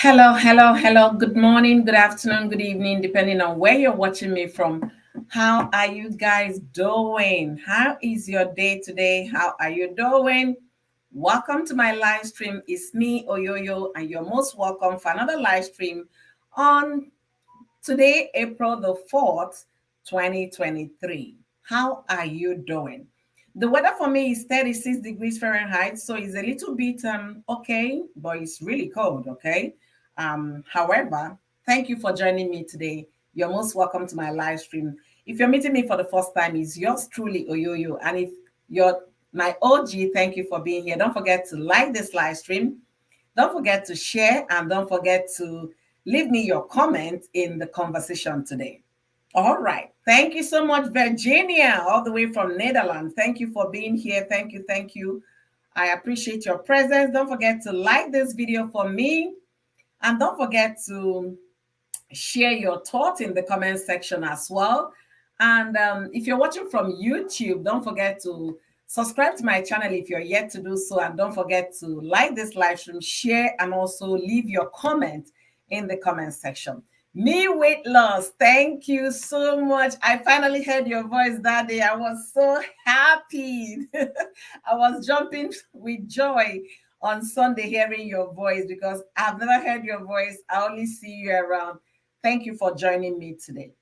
Hello, hello, hello. Good morning, good afternoon, good evening, depending on where you're watching me from. How are you guys doing? How is your day today? How are you doing? Welcome to my live stream. It's me, Oyoyo, and you're most welcome for another live stream on today, April the 4th, 2023. How are you doing? The weather for me is 36 degrees Fahrenheit, so it's a little bit okay, but it's really cold, okay? However, thank you for joining me today. You're most welcome to my live stream. If you're meeting me for the first time, it's yours truly, Oyoyo. And if you're my OG, thank you for being here. Don't forget to like this live stream. Don't forget to share and don't forget to leave me your comment in the conversation today. All right. Thank you so much, Virginia, all the way from Netherlands. Thank you for being here. Thank you. Thank you. I appreciate your presence. Don't forget to like this video for me. And don't forget to share your thoughts in the comment section as well. And if you're watching from YouTube, don't forget to subscribe to my channel if you're yet to do so. And don't forget to like this live stream, share, and also leave your comment in the comment section. Me weight loss, thank you so much. I finally heard your voice that day. I was so happy. I was jumping with joy on Sunday hearing your voice because I've never heard your voice. I only see you around. Thank you for joining me today.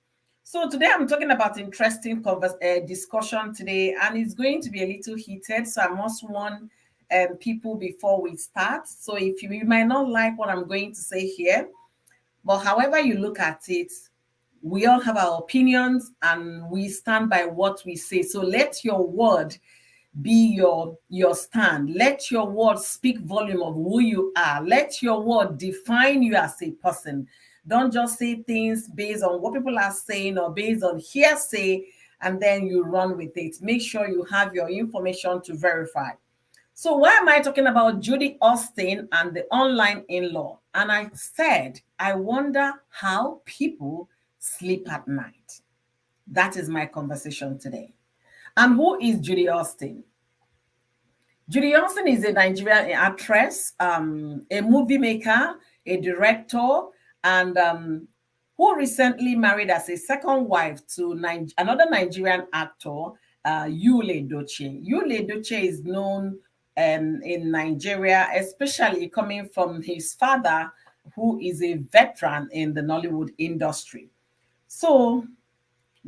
So today I'm talking about interesting discussion today, and it's going to be a little heated. So I must warn people before we start. So if you might not like what I'm going to say here, but however you look at it, we all have our opinions and we stand by what we say. So let your word be your stand. Let your word speak volume of who you are. Let your word define you as a person. Don't just say things based on what people are saying or based on hearsay and then you run with it. Make sure you have your information to verify. So why am I talking about Judy Austin and the online in-law? And I said, I wonder how people sleep at night. That is my conversation today. And who is Judy Austin? Judy Austin is a Nigerian actress, a movie maker, a director, and who recently married as a second wife to another Nigerian actor, Yule Doche. Yule Doche is known in Nigeria, especially coming from his father, who is a veteran in the Nollywood industry. So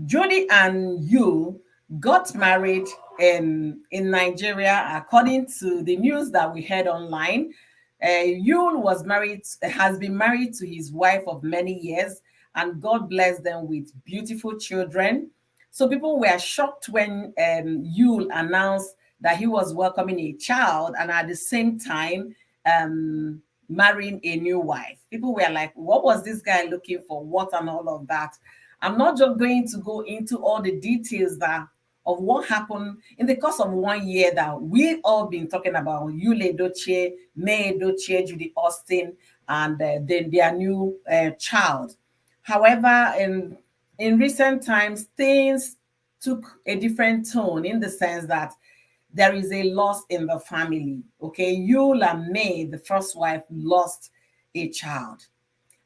Judy and Yule got married in Nigeria, according to the news that we heard online. Yule has been married to his wife of many years, and God bless them with beautiful children. So people were shocked when Yule announced that he was welcoming a child and at the same time marrying a new wife. People were like, what was this guy looking for? What and all of that. I'm not just going to go into all the details of what happened in the course of 1 year that we've all been talking about. Yule Doche, May Doche, Judy Austin, and then their new child. However, in recent times, things took a different tone in the sense that there is a loss in the family. Okay, Yule and May, the first wife, lost a child.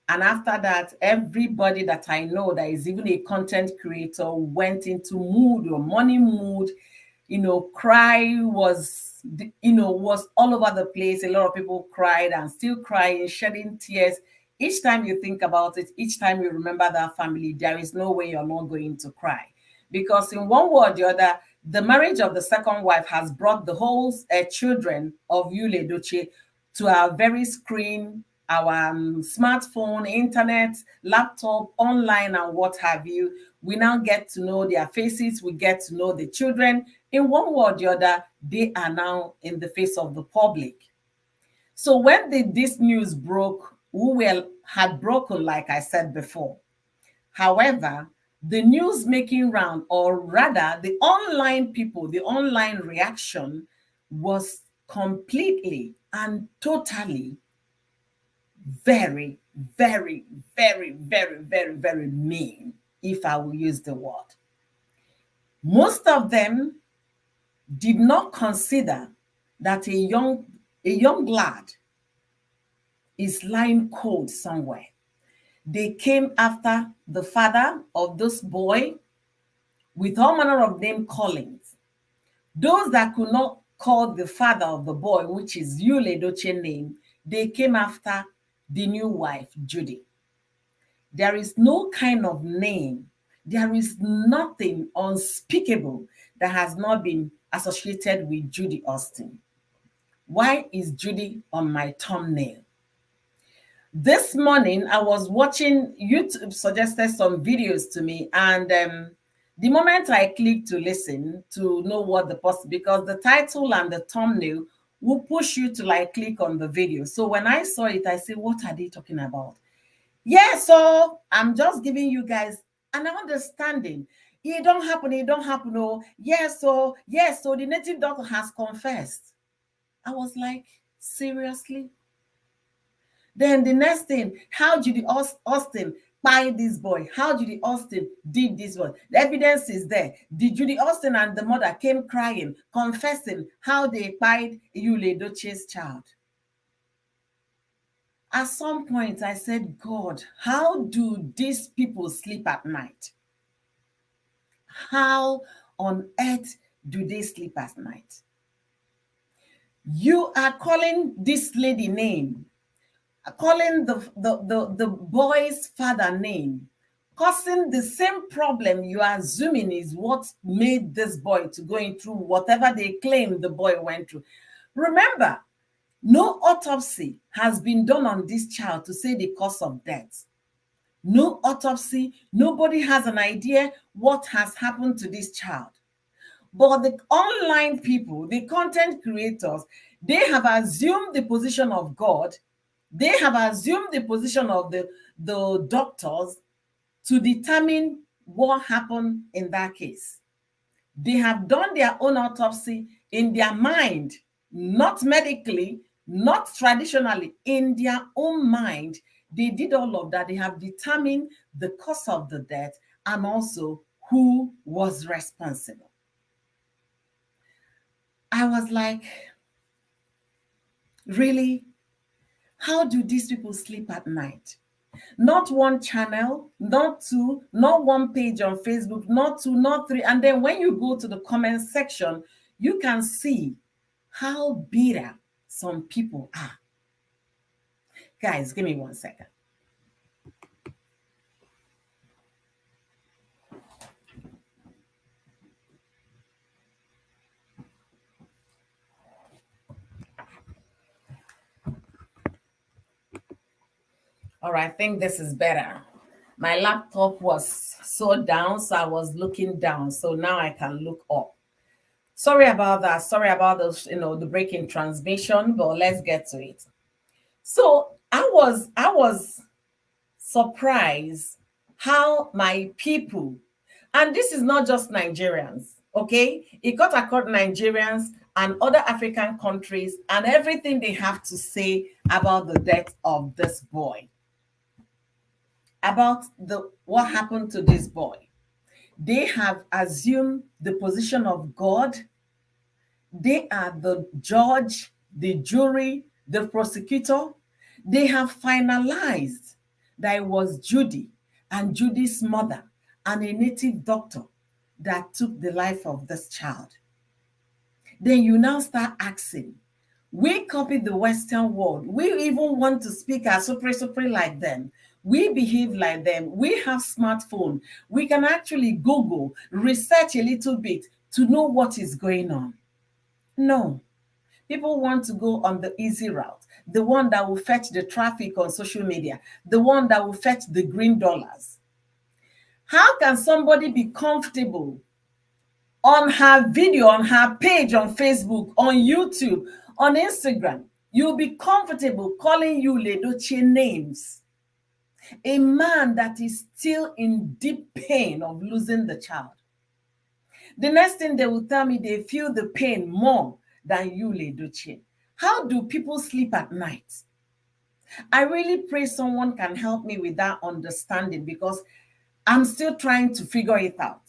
And after that, everybody that I know that is even a content creator went into mood or money mood. Cry was all over the place. A lot of people cried and still crying, shedding tears. Each time you think about it, each time you remember that family, there is no way you're not going to cry. Because in one way or the other, the marriage of the second wife has brought the whole children of Yule Doche to our very screen, our smartphone, internet, laptop, online, and what have you. We now get to know their faces. We get to know the children. In one way or the other, they are now in the face of the public. So when this news broke, had broken, like I said before. However, the news making round, or rather the online people, the online reaction was completely and totally very, very, very, very, very, very mean, if I will use the word. Most of them did not consider that a young lad is lying cold somewhere. They came after the father of this boy with all manner of name callings. Those that could not call the father of the boy, which is Yule Edochie name, they came after the new wife, Judy. There is no kind of name, there is nothing unspeakable that has not been associated with Judy Austin. Why is Judy on my thumbnail? This morning, I was watching, YouTube suggested some videos to me, and the moment I clicked to listen to know what the post, because the title and the thumbnail will push you to like click on the video. So when I saw it, I said, what are they talking about? Yeah, so I'm just giving you guys an understanding. It don't happen, it don't happen. Oh, yes, so the native doctor has confessed. I was like, seriously? Then the next thing, how Judy Austin buy this boy? How Judy Austin did this one? The evidence is there. The Judy Austin and the mother came crying, confessing how they buyed Yule Edochie's child. At some point, I said, God, how do these people sleep at night? How on earth do they sleep at night? You are calling this lady name, calling the boy's father name, causing the same problem you are assuming is what made this boy to going through whatever they claim the boy went through. Remember, no autopsy has been done on this child to say the cause of death. No autopsy, nobody has an idea what has happened to this child. But the online people, the content creators, they have assumed the position of God. They have assumed the position of the doctors to determine what happened in that case. They have done their own autopsy in their mind, not medically, not traditionally, in their own mind. They did all of that. They have determined the cause of the death and also who was responsible. I was like, really? How do these people sleep at night? Not one channel, not two, not one page on Facebook, not two, not three. And then when you go to the comment section, you can see how bitter some people are. Guys, give me 1 second. All right, I think this is better. My laptop was so down, so I was looking down. So now I can look up. Sorry about that. Sorry about those, the break in transmission, but let's get to it. So I was surprised how my people, and this is not just Nigerians, okay? It got across Nigerians and other African countries and everything they have to say about the death of this boy, about what happened to this boy. They have assumed the position of God. They are the judge, the jury, the prosecutor. They have finalized that it was Judy and Judy's mother and a native doctor that took the life of this child. Then you now start asking, we copy the Western world. We even want to speak as super like them. We behave like them. We have smartphone. We can actually Google, research a little bit to know what is going on. No. People want to go on the easy route, the one that will fetch the traffic on social media, the one that will fetch the green dollars. How can somebody be comfortable on her video, on her page, on Facebook, on YouTube, on Instagram? You'll be comfortable calling Yule Edochie names. A man that is still in deep pain of losing the child. The next thing they will tell me, they feel the pain more than Yule Edochie. How do people sleep at night? I really pray someone can help me with that understanding, because I'm still trying to figure it out.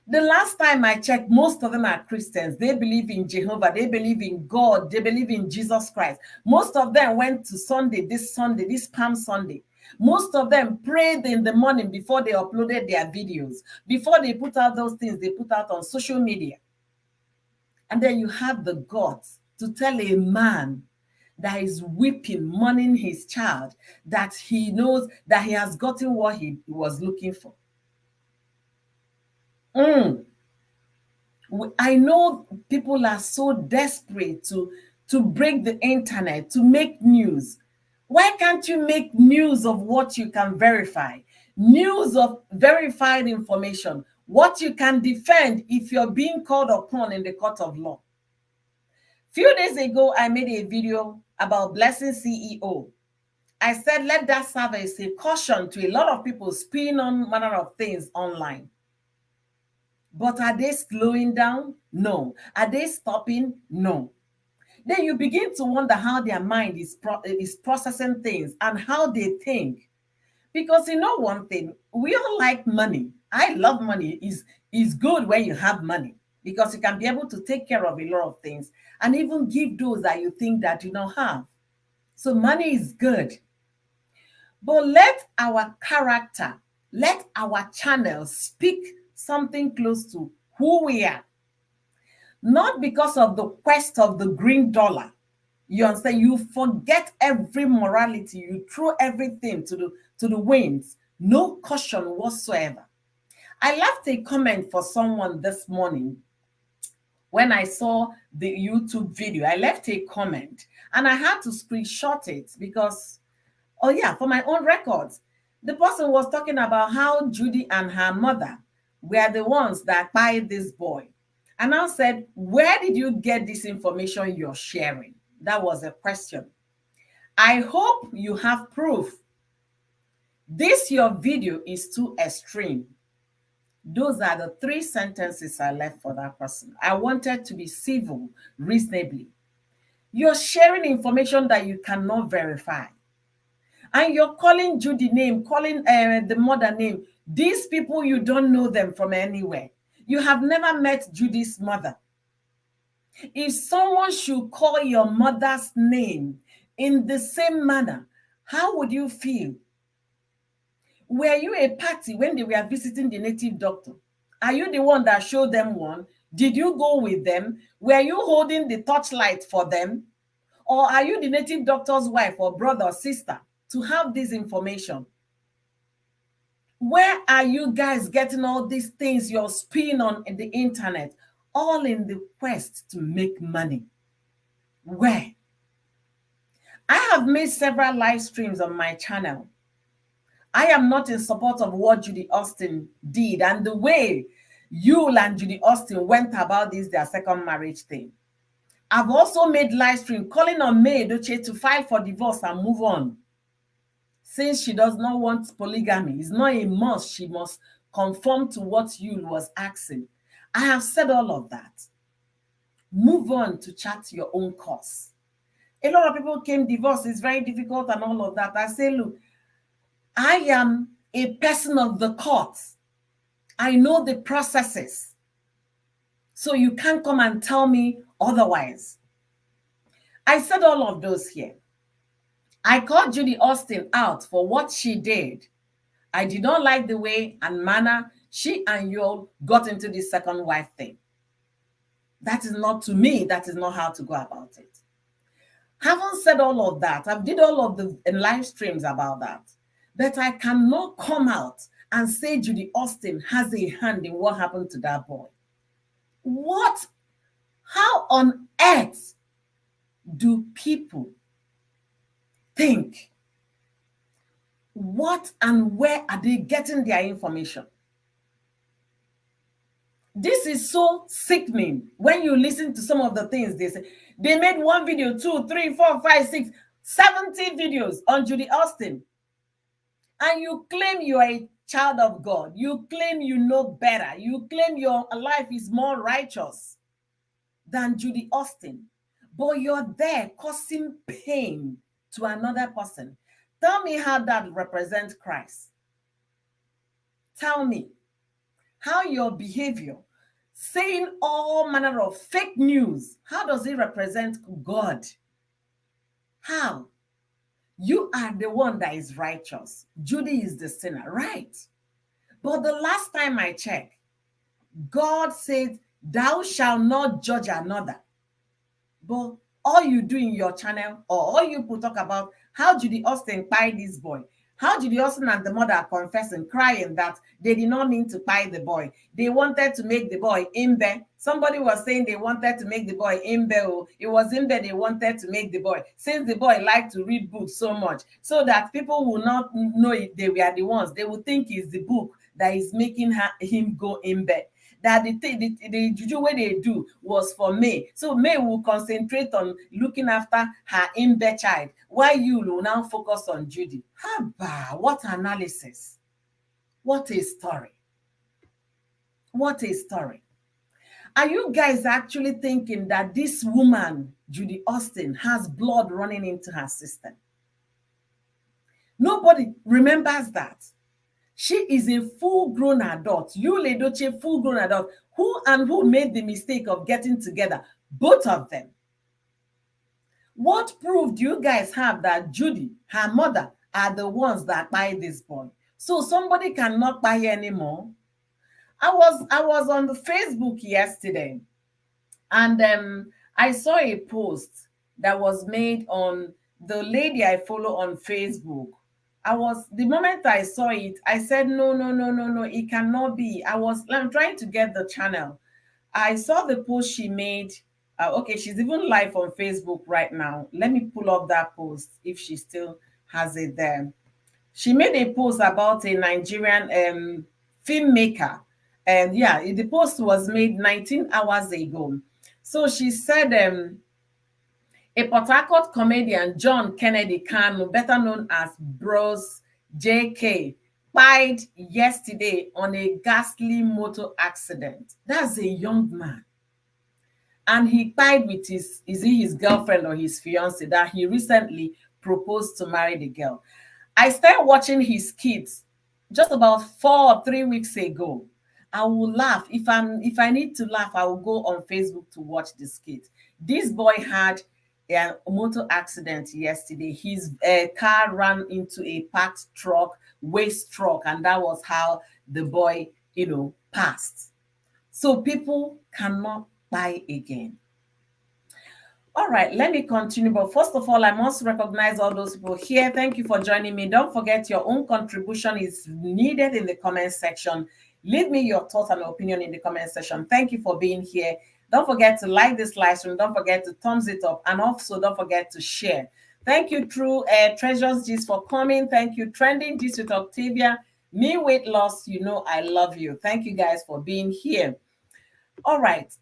The last time I checked, most of them are Christians. They believe in Jehovah. They believe in God. They believe in Jesus Christ. Most of them went to Sunday, this Palm Sunday. Most of them prayed in the morning before they uploaded their videos, before they put out those things they put out on social media. And then you have the guts to tell a man that is weeping, mourning his child, that he knows that he has gotten what he was looking for. I know people are so desperate to break the internet, to make news. Why can't you make news of what you can verify? News of verified information, what you can defend if you're being called upon in the court of law. Few days ago, I made a video about Blessing CEO. I said, let that serve as a caution to a lot of people spinning on manner of things online. But are they slowing down? No. Are they stopping? No. Then you begin to wonder how their mind is processing things and how they think. Because you know one thing, we all like money. I love money. It's good when you have money because you can be able to take care of a lot of things and even give those that you think that you don't have. So money is good. But let our character, let our channel speak something close to who we are. Not because of the quest of the green dollar. You understand? You forget every morality. You throw everything to the winds. No caution whatsoever. I left a comment for someone this morning. When I saw the YouTube video, I left a comment and I had to screenshot it because, oh yeah, for my own records. The person was talking about how Judy and her mother were the ones that buy this boy. And I said, where did you get this information you're sharing? That was a question. I hope you have proof. This your video is too extreme. Those are the 3 sentences I left for that person. I wanted to be civil, reasonably. You're sharing information that you cannot verify. And you're calling Judy name, calling the mother name. These people, you don't know them from anywhere. You have never met Judy's mother. If someone should call your mother's name in the same manner, how would you feel? Were you a party when they were visiting the native doctor? Are you the one that showed them one? Did you go with them? Were you holding the torchlight for them? Or are you the native doctor's wife or brother or sister to have this information? Where are you guys getting all these things you're spinning on the internet? All in the quest to make money. Where? I have made several live streams on my channel. I am not in support of what Judy Austin did and the way Yul and Judy Austin went about this, their second marriage thing. I've also made live stream calling on May Edochie to file for divorce and move on. Since she does not want polygamy, it's not a must. She must conform to what Yul was asking. I have said all of that. Move on to chart your own course. A lot of people came divorce. It's very difficult and all of that. I say, look, I am a person of the court. I know the processes. So you can't come and tell me otherwise. I said all of those here. I called Judy Austin out for what she did. I did not like the way and manner she and Yul got into this second wife thing. That is not, to me, that is not how to go about it. Having said all of that, I've did all of the live streams about that. But I cannot come out and say Judy Austin has a hand in what happened to that boy. What? How on earth do people think? What and where are they getting their information? This is so sickening when you listen to some of the things they say. They made 1 video, 2, 3, 4, 5, 6, 70 videos on Judy Austin. And you claim you are a child of God. You claim you know better. You claim your life is more righteous than Judy Austin. But you're there causing pain to another person. Tell me how that represents Christ. Tell me. how your behavior, saying all manner of fake news, how does it represent God? How? You are the one that is righteous. Judy is the sinner, right? But the last time I checked, God said, thou shalt not judge another. But all you do in your channel, or all you put talk about how Judy Austin buy this boy, how Judy Austin and the mother are confessing, crying that they did not mean to buy the boy. They wanted to make the boy imbe. Somebody was saying they wanted to make the boy imbe. Oh, it was imbe they wanted to make the boy, since the boy liked to read books so much, so that people will not know if they were the ones. They will think it's the book that is making him go imbe. That the juju way they do was for May. So May will concentrate on looking after her imbe child, while you will now focus on Judy. Haba, what analysis. What a story. What a story. Are you guys actually thinking that this woman, Judy Austin, has blood running into her system? Nobody remembers that. She is a full-grown adult. Yul Edochie, full-grown adult. Who made the mistake of getting together? Both of them. What proof do you guys have that Judy, her mother, are the ones that buy this boy? So somebody cannot buy anymore. I was on the Facebook yesterday, and I saw a post that was made on the lady I follow on Facebook. The moment I saw it, I said, no, no, no, no, no, it cannot be. I'm trying to get the channel. I saw the post she made. Okay, she's even live on Facebook right now. Let me pull up that post if she still has it there. She made a post about a Nigerian filmmaker. And yeah, the post was made 19 hours ago. So she said, a Port Harcourt comedian, John Kennedy Kanu, better known as Bros JK, died yesterday on a ghastly motor accident. That's a young man. And he died with his girlfriend or his fiance that he recently proposed to marry the girl. I started watching his kids just about 4 or 3 weeks ago. I will laugh. If I need to laugh, I will go on Facebook to watch this skit. This boy had a motor accident yesterday. His car ran into a parked truck, waste truck, and that was how the boy, passed. So people cannot buy again. All right, let me continue. But first of all, I must recognize all those people here. Thank you for joining me. Don't forget your own contribution is needed in the comment section. Leave me your thoughts and opinion in the comment section. Thank you for being here. Don't forget to like this live stream. Don't forget to thumbs it up. And also don't forget to share. Thank you, True Treasures Gist, for coming. Thank you, Trending Gist with Octavia. Me Weight Loss, I love you. Thank you guys for being here. All right.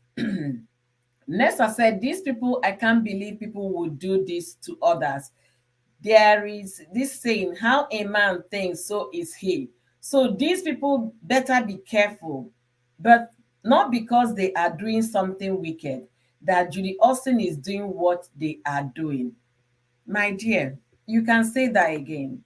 Nessa said, these people, I can't believe people would do this to others. There is this saying, how a man thinks, so is he. So these people better be careful, but not because they are doing something wicked, that Judy Austin is doing what they are doing. My dear, you can say that again.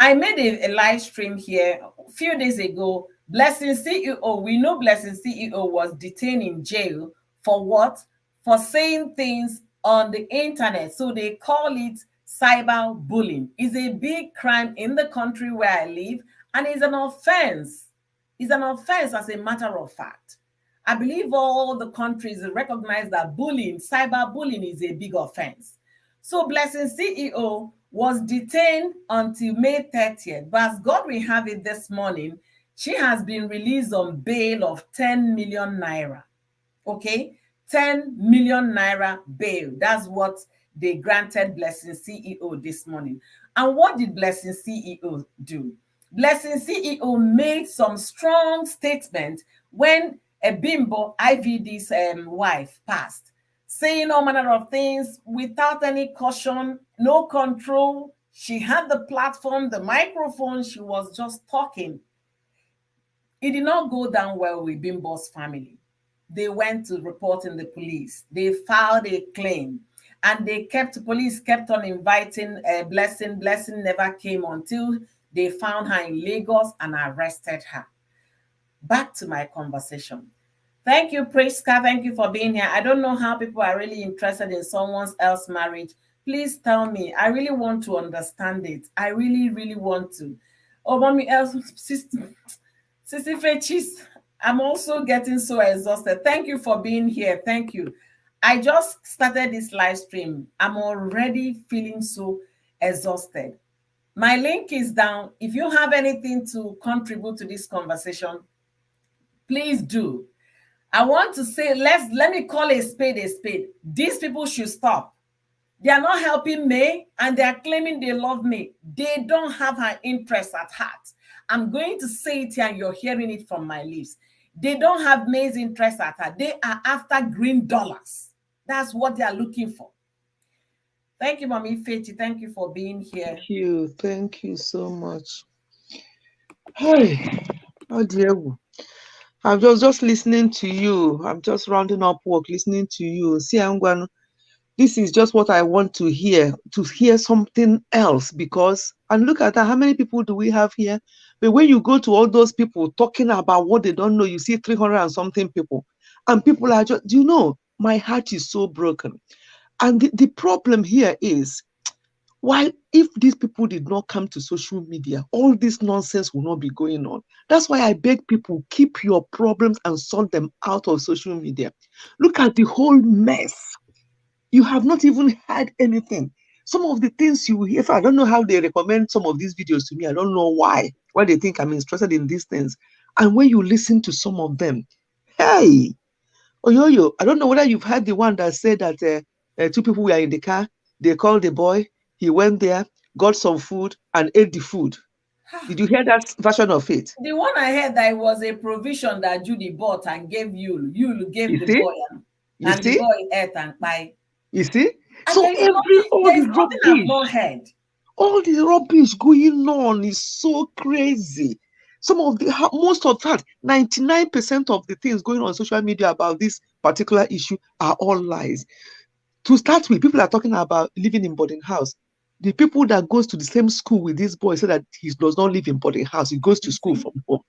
I made a live stream here a few days ago. Blessing CEO, we know Blessing CEO was detained in jail for what? For saying things on the internet. So they call it cyber bullying. It's a big crime in the country where I live, and it's an offense. It's an offense as a matter of fact. I believe all the countries recognize that cyber bullying is a big offense. So Blessing CEO was detained until May 30th. But as God will have it this morning, she has been released on bail of 10 million naira. Okay? 10 million naira bail. That's what they granted Blessing CEO this morning. And what did Blessing CEO do? Blessing CEO made some strong statements when a Bimbo, IVD's wife, passed, saying all manner of things without any caution, no control. She had the platform, the microphone, she was just talking. It did not go down well with Bimbo's family. They went to report in the police. They filed a claim, and police kept on inviting Blessing. Blessing never came until they found her in Lagos and arrested her. back to my conversation. Thank you, Priska. Thank you for being here. I don't know how people are really interested in someone else's marriage. Please tell me. I really want to understand it. I really, really want to. Oh, mommy, Sister Fechis, I'm also getting so exhausted. Thank you for being here. Thank you. I just started this live stream. I'm already feeling so exhausted. My link is down. If you have anything to contribute to this conversation, please do. I want to say, let me call a spade a spade. These people should stop. They are not helping me and they are claiming they love me. They don't have her interest at heart. I'm going to say it here and you're hearing it from my lips. They don't have May's interest at heart. They are after green dollars. That's what they are looking for. Thank you, Mommy Fechi. Thank you for being here. Thank you. Thank you so much. Hey, how dear. I'm just listening to you. I'm just rounding up work, listening to you. See, this is just what I want to hear something else because, and look at that, how many people do we have here? But when you go to all those people talking about what they don't know, you see 300 and something people. And people are just, my heart is so broken. And the problem here is, why, if these people did not come to social media, all this nonsense will not be going on. That's why I beg people, keep your problems and sort them out of social media. Look at the whole mess. You have not even had anything. Some of the things you hear, I don't know how they recommend some of these videos to me. I don't know why they think I'm interested in these things. And when you listen to some of them, hey, Oyoyo, I don't know whether you've heard the one that said that two people were in the car. They called the boy. He went there, got some food, and ate the food. Did you hear that version of it? The one I heard that it was a provision that Judy bought and gave you. You gave You the see? boy, You and the see? boy ate and buy. You see? And So all there is the nothing I've rubbish, not heard. all the rubbish going on is so crazy. Most of that, 99% of the things going on social media about this particular issue are all lies. To start with, people are talking about living in boarding house. The people that goes to the same school with this boy say that he does not live in boarding house. He goes to school from home.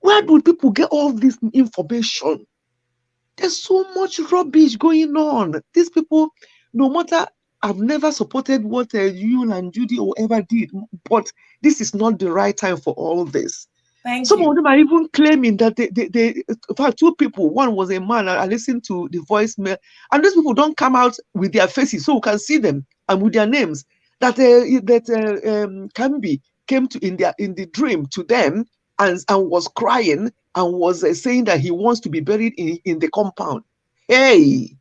Where do people get all this information? There's so much rubbish going on. These people, no matter, I've never supported what you and Judy or ever did, but this is not the right time for all this. Thank Some you. of them are even claiming that in fact, two people, one was a man, I listened to the voicemail, and those people don't come out with their faces so we can see them and with their names. That Kambi came to in the dream to them and was crying and was saying that he wants to be buried in the compound. Hey,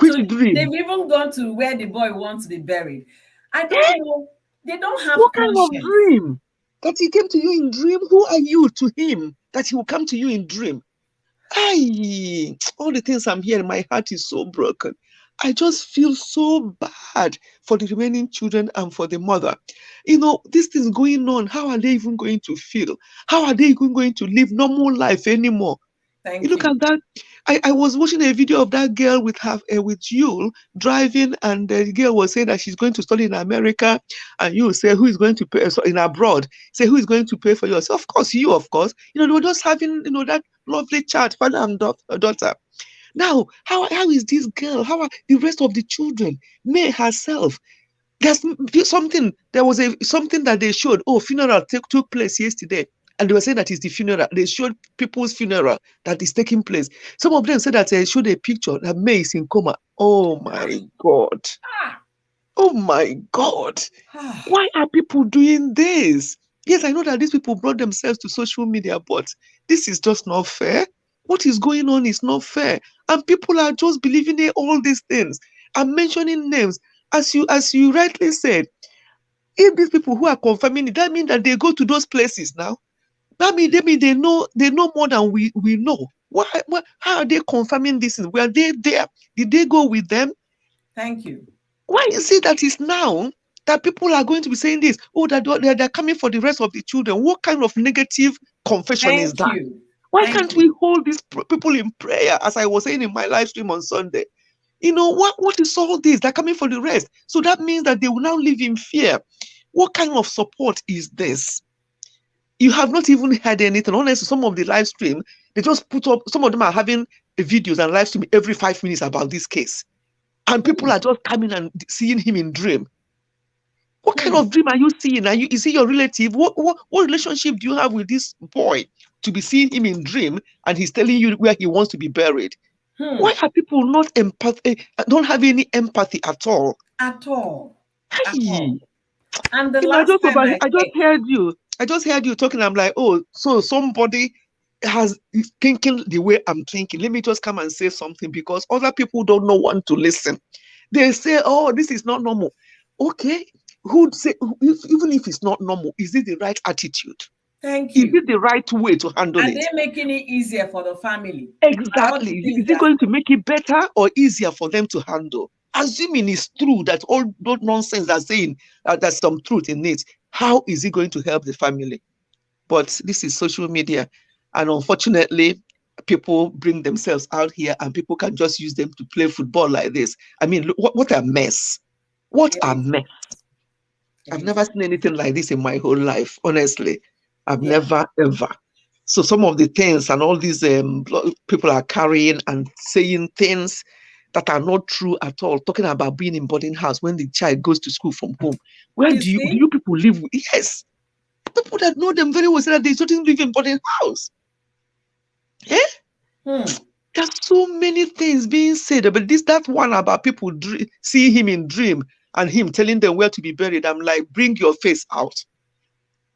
So which dream? they've even gone to where the boy wants to be buried. I Eh? don't know. They don't have What kind of conscience. dream? That he came to you in dream? Who are you to him that he will come to you in dream? All the things I'm hearing, my heart is so broken. I just feel so bad for the remaining children and for the mother. This thing going on. How are they even going to feel? How are they even going to live normal life anymore? You Thank look you. at that. I was watching a video of that girl with Yul driving, and the girl was saying that she's going to study in America, and you say who is going to pay in abroad? Say who is going to pay for yours? Of course, you. Of course, they were just having that lovely chat, father and daughter. Now, how is this girl? How are the rest of the children? May herself. There's something. There was something that they showed. Oh, funeral took place yesterday. And they were saying that it's the funeral. They showed people's funeral that is taking place. Some of them said that they showed a picture that May is in coma. Oh my God. Oh my God. Why are people doing this? Yes, I know that these people brought themselves to social media, but this is just not fair. What is going on is not fair. And people are just believing in all these things. I'm mentioning names. As you rightly said, if these people who are confirming it, that means that they go to those places now. That means they know more than we know. How are they confirming this? Were they there? Did they go with them? Thank you. Why is it that it's now that people are going to be saying this? Oh, that they're coming for the rest of the children. What kind of negative confession is Thank that? you. Why Thank can't we you. hold these people in prayer, as I was saying in my live stream on Sunday? What is all this? They're coming for the rest. So that means that they will now live in fear. What kind of support is this? You have not even heard anything. Honestly, some of the live stream, they just put up, some of them are having videos and live stream every 5 minutes about this case. And people Hmm. are just coming and seeing him in dream. What kind Hmm. of dream are you seeing? Is he your relative? What relationship do you have with this boy to be seeing him in dream and he's telling you where he wants to be buried? Hmm. Why are people not don't have any empathy at all? At all. At all. Hey, And the I last just time I I just checked, heard you. I just heard you talking. I'm like, oh, so somebody is thinking the way I'm thinking. Let me just come and say something because other people don't know want to listen. They say, oh, this is not normal. Okay, who'd say even if it's not normal, is it the right attitude? thank Is you. it the right way to handle Are it? they making it easier for the family? Are all Exactly. the things Is they it are going to make it better or easier for them to handle? Assuming it's true that all those nonsense they're saying, there's some truth in it, how is it going to help the family? But this is social media. And unfortunately, people bring themselves out here and people can just use them to play football like this. I mean, look, what a mess. What it a is. mess. It I've is. never seen anything like this in my whole life, honestly. I've Yeah. never, ever. So some of the things and all these people are carrying and saying things that are not true at all, talking about being in boarding house when the child goes to school from home. Where You do see? you people live? Yes. People that know them very well say that they shouldn't live in boarding house. Eh? Hmm. There's so many things being said, but that one about people see him in dream and him telling them where to be buried. I'm like, bring your face out.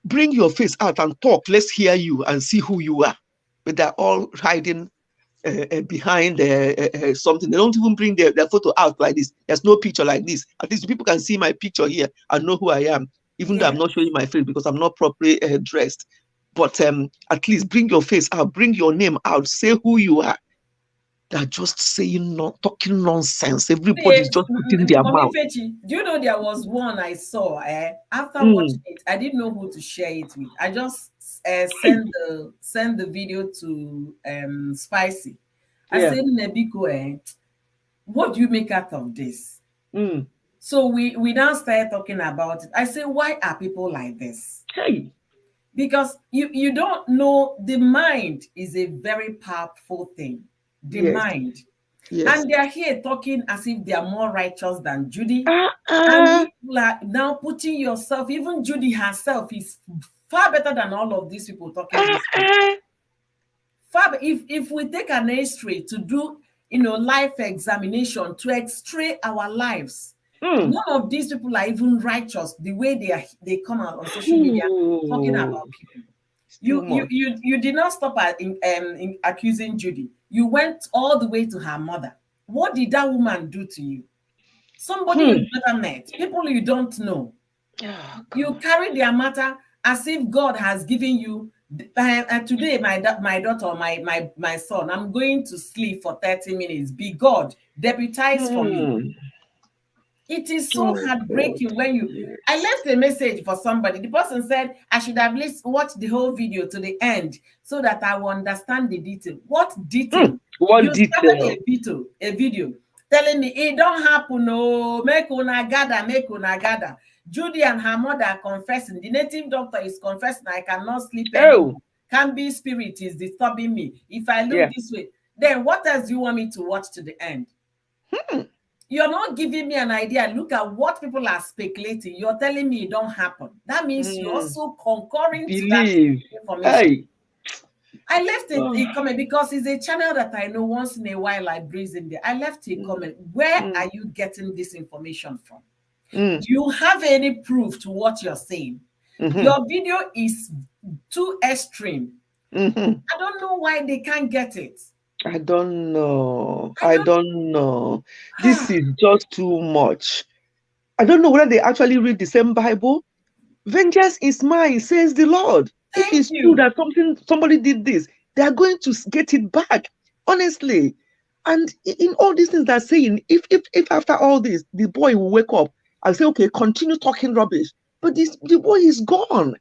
Bring your face out and talk. Let's hear you and see who you are. But they're all hiding behind something. They don't even bring their photo out like this. There's no picture like this. At least people can see my picture here and know who I am, even though I'm Yes. not showing my face because I'm not properly dressed. But at least bring your face out, bring your name out, say who you are. They're just saying, talking nonsense. Everybody's just putting their Mommy mouth. Fechi, do you know there was one I saw? After Mm. watching it, I didn't know who to share it with. I just Hey. send the video to Spicy. I Yeah. said, Nebiko, what do you make out of this? Mm. So we now started talking about it. I say, why are people like this? Hey. Because you don't know, the mind is a very powerful thing. The Yes. mind. Yes. And they are here talking as if they are more righteous than Judy. And Uh-uh. you are now putting yourself, even Judy herself is far better than all of these people talking this way. Uh-uh. Far, if we take an x-ray to do, life examination to x-ray our lives, Mm. none of these people are even righteous the way they come out on social media talking Ooh. about people. It's too You much. you did not stop at in accusing Judy. You went all the way to her mother. What did that woman do to you? Somebody Hmm. you've never met, people you don't know. Oh, You God. carry their matter as if God has given you. Today, my daughter, my son, I'm going to sleep for 30 minutes. Be God, deputize for me. Hmm. It is so Oh, God. heartbreaking when you. I Yes. left a message for somebody. The person said I should have watched the whole video to the end so that I will understand the detail. What Hmm. detail? What You started detail? a video telling me it don't happen. No, make una gather, make una gather. Judy and her mother are confessing. The native doctor is confessing. I cannot sleep Oh, anymore. Can be spirit is disturbing me. If I look yeah. this way, then what else do you want me to watch to the end? Hmm. You're not giving me an idea. Look at what people are speculating. You're telling me it don't happen. That means you're Hmm. also concurring to that Believe. information. Hey. I left Oh. a comment because it's a channel that I know once in a while I breeze in there. I left a Mm, comment. Where mm, are you getting this information from? mm, Do you have any proof to what you're saying? mhm, Your video is too extreme. mhm. I don't know why they can't get it. I don't know. I I don't. don't know. This is just too much. I don't know whether they actually read the same Bible. Vengeance is mine, says the Lord. If Thank it's true you. that somebody did this, they are going to get it back. Honestly. And in all these things they're saying, if after all this the boy will wake up and say, okay, continue talking rubbish. But the boy is gone.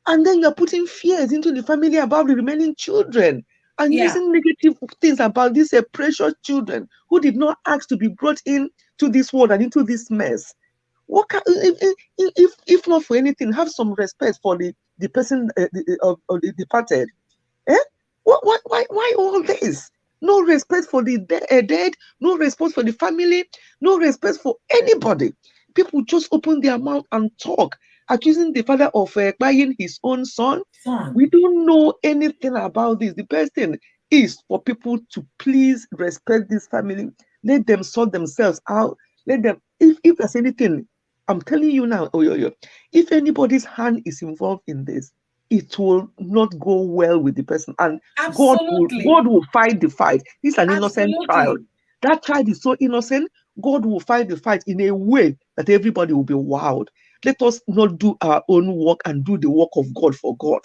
And then you're putting fears into the family about the remaining children and Yeah. using negative things about these precious children who did not ask to be brought in to this world and into this mess. What can, if if not for anything, have some respect for the person of the departed. Eh? Why all this? No respect for the dead, no respect for the family, no respect for anybody. People just open their mouth and talk, accusing the father of buying his own son. Son. We don't know anything about this. The best thing is for people to please respect this family. Let them sort themselves out. Let them, if there's anything, I'm telling you now, if anybody's hand is involved in this, it will not go well with the person, and Absolutely. God will fight the fight. He's an innocent child. Absolutely. That child is so innocent. God will fight the fight in a way that everybody will be wowed. Let us not do our own work and do the work of God for God.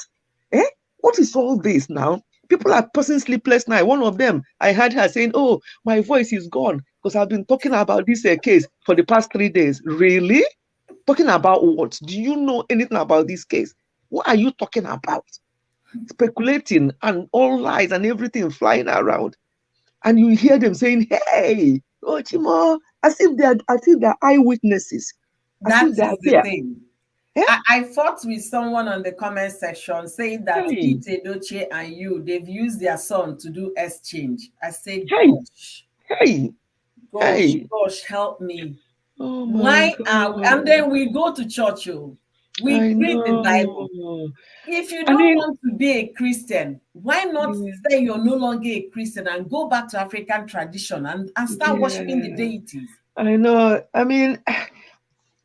Eh? What is all this now? People are passing sleepless night. One of them, I heard her saying, "Oh, my voice is gone because I've been talking about this case for the past 3 days." Really? Talking about what? Do you know anything about this case? What are you talking about? Speculating and all lies and everything flying around. And you hear them saying, "Hey, oh Chimo," as if they're eyewitnesses, as That if they are is the there. thing. Eh? I fought with someone on the comment section saying that Hey, Pete Edochie and you, they've used their son to do exchange. I said, hey, gosh, hey, gosh, hey. gosh, help me. Oh my Why are we? And God. then we go to church, oh, we I read the Bible. know. If you I don't mean, want to be a Christian, why not yeah, say you're no longer a Christian and go back to African tradition and start worshiping the yeah, deities? I know. I mean,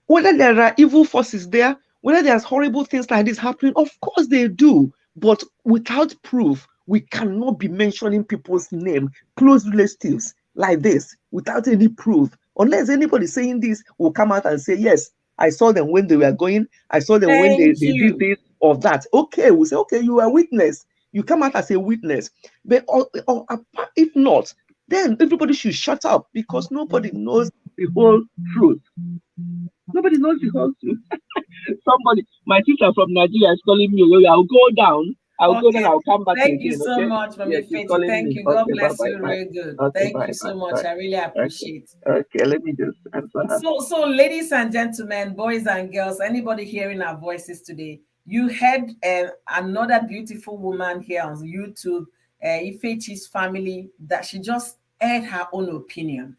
whether there are evil forces there, whether there's horrible things like this happening, of course they do. But without proof, we cannot be mentioning people's name, close relatives like this, without any proof. Unless anybody saying this will come out and say, "Yes, I saw them when they were going, I saw them when Thank they did you. this or that." Okay, we'll say, "Okay, you are a witness." You come out as a witness. But if not, then everybody should shut up because nobody knows the whole truth. Nobody knows the whole truth. Somebody, my sister from Nigeria is calling me. "Oh, I'll go down. I'll go down. Okay. I'll come back Thank you again." so Okay. much, Yes, Mami she's Feti. calling Thank me. you. God Okay. Bye. bless Bye. you. Bye. Real good. Okay. Thank Bye. you Bye. so much. Bye. I really Okay. appreciate. Okay. Let me just answer her. So, ladies and gentlemen, boys and girls, anybody hearing our voices today, you heard another beautiful woman here on YouTube, Ifechi's family, that she just aired her own opinion.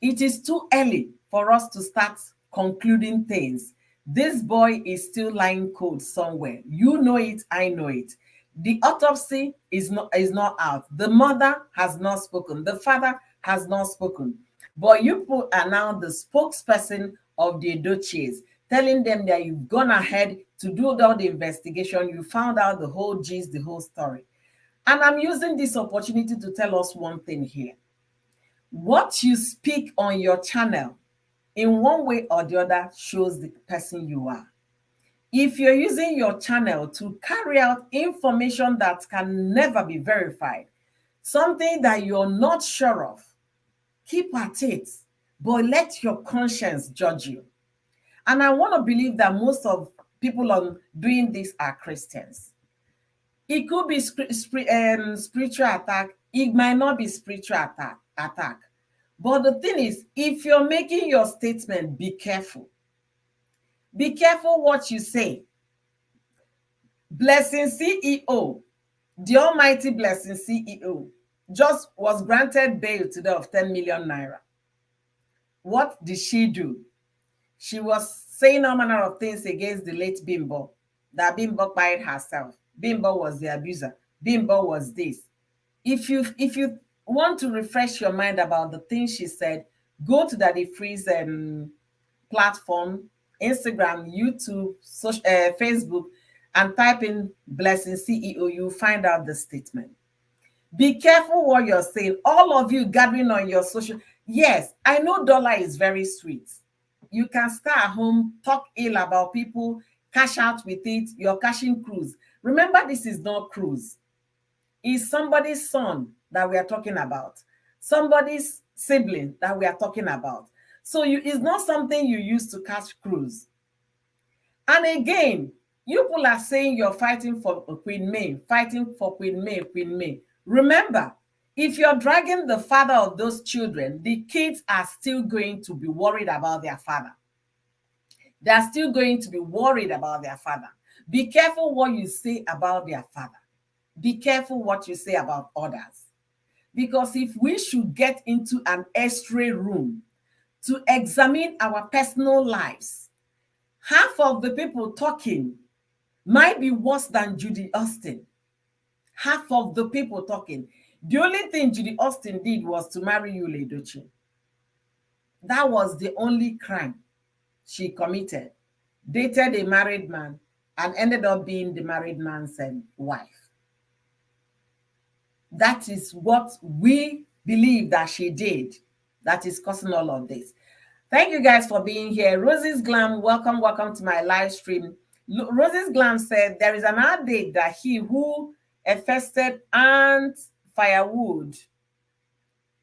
It is too early for us to start concluding things. This boy is still lying cold somewhere. You know it, I know it. The autopsy is not out. The mother has not spoken. The father has not spoken. But you are now the spokesperson of the Edochies, telling them that you've gone ahead to do all the investigation. You found out the whole gist, the whole story. And I'm using this opportunity to tell us one thing here. What you speak on your channel, in one way or the other, shows the person you are. If you're using your channel to carry out information that can never be verified, something that you're not sure of, keep at it, but let your conscience judge you. And I want to believe that most of people on doing this are Christians. It could be spiritual attack. It might not be spiritual attack. But the thing is, if you're making your statement, be careful. Be careful what you say. Blessing CEO, the almighty Blessing CEO, just was granted bail today of 10 million naira. What did she do? She was saying all manner of things against the late Bimbo, that Bimbo fired herself. Bimbo was the abuser. Bimbo was this. If you want to refresh your mind about the things she said, go to Daddy Free's platform, Instagram, YouTube, Facebook, and type in Blessing CEO. You'll find out the statement. Be careful what you're saying. All of you gathering on your social. Yes, I know dollar is very sweet. You can stay at home, talk ill about people, cash out with it. You're cashing cruise. Remember, this is not cruise. It's somebody's son that we are talking about, somebody's sibling that we are talking about. So it's not something you use to cash cruise. And again, you people are saying you're fighting for Queen May, fighting for Queen May, Queen May. Remember, if you're dragging the father of those children, the kids are still going to be worried about their father. They are still going to be worried about their father. Be careful what you say about their father. Be careful what you say about others. Because if we should get into an x-ray room to examine our personal lives, half of the people talking might be worse than Judy Austin. Half of the people talking. The only thing Judy Austin did was to marry Yul Edochie. That was the only crime she committed. Dated a married man and ended up being the married man's wife. That is what we believe that she did. That is causing all of this. Thank you guys for being here. Rosie's Glam, welcome to my live stream. Rosie's Glam said there is an update that he who infested Aunt Firewood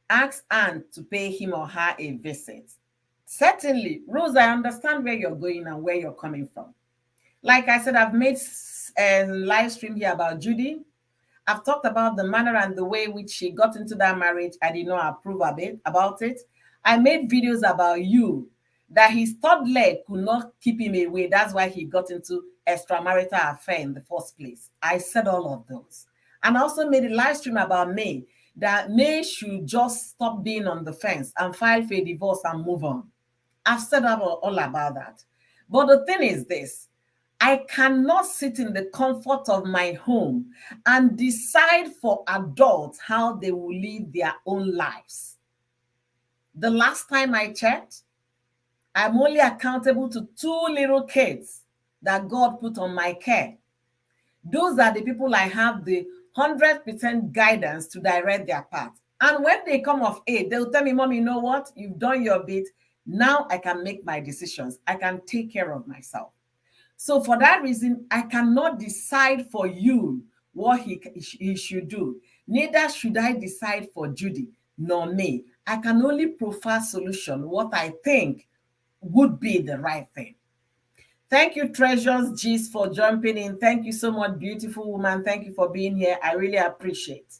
asked Aunt to pay him or her a visit. Certainly, Rose, I understand where you're going and where you're coming from. Like I said, I've made a live stream here about Judy. I've talked about the manner and the way which she got into that marriage. I did not approve of it, about it. I made videos about you, that his third leg could not keep him away. That's why he got into extramarital affair in the first place. I said all of those. And I also made a live stream about May, that May should just stop being on the fence and file for a divorce and move on. I've said all about that. But the thing is this, I cannot sit in the comfort of my home and decide for adults how they will live their own lives. The last time I checked, I'm only accountable to 2 little kids that God put on my care. Those are the people I have the 100% guidance to direct their path. And when they come of age, they'll tell me, Mom, you know what? You've done your bit. Now I can make my decisions. I can take care of myself. So for that reason, I cannot decide for you what he should do. Neither should I decide for Judy nor me. I can only profile solution, what I think would be the right thing. Thank you, Treasures G's, for jumping in. Thank you so much, beautiful woman. Thank you for being here. I really appreciate.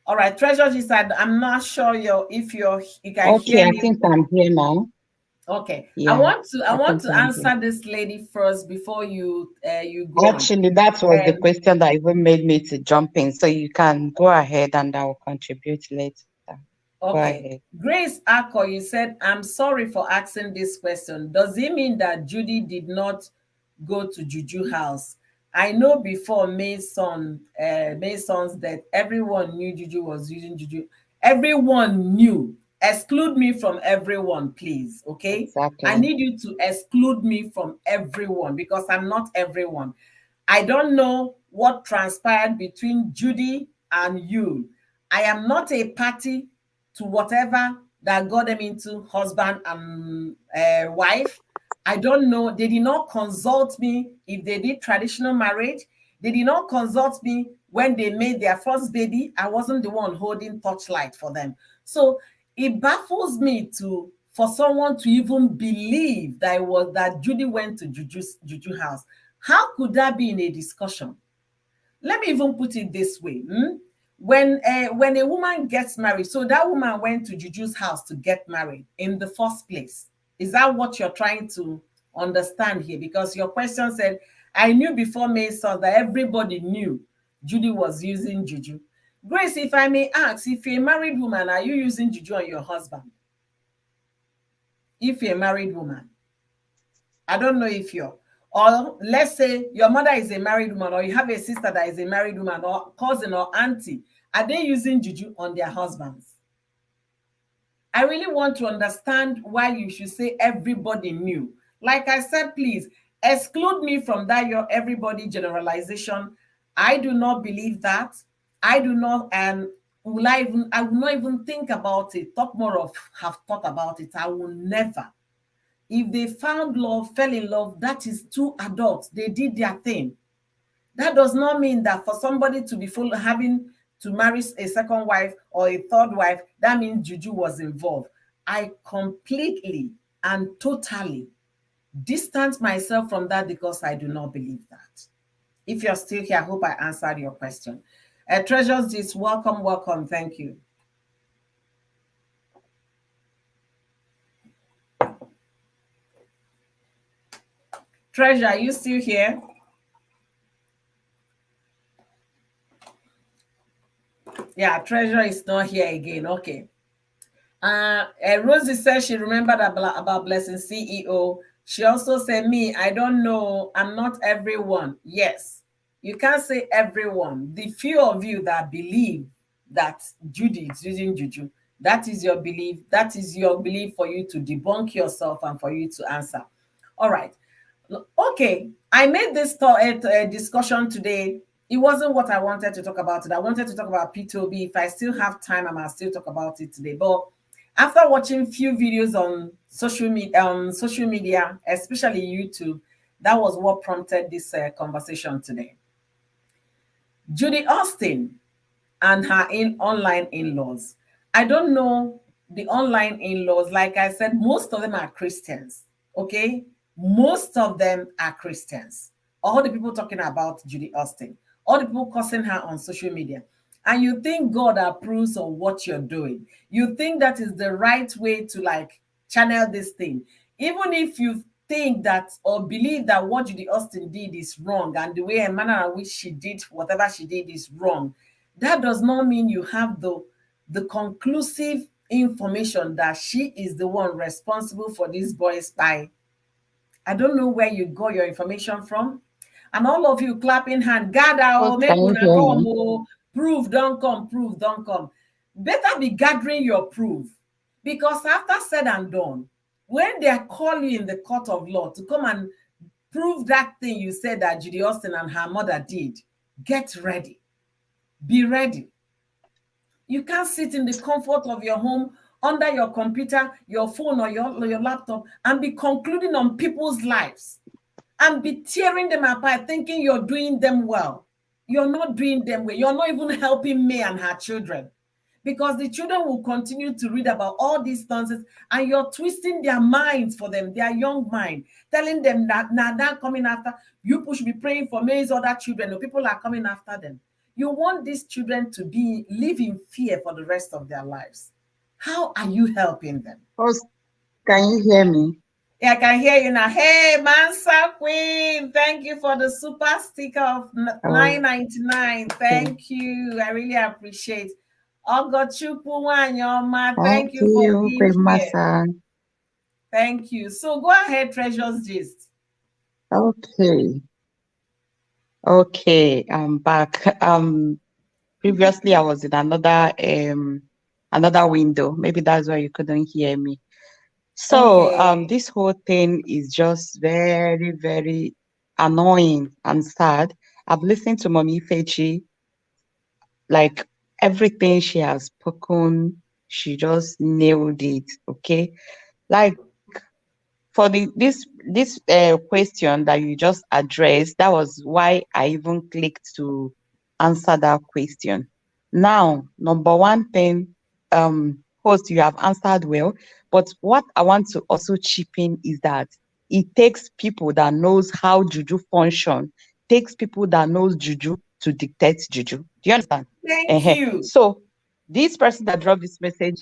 All right, Treasure G said, I'm not sure if you can Okay, hear I me. think I'm here now. Okay, I Yeah, want to I think I'm answer here. this lady first before you go on. Actually, that was the Um, question that even made me to jump in. So you can go ahead and I will contribute later. Go ahead. Okay. Grace Ako, you said, I'm sorry for asking this question. Does it mean that Judy did not go to Juju house? I know before Mason's death, everyone knew Juju was using Juju. Everyone knew. Exclude me from everyone, please. Okay. I Exactly. need you to exclude me from everyone because I'm not everyone. I don't know what transpired between Judy and you. I am not a party to whatever that got them into husband and wife. I don't know. They did not consult me if they did traditional marriage. They did not consult me when they made their first baby. I wasn't the one holding torchlight for them. So it baffles me to for someone to even believe that it was that Judy went to Juju house. How could that be in a discussion? Let me even put it this way. When a woman gets married, so that woman went to Juju's house to get married in the first place. Is that what you're trying to understand here? Because your question said, I knew before May saw that everybody knew Judy was using Juju. Grace, if I may ask, if you're a married woman, are you using Juju on your husband? If you're a married woman, I don't know if you're, or let's say your mother is a married woman, or you have a sister that is a married woman, or cousin or auntie. Are they using Juju on their husbands? I really want to understand why you should say everybody knew. Like I said, please exclude me from that your everybody generalization. I do not believe that. I do not, and I will not even think about it, talk more of have thought about it. I will never. If they found love, fell in love, that is two adults. They did their thing. That does not mean that for somebody to be having to marry a second wife or a third wife, that means Juju was involved. I completely and totally distance myself from that because I do not believe that. If you're still here, I hope I answered your question. Treasures this. Welcome, welcome. Thank you. Treasure, are you still here? Yeah, Treasure is not here again. Okay. Rosie said she remembered about Blessing CEO. She also said, me, I don't know. I'm not everyone. Yes, you can't say everyone. The few of you that believe that Judy is using Juju, that is your belief. That is your belief for you to debunk yourself and for you to answer. All right. Okay, I made this discussion today. It wasn't what I wanted to talk about today. I wanted to talk about P2B. If I still have time, I might still talk about it today. But after watching few videos on social media, especially YouTube, that was what prompted this conversation today. Judy Austin and her online in-laws. I don't know the online in-laws. Like I said, most of them are Christians. Okay, most of them are Christians. All the people talking about Judy Austin, all the people cussing her on social media, and you think God approves of what you're doing. You think that is the right way to like channel this thing, even if you think that or believe that what Judy Austin did is wrong and the way and manner in which she did whatever she did is wrong, that does not mean you have the conclusive information that she is the one responsible for this boy's spy. I don't know where you got your information from. And all of you clapping hand, gather, Oh, oh, make can you una hear come, me? oh, proof don't come, proof don't come. Better be gathering your proof. Because after said and done, when they call you in the court of law to come and prove that thing you said that Judy Austin and her mother did, get ready. Be ready. You can't sit in the comfort of your home under your computer, your phone, or your laptop and be concluding on people's lives and be tearing them apart, thinking you're doing them well. You're not doing them well. You're not even helping me and her children because the children will continue to read about all these nonsense and you're twisting their minds for them, their young mind, telling them that now they're coming after you. Should be praying for many other children. No, people are coming after them. You want these children to be live in fear for the rest of their lives. How are you helping them? Host, can you hear me? Yeah, I can hear you now. Hey, Mansa Queen, thank you for the super sticker of $9.99. Okay. Thank you. I really appreciate. Ogochukwu Wanyoma, Thank thank you for you being very much, here. sir. Thank you. So go ahead, Treasures Gist. Okay. Okay, I'm back. Previously I was in another window. Maybe that's why you couldn't hear me. So, Okay. this whole thing is just very, very annoying and sad. I've listened to Mommy Fechi, like everything she has spoken, she just nailed it. Okay, like for this question that you just addressed, that was why I even clicked to answer that question. Now, number one thing, host, you have answered well, but what I want to also chip in is that it takes people that knows how juju function, takes people that knows juju to dictate juju. Do you understand? Thank you. So this person that dropped this message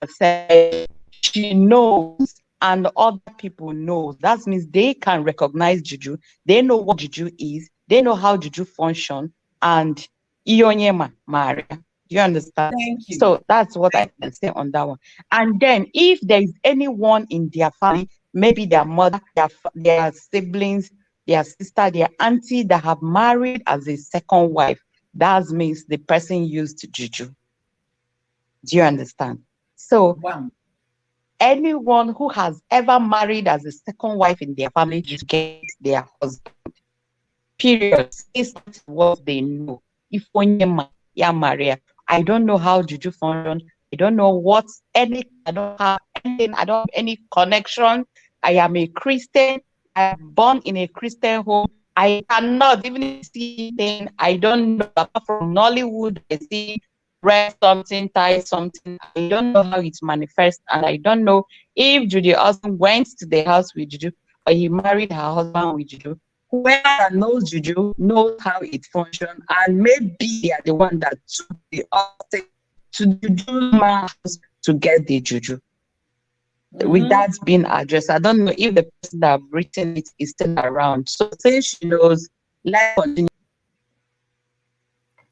said she knows and other people know. That means they can recognize juju. They know what juju is. They know how juju function. And Ionyema Maria. Do you understand? Thank you. So that's what I can say on that one. And then if there is anyone in their family, maybe their mother, their siblings, their sister, their auntie that have married as a second wife, that means the person used juju. Do you understand? So Wow. anyone who has ever married as a second wife in their family is to get their husband. Period. Say something what they know. If Onyema, yeah, Maria, I don't know how juju function. I don't know what any. I don't have anything. I don't have any connection. I am a Christian. I am born in a Christian home. I cannot, even if I see anything, I don't know. Apart from Nollywood, I see red something, tie something. I don't know how it manifests, and I don't know if Judy Austin went to the house with Juju or he married her husband with Juju. whoever that knows juju knows how it functions, and maybe they are the one that took the upstairs to juju's man house to get the juju. With Mm-hmm. that being addressed, I don't know if the person that have written it is still around. So since she knows, let's continue.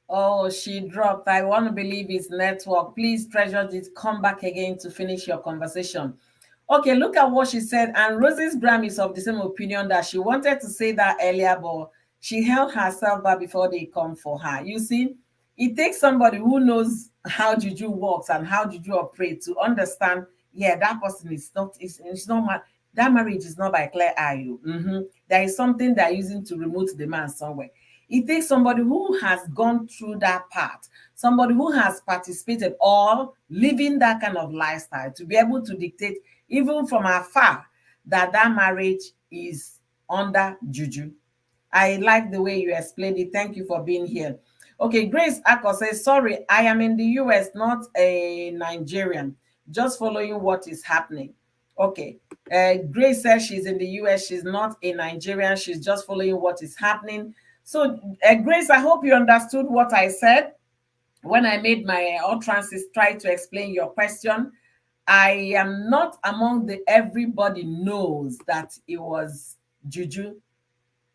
Oh, she dropped. I want to believe it's network. Please, treasure this. Come back again to finish your conversation. Okay, look at what she said. And Rosie's Gram is of the same opinion that she wanted to say that earlier, but she held herself back before they come for her. You see, it takes somebody who knows how juju works and how juju operates to understand, yeah, that person is not, it's not that marriage is not by clear eye. There is something they're using to remove the man somewhere. It takes somebody who has gone through that part, somebody who has participated or living that kind of lifestyle to be able to dictate, even from afar, that that marriage is under juju. I like the way you explained it. Thank you for being here. Okay, Grace Ako says, sorry, I am in the US, not a Nigerian. Just following what is happening. Okay. Grace says she's in the US, she's not a Nigerian, she's just following what is happening. So, Grace, I hope you understood what I said when I made my utterances, try to explain your question. I am not among the everybody knows that it was juju.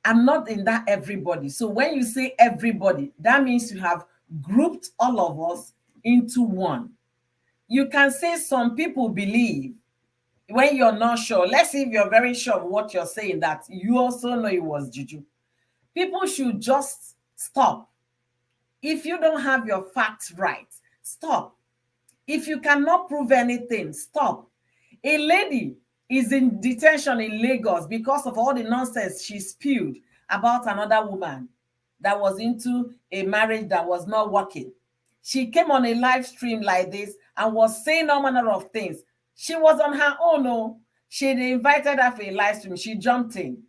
I'm not in that everybody. So when you say everybody, that means you have grouped all of us into one. You can say some people believe when you're not sure. Let's see if you're very sure of what you're saying, that you also know it was juju. People should just stop. If you don't have your facts right, stop. If you cannot prove anything, stop. A lady is in detention in Lagos because of all the nonsense she spewed about another woman that was into a marriage that was not working. She came on a live stream like this and was saying all manner of things. She was on her own. No, she invited her for a live stream. She jumped in.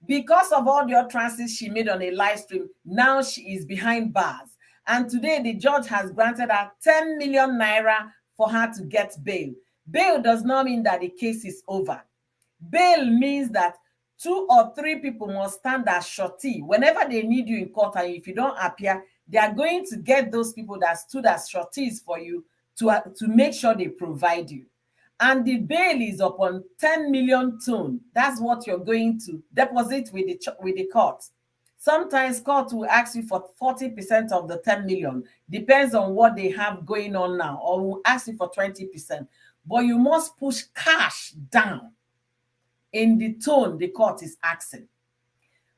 Because of all the utterances she made on a live stream, now she is behind bars. And today the judge has granted her 10 million naira for her to get bail. Bail does not mean that the case is over. Bail means that 2 or 3 people must stand as surety. Whenever they need you in court and if you don't appear, they are going to get those people that stood as sureties for you to make sure they provide you. And the bail is upon 10 million tone. That's what you're going to deposit with the court. Sometimes court will ask you for 40% of the 10 million. Depends on what they have going on now, or will ask you for 20%. But you must push cash down in the tone the court is asking.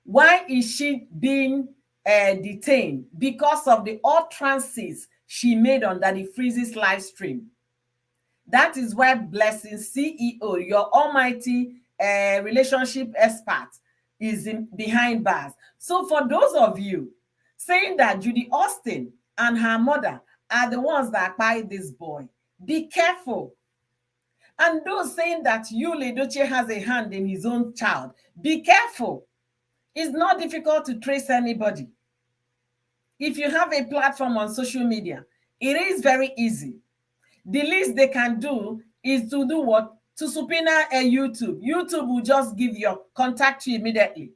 Why is she being detained? Because of the utterances she made on Daddy Freeze's live stream. That is why Blessing CEO, your almighty relationship expert, is behind bars. So for those of you saying that Judy Austin and her mother are the ones that buy this boy, be careful. And those saying that Yule Doche has a hand in his own child, be careful. It's not difficult to trace anybody. If you have a platform on social media, it is very easy. The least they can do is to do what? To subpoena a YouTube. YouTube will just give your contact you immediately.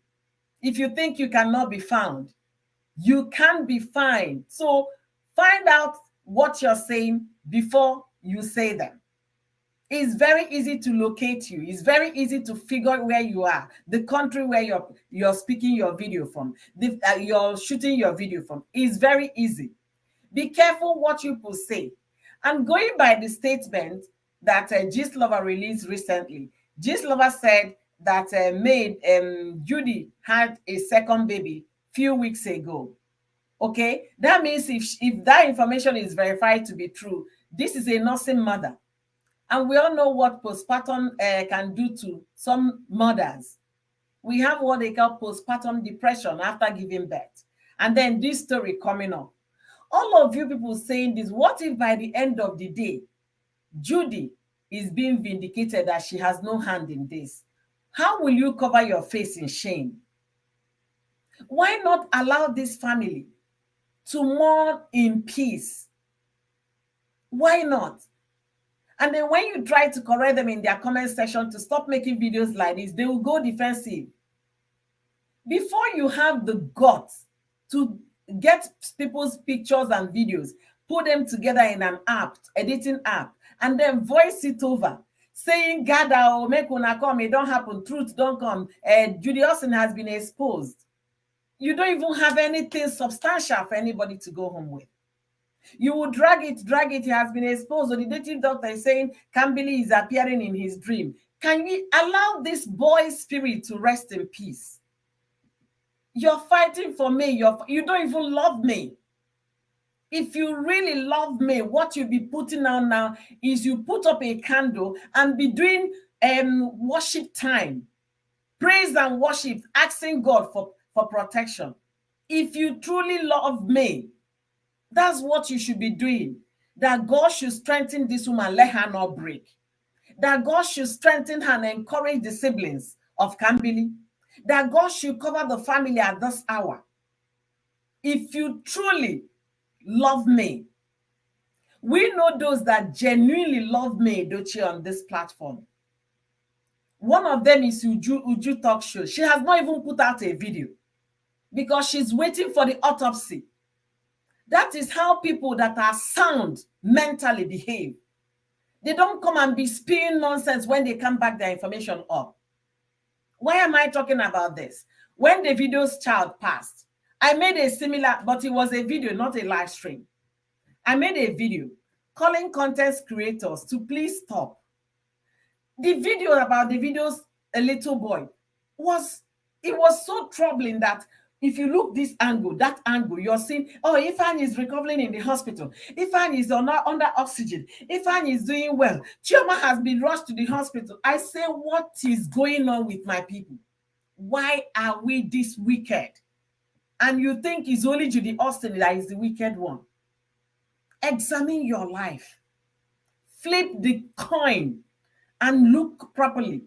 If you think you cannot be found, you can be fined. So find out what you're saying before you say them. It's very easy to locate you. It's very easy to figure where you are, the country where you're speaking your video from, you're shooting your video from. It's very easy. Be careful what you people say. And going by the statement that Gist Lover released recently, Gist Lover said that Judy had a second baby few weeks ago. Okay, that means if that information is verified to be true, this is a nursing mother. And we all know what postpartum can do to some mothers. We have what they call postpartum depression after giving birth. And then this story coming up. All of you people saying this, what if by the end of the day, Judy is being vindicated that she has no hand in this? How will you cover your face in shame? Why not allow this family to mourn in peace? Why not? And then when you try to correct them in their comment section to stop making videos like this, they will go defensive. Before you have the guts to get people's pictures and videos, put them together in an app, editing app, and then voice it over, saying, gather or make una come, it don't happen, truth don't come. Judy Austin has been exposed. You don't even have anything substantial for anybody to go home with. You will drag it. He has been exposed. Or the native doctor is saying Kambili is appearing in his dream. Can we allow this boy spirit to rest in peace? You're fighting for me. You don't even love me. If you really love me, what you'll be putting on now is you put up a candle and be doing worship time, praise and worship, asking God for protection. If you truly love me, that's what you should be doing. That God should strengthen this woman, let her not break. That God should strengthen her and encourage the siblings of Kambili. That God should cover the family at this hour. If you truly love me, we know those that genuinely love me, Dochi, on this platform. One of them is Uju Talk Show. She has not even put out a video because she's waiting for the autopsy. That is how people that are sound mentally behave. They don't come and be spewing nonsense when they come back their information up. Why am I talking about this? When Davido's child passed, I made a similar, but it was a video, not a live stream. I made a video calling content creators to please stop. The video about Davido's a little boy was so troubling that if you look this angle, that angle, you're seeing, oh, Ifan is recovering in the hospital. Ifan is under oxygen. Ifan is doing well. Chioma has been rushed to the hospital. I say, what is going on with my people? Why are we this wicked? And you think it's only Judy Austin that is the wicked one. Examine your life. Flip the coin and look properly.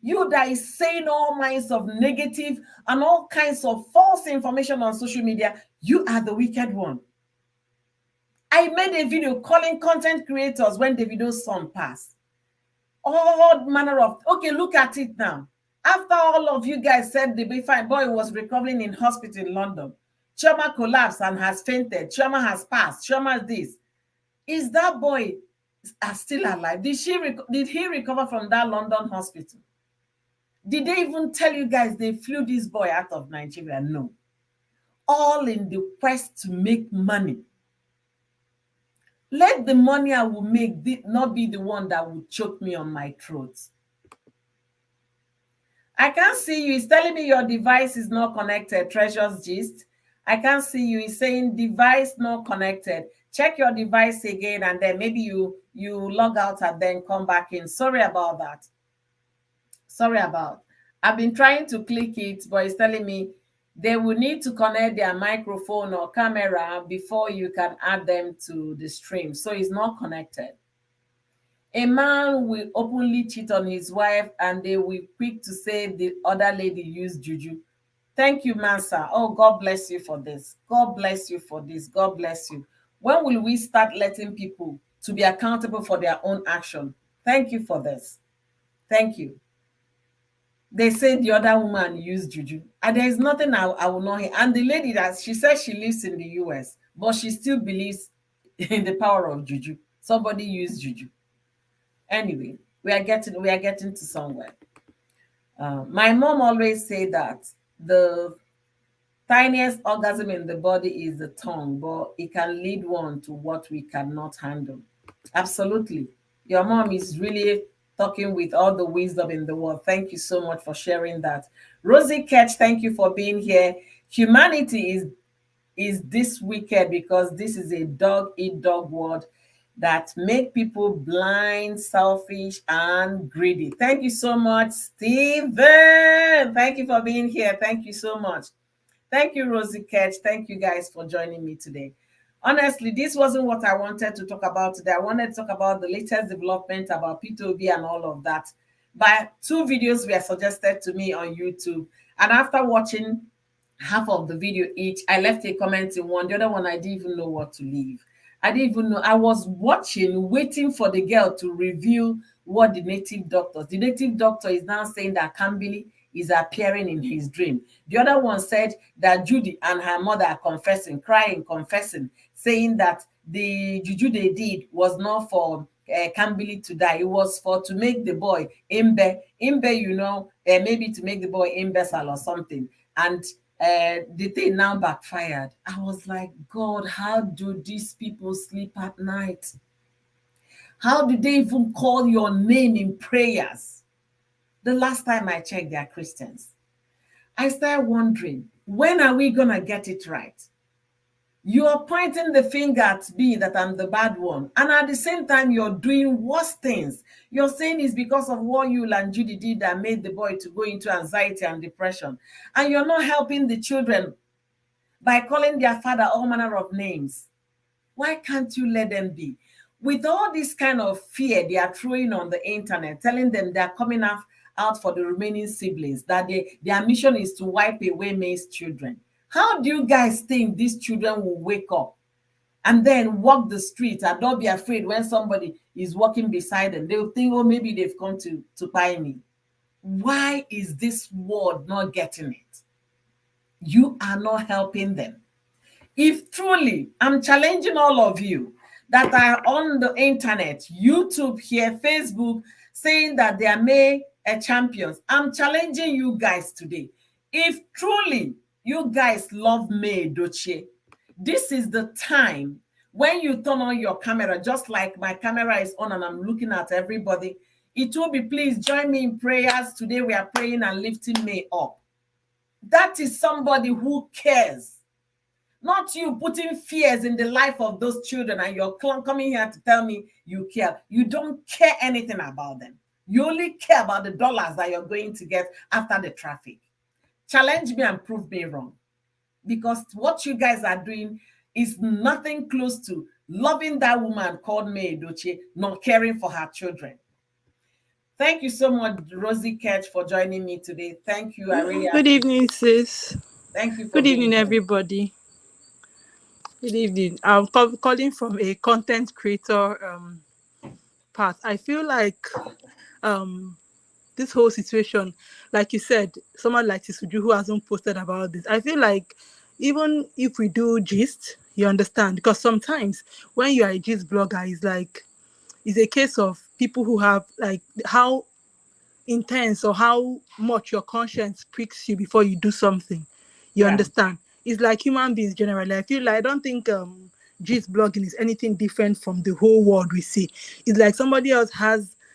You that is saying all kinds of negative and all kinds of false information on social media, you are the wicked one. I made a video calling content creators when Davido's son passed. All manner of, okay, look at it now. After all of you guys said the fine boy was recovering in hospital in London, Chioma collapsed and has fainted. Chioma has passed. Chioma this. Is that boy still alive? Did he recover from that London hospital? Did they even tell you guys they flew this boy out of Nigeria? No. All in the quest to make money. Let the money I will make not be the one that will choke me on my throat. I can't see you. It's telling me your device is not connected. Treasure's gist. I can't see you. It's saying device not connected. Check your device again and then maybe you log out and then come back in. Sorry about that. I've been trying to click it, but it's telling me they will need to connect their microphone or camera before you can add them to the stream. So it's not connected. A man will openly cheat on his wife and they will quick to say the other lady used juju. Thank you, Mansa. Oh, God bless you for this. God bless you for this. God bless you. When will we start letting people to be accountable for their own action? Thank you for this. Thank you. They say the other woman used juju. And there is nothing I will not hear. And the lady that she says she lives in the US, but she still believes in the power of juju. Somebody used juju. Anyway, we are getting to somewhere. My mom always say that the tiniest orgasm in the body is the tongue, but it can lead one to what we cannot handle. Absolutely. Your mom is really talking with all the wisdom in the world. Thank you so much for sharing that. Rosie Ketch, thank you for being here. Humanity is this wicked because this is a dog-eat-dog world that make people blind, selfish, and greedy. Thank you so much, Steven. Thank you for being here. Thank you so much. Thank you, Rosie Ketch. Thank you guys for joining me today. Honestly, this wasn't what I wanted to talk about today. I wanted to talk about the latest development about P2B and all of that. But 2 videos were suggested to me on YouTube. And after watching half of the video each, I left a comment in one. The other one, I didn't even know what to leave. I didn't even know. I was watching, waiting for the girl to reveal what the native doctor is now saying that Kambili is appearing in his dream. The other one said that Judy and her mother are confessing, crying, confessing, saying that the juju they did was not for Kambili to die. It was for to make the boy imbe, imbe, maybe to make the boy imbecile or something. And the thing now backfired. I was like, God, how do these people sleep at night? How do they even call your name in prayers? The last time I checked, they are Christians. I started wondering, when are we going to get it right? You are pointing the finger at me that I'm the bad one. And at the same time, you're doing worse things. You're saying it's because of what you and Judy did that made the boy to go into anxiety and depression. And you're not helping the children by calling their father all manner of names. Why can't you let them be? With all this kind of fear they are throwing on the internet, telling them they're coming out for the remaining siblings, that their mission is to wipe away May's children. How do you guys think these children will wake up and then walk the street and not be afraid when somebody is walking beside them? They'll think, oh, maybe they've come to buy me. Why is this world not getting it? You are not helping them. If truly, I'm challenging all of you that are on the internet, YouTube here, Facebook, saying that they are May champions. I'm challenging you guys today. If truly you guys love May Doche, this is the time when you turn on your camera, just like my camera is on and I'm looking at everybody. It will be, please join me in prayers. Today we are praying and lifting May up. That is somebody who cares. Not you putting fears in the life of those children and you're coming here to tell me you care. You don't care anything about them. You only care about the dollars that you're going to get after the traffic. Challenge me and prove me wrong. Because what you guys are doing is nothing close to loving that woman called May Edochie, not caring for her children. Thank you so much, Rosie Ketch, for joining me today. Thank you. I really Good appreciate evening, it. sis. Thank you for Good being evening, here. everybody. Good evening. I'm calling from a content creator part. I feel like um, this whole situation, like you said, someone like Tisuju who hasn't posted about this, I feel like even if we do gist, you understand, because sometimes when you are a gist blogger, it's a case of people who have like how intense or how much your conscience pricks you before you do something. You Yeah. understand? It's like human beings generally. I feel like I don't think gist blogging is anything different from the whole world we see. It's like somebody else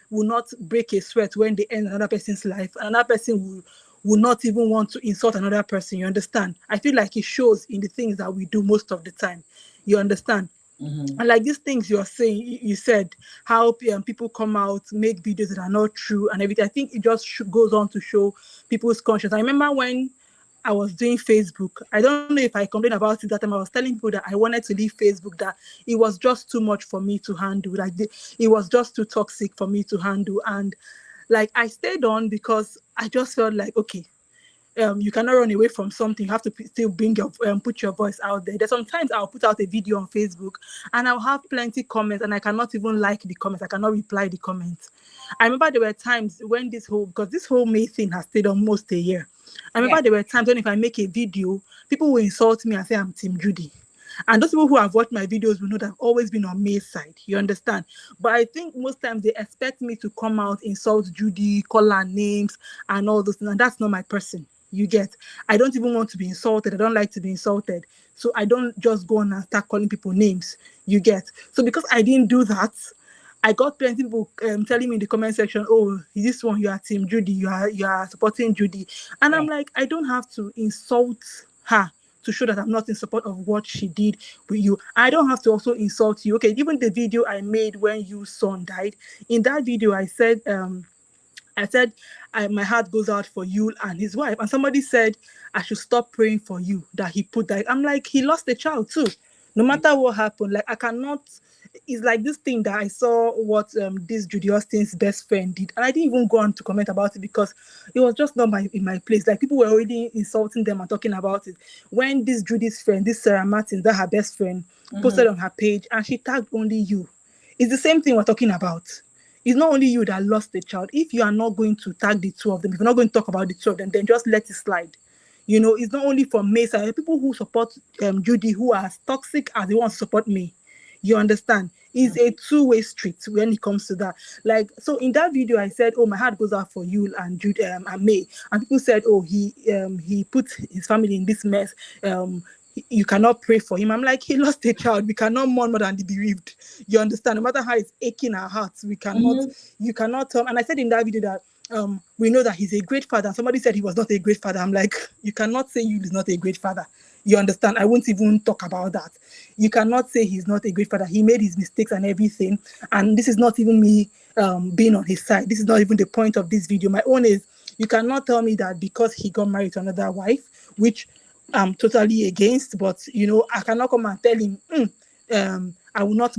will not break a sweat when they end another person's life. Another person will not even want to insult another person. You understand? I feel like it shows in the things that we do most of the time. You understand? Mm-hmm. And like these things you're saying, you said how people come out, make videos that are not true and everything. I think it just goes on to show people's conscience. I remember when I was doing Facebook, I don't know if I complained about it that time. I was telling people that I wanted to leave Facebook, that it was just too much for me to handle. It was just too toxic for me to handle. And like I stayed on because I just felt like, okay, you cannot run away from something. You have to still bring your put your voice out there. There's sometimes I'll put out a video on Facebook and I'll have plenty comments and I cannot even like the comments. I cannot reply the comments. I remember there were times when because this whole May thing has stayed almost a year. I Yeah. remember there were times when if I make a video, people will insult me and say I'm Team Judy. And those people who have watched my videos will know that I've always been on May's side. You understand? But I think most times they expect me to come out, insult Judy, call her names, and all those things. And that's not my person. You get? I don't even want to be insulted. I don't like to be insulted. So I don't just go on and start calling people names. You get? So because I didn't do that, I got plenty of people telling me in the comment section, oh, this one, you are Team Judy, you are supporting Judy. And Yeah. I'm like, I don't have to insult her to show that I'm not in support of what she did with you. I don't have to also insult you. Okay, even the video I made when your son died, in that video I said, my heart goes out for you and his wife. And somebody said, I should stop praying for you, that he put that. I'm like, he lost a child too. No matter what happened, like I cannot, it's like this thing that I saw what this Judy Austin's best friend did. And I didn't even go on to comment about it because it was just not in my place. Like people were already insulting them and talking about it. When this Judy's friend, this Sarah Martin, that her best friend, posted on her page and she tagged only you. It's the same thing we're talking about. it's not only you that lost the child. If you are not going to tag the two of them, if you're not going to talk about the two of them, then just let it slide. It's not only for Mesa. People who support Judy, who are as toxic as they want to support me. You understand? It's a two-way street when it comes to that. Like, so in that video, I said, "Oh, my heart goes out for you and Jude and May," and people said, "Oh, he put his family in this mess. You cannot pray for him." I'm like, he lost a child. We cannot mourn more than the bereaved. You understand? No matter how it's aching our hearts, we cannot. Mhm. You cannot. And I said in that video that we know that he's a great father. And somebody said he was not a great father. I'm like, you cannot say you is not a great father. You understand? I won't even talk about that. You cannot say he's not a great father. He made his mistakes and everything. And this is not even me being on his side. This is not even the point of this video. My own is, you cannot tell me that because he got married to another wife, which I'm totally against, but I cannot come and tell him, I will not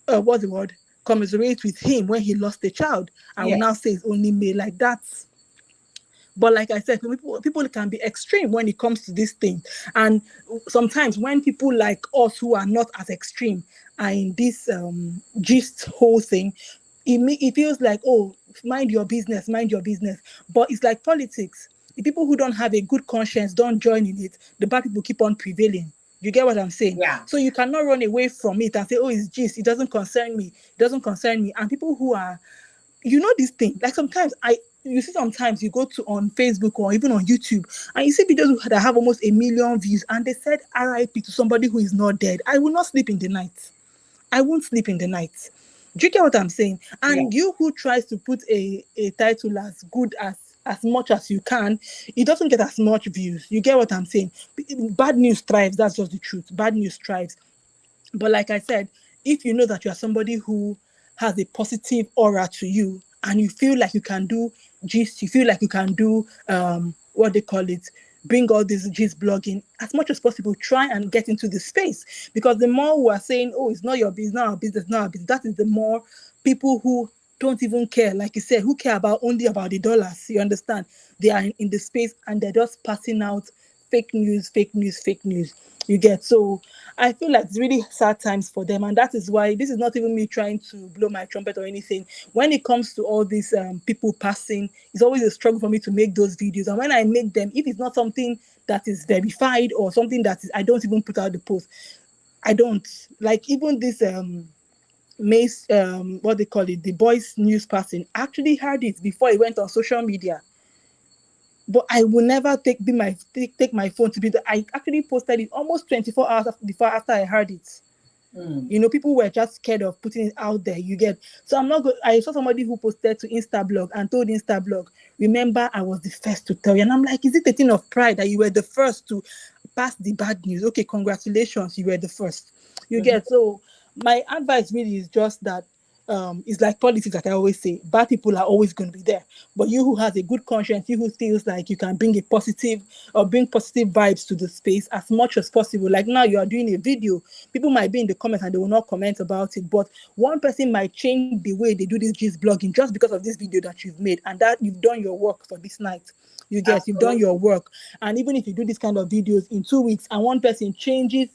what's the word? Commiserate with him when he lost a child. I will now Yes. say it's only me. Like that. But like I said, people can be extreme when it comes to this thing. And sometimes when people like us who are not as extreme are in this gist whole thing, it feels like, oh, mind your business, mind your business. But it's like politics. The people who don't have a good conscience don't join in it. The bad people keep on prevailing. You get what I'm saying? Yeah. So you cannot run away from it and say, oh, it's gist. It doesn't concern me. It doesn't concern me. And people who are this thing, like sometimes you see, sometimes you go to on Facebook or even on YouTube and you see videos that have almost 1 million views and they said RIP to somebody who is not dead. I will not sleep in the night. I won't sleep in the night. Do you get what I'm saying? Yeah. And you who tries to put a title as good as much as you can, it doesn't get as much views. You get what I'm saying? Bad news thrives. That's just the truth. Bad news thrives. But like I said, if you know that you are somebody who has a positive aura to you and you feel like you can do gist, you feel like you can do what they call it, bring all this gist blogging as much as possible, try and get into the space. Because the more we are saying, oh, it's not your business, not our business, not our business, that is the more people who don't even care, like you said, who care about only about the dollars. You understand? They are in the space and they're just passing out fake news, fake news, fake news. You get? So I feel like it's really sad times for them, and that is why this is not even me trying to blow my trumpet or anything. When it comes to all these people passing, it's always a struggle for me to make those videos. And when I make them, if it's not something that is verified or something that is, I don't even put out the post. I don't like even this Mace, what they call it, the boys news passing. Actually heard it before it went on social media, but I will never take my phone to be the. I actually posted it almost 24 hours after I heard it. Mm. People were just scared of putting it out there. You get? So I'm not good. I saw somebody who posted to Instablog and told Instablog, remember, I was the first to tell you. And I'm like, is it a thing of pride that you were the first to pass the bad news? Okay, congratulations, you were the first. You Mhm. get? So my advice really is just that it's like politics, like I always say, bad people are always going to be there. But you who has a good conscience, you who feels like you can bring a positive or bring positive vibes to the space as much as possible. Like now you are doing a video, people might be in the comments and they will not comment about it. But one person might change the way they do this gist blogging just because of this video that you've made and that you've done your work for this night. You've done your Absolutely. work. And even if you do this kind of videos in 2 weeks and one person changes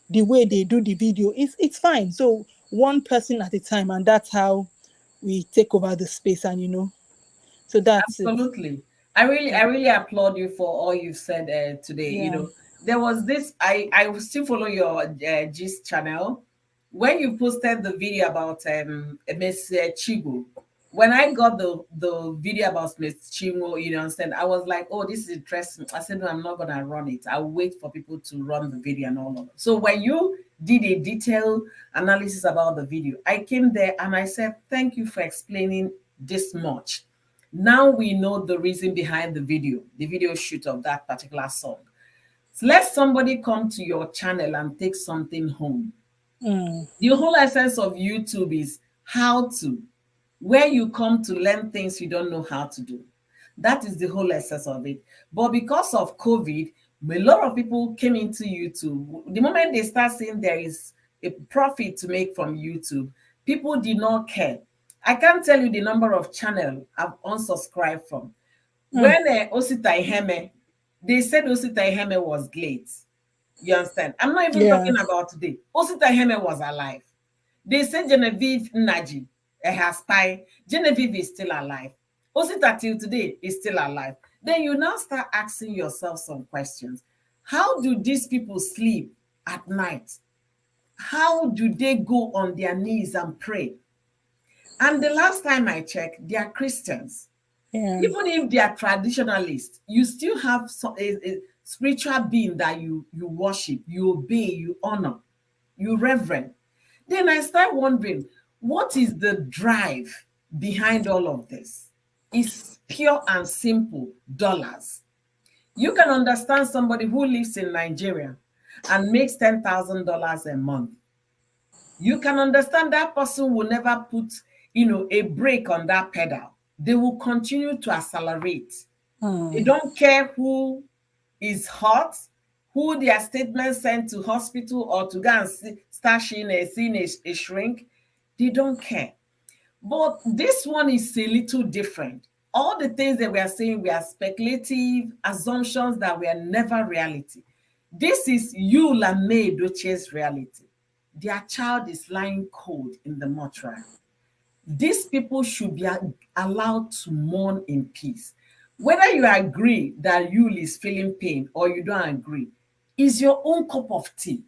the way they do the video, it's fine. So one person at a time, and that's how we take over the space. And so that's it. Absolutely. I really applaud you for all you've said today. Yeah. There was this. I will still follow your Gist channel. When you posted the video about Miss Chigo, when I got the video about Miss Chigo, understand, I was like, oh, this is interesting. I said, no, I'm not gonna run it. I'll wait for people to run the video and all of that. So when you did a detailed analysis about the video, I came there and I said, thank you for explaining this much. Now we know the reason behind the video shoot of that particular song. So let somebody come to your channel and take something home. Mm. The whole essence of YouTube is how to, where you come to learn things you don't know how to do. That is the whole essence of it. But because of COVID, a lot of people came into YouTube. The moment they start seeing there is a profit to make from YouTube, people did not care. I can't tell you the number of channels I've unsubscribed from. Mm. When Osita Iheme, they said Osita Iheme was late. You understand? I'm not even talking Yes. about today. Osita Iheme was alive. They said Genevieve Naji, her spy. Genevieve is still alive. Osita till today is still alive. Then you now start asking yourself some questions. How do these people sleep at night? How do they go on their knees and pray? And the last time I checked, they are Christians. Yeah. Even if they are traditionalists, you still have a spiritual being that you worship, you obey, you honor, you reverence. Then I start wondering, what is the drive behind all of this? It's pure and simple dollars. You can understand somebody who lives in Nigeria and makes $10,000 a month. You can understand that person will never put, a brake on that pedal. They will continue to accelerate. They don't care who is hurt, who their statement sent to hospital or to go and start seeing a shrink. They don't care. But this one is a little different. All the things that we are saying were speculative assumptions that were never reality. This is Yul and May Doche's reality. Their child is lying cold in the mortuary. These people should be allowed to mourn in peace. Whether you agree that Yul is feeling pain or you don't agree, is your own cup of tea.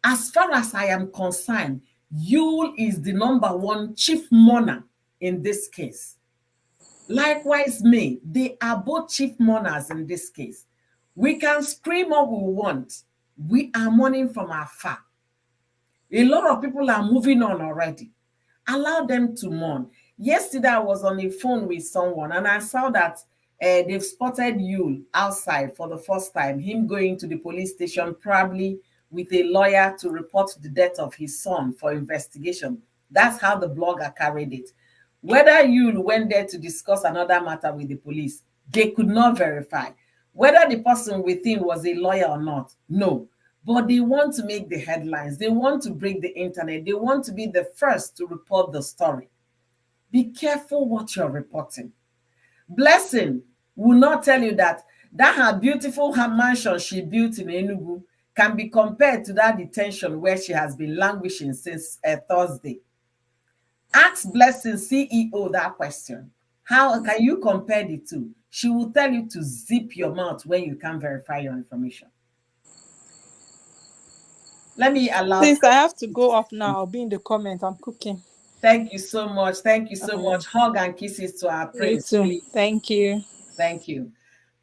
As far as I am concerned, Yul is the number one chief mourner in this case. Likewise, May, they are both chief mourners in this case. We can scream all we want. We are mourning from afar. A lot of people are moving on already. Allow them to mourn. Yesterday, I was on the phone with someone and I saw that they've spotted Yul outside for the first time, him going to the police station, probably with a lawyer to report the death of his son for investigation. That's how the blogger carried it. Whether Yul went there to discuss another matter with the police, they could not verify. Whether the person with him was a lawyer or not, no. But they want to make the headlines. They want to break the internet. They want to be the first to report the story. Be careful what you're reporting. Blessing will not tell you that her beautiful mansion she built in Enugu can be compared to that detention where she has been languishing since Thursday. Ask Blessing CEO that question. How can you compare the two? She will tell you to zip your mouth when you can't verify your information. Let me allow. Please, I have to go off now. I'll be in the comments. I'm cooking. Thank you so much. Thank you so much. Hug and kisses to our You prince, too. please. Thank you. Thank you.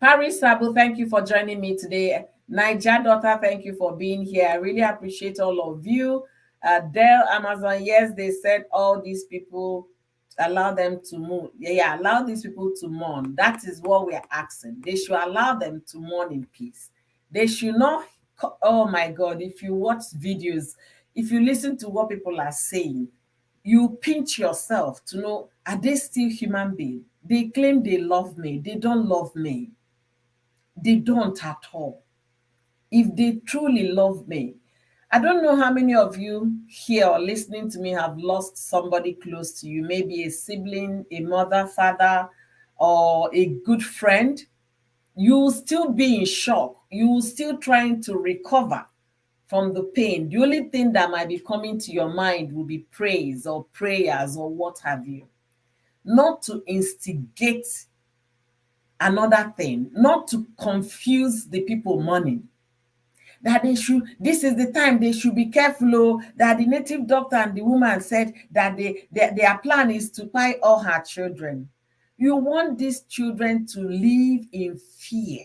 Paris Sabu, thank you for joining me today. Niger Daughter, thank you for being here. I really appreciate all of you. Dell Amazon, yes, they said all these people, allow them to mourn. Yeah, allow these people to mourn. That is what we're asking. They should allow them to mourn in peace. They should not, oh my God, if you watch videos, if you listen to what people are saying, you pinch yourself to know, are they still human beings? They claim they love me. They don't love me. They don't at all. If they truly love me, I don't know how many of you here or listening to me have lost somebody close to you, maybe a sibling, a mother, father, or a good friend. You will still be in shock. You will still trying to recover from the pain. The only thing that might be coming to your mind will be praise or prayers or what have you. Not to instigate another thing, not to confuse the people mourning. That they should, this is the time they should be careful. Oh, that the native doctor and the woman said that their plan is to buy all her children. You want these children to live in fear.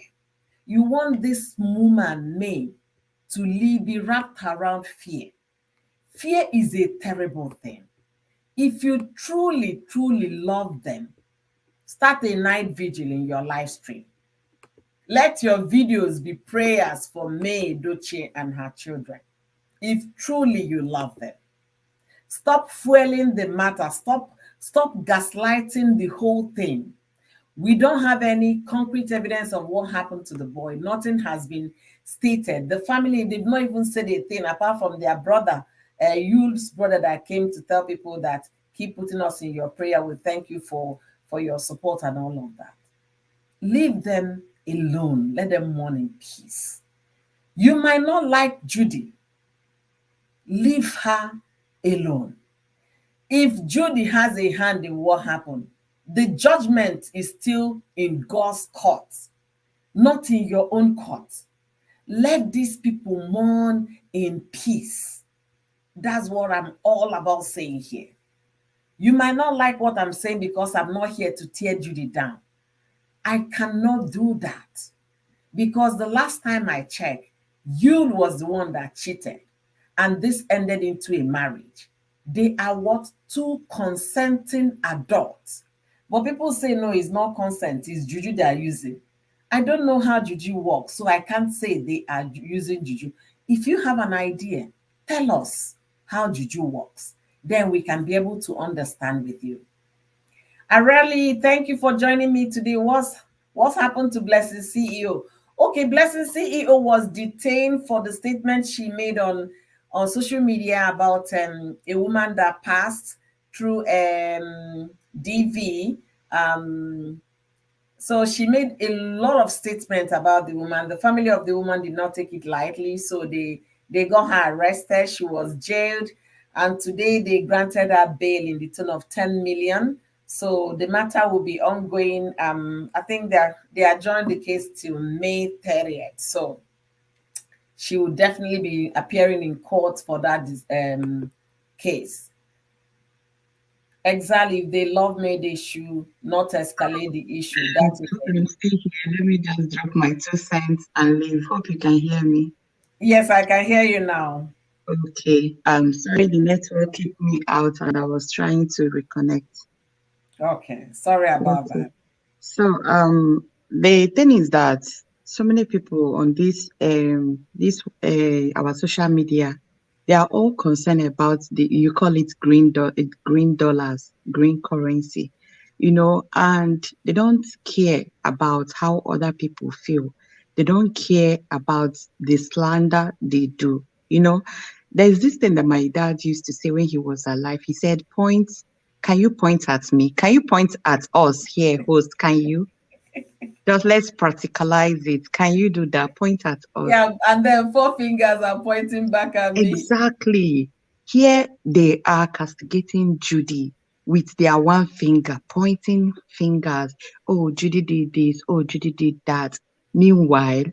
You want this woman, May, to live, be wrapped around fear. Fear is a terrible thing. If you truly, truly love them, start a night vigil in your live stream. Let your videos be prayers for May Doche and her children. If truly you love them, stop fueling the matter. Stop gaslighting the whole thing. We don't have any concrete evidence of what happened to the boy. Nothing has been stated. The family, they've not even said a thing apart from their brother, Yul's brother, that came to tell people that keep putting us in your prayer. We thank you for your support and all of that. Leave them alone. Let them mourn in peace. You might not like Judy. Leave her alone. If Judy has a hand in what happened, the judgment is still in God's court, not in your own court. Let these people mourn in peace. That's what I'm all about saying here. You might not like what I'm saying because I'm not here to tear Judy down. I cannot do that because the last time I checked, Yul was the one that cheated, and this ended into a marriage. They are what? Two consenting adults. But people say no, it's not consent, it's juju they are using. I don't know how juju works, so I can't say they are using juju. If you have an idea, tell us how juju works. Then we can be able to understand with you. Areli, thank you for joining me today. What's happened to Blessing CEO? Okay, Blessing CEO was detained for the statement she made on social media about a woman that passed through DV. So she made a lot of statements about the woman. The family of the woman did not take it lightly, so they got her arrested. She was jailed, and today they granted her bail in the tune of 10 million. So the matter will be ongoing. I think they adjourned the case till May 30th. So she will definitely be appearing in court for that case. Exactly. If they love me, they should not escalate the issue. That is Hope it. I'm still here. Let me just drop my 2 cents and leave. Hope you can hear me. Yes, I can hear you now. Okay. Sorry, the network kicked me out and I was trying to reconnect. Okay. Sorry about Okay. that. So the thing is that so many people on this our social media, they are all concerned about the you call it green dollars, green currency, and they don't care about how other people feel. They don't care about the slander they do. You know, there's this thing that my dad used to say when he was alive. He said, "Point, can you point at me? Can you point at us here, host? Can you? Just let's practicalize it. Can you do that? Point at us." Yeah, and then four fingers are pointing back at me. Exactly. Here they are castigating Judy with their one finger, pointing fingers. Oh, Judy did this. Oh, Judy did that. Meanwhile,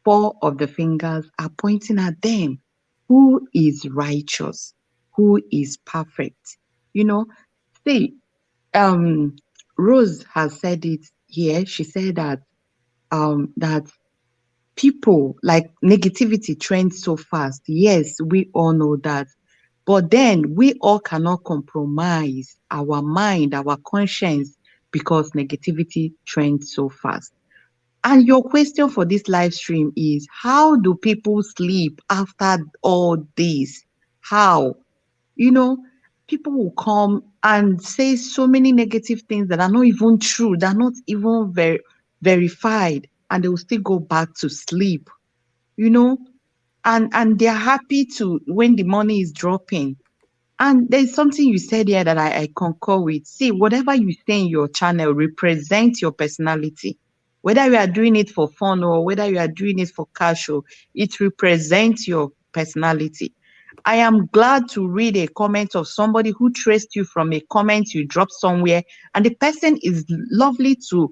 four of the fingers are pointing at them. Who is righteous? Who is perfect? You know, see, um, Rose has said it here. She said that people like negativity trends so fast. Yes, we all know that. But then we all cannot compromise our mind, our conscience, because negativity trends so fast. And your question for this live stream is, how do people sleep after all this? How? You know, people will come and say so many negative things that are not even true, that are not even verified, and they will still go back to sleep, you know, and they're happy to when the money is dropping. And there's something you said here that I concur with. See, whatever you say in your channel represents your personality. Whether you are doing it for fun or whether you are doing it for casual, it represents your personality. I am glad to read a comment of somebody who traced you from a comment you dropped somewhere, and the person is lovely to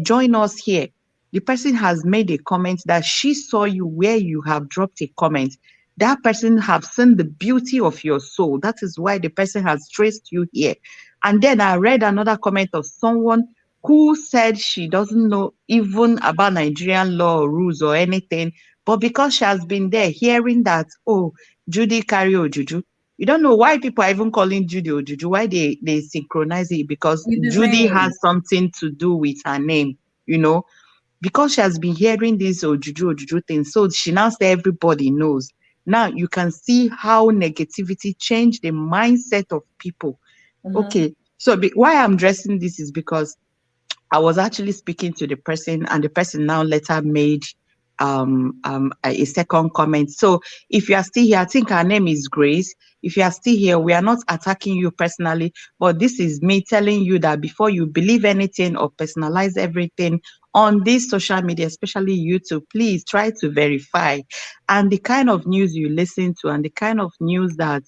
join us here. The person has made a comment that she saw you where you have dropped a comment. That person have seen the beauty of your soul. That is why the person has traced you here. And then I read another comment of someone who said she doesn't know even about Nigerian law or rules or anything, but because she has been there hearing that, oh, Judy carry Ojuju. You don't know why people are even calling Judy Ojuju, why they synchronize it, because With the Judy has name. something to do with her name, you know, because she has been hearing this Ojuju thing. So she now say everybody knows. Now you can see how negativity changed the mindset of people. Mm-hmm. Okay, so why I'm dressing this is because I was actually speaking to the person, and the person now later made a second comment. So if you are still here, I think her name is Grace. If you are still here, we are not attacking you personally, but this is me telling you that before you believe anything or personalize everything on this social media, especially YouTube, please try to verify. And the kind of news you listen to and the kind of news that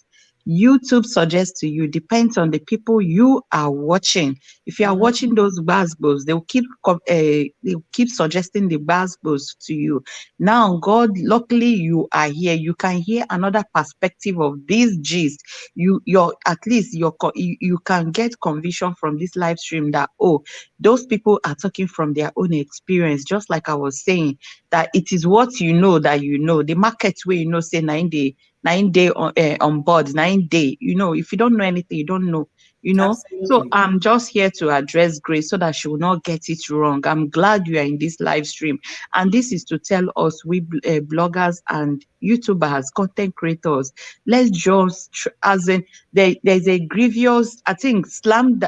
YouTube suggests to you depends on the people you are watching. If you are Mhm. watching those basketballs, they'll keep suggesting the basketballs to you. Now, God, luckily you are here. You can hear another perspective of this gist. You're at least you can get conviction from this live stream that, oh, those people are talking from their own experience. Just like I was saying, that it is what you know that you know. The market where you know say 9 day on board, 9 day. If you don't know anything, you don't know. So Absolutely. I'm just here to address Grace so that she will not get it wrong. I'm glad you are in this live stream, and this is to tell us, we bloggers and YouTubers, content creators, let's just as in there's a grievous, I think slam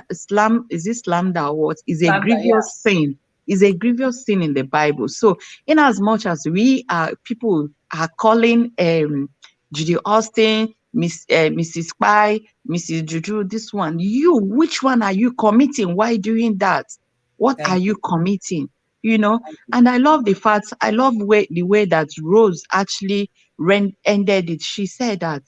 is this slander or what, is a Slander, yeah. grievous sin, in the Bible. So in as much as we are, people are calling Judy Austin, Mrs. Spy, Mrs. Juju, this one, which one are you committing? Why doing that? What are Thank you you. committing? You know, Thank you. and I love the way that Rose actually ended it. She said that,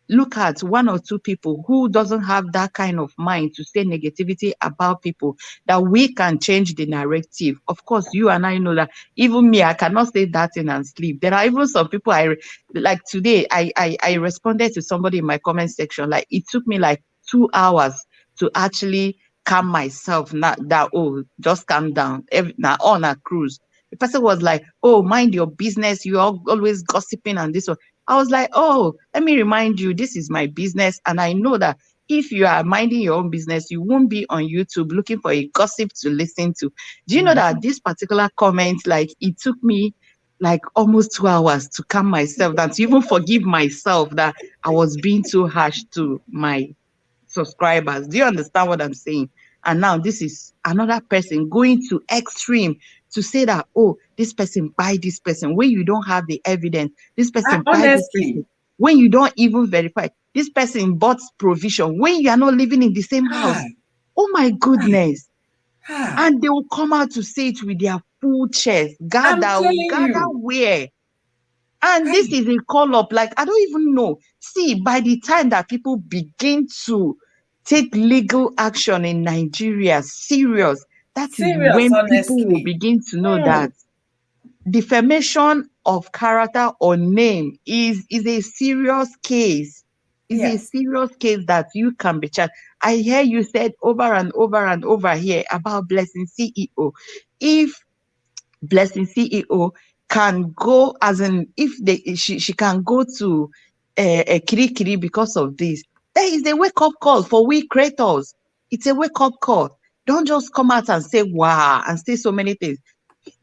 look at one or two people who doesn't have that kind of mind to say negativity about people, that we can change the narrative. Of course, you and I know that. Even me, I cannot say that thing and sleep. There are even some people like today, I responded to somebody in my comment section. Like, it took me like 2 hours to actually calm myself. Not that, oh, just calm down. Now on a cruise. The person was like, oh, mind your business. You're always gossiping and this one. I was like, oh, let me remind you, this is my business. And I know that if you are minding your own business, you won't be on YouTube looking for a gossip to listen to. Do you know that Mhm. this particular comment, like, it took me like almost 2 hours to calm myself, that to even forgive myself that I was being too harsh to my subscribers. Do you understand what I'm saying? And now this is another person going to extreme to say that, oh, this person buy this person when you don't have the evidence. This person buy this Honestly, person when you don't even verify. This person bought provision when you are not living in the same ah, house. Oh my goodness. ah, And they will come out to say it with their full chest. I'm Gather, telling gather you. where? And this Hey, is a call up, like, I don't even know. See, by the time that people begin to take legal action in Nigeria, serious, that is serious, when people will honestly. begin to know Hmm. that defamation of character or name is a serious case. Is a Yes. serious case that you can be charged. I hear you said over and over and over here about Blessing CEO. If Blessing CEO can go, as in, if she can go to a Kirikiri because of this, there is a wake up call for we creators. It's a wake up call. Don't just come out and say wow and say so many things.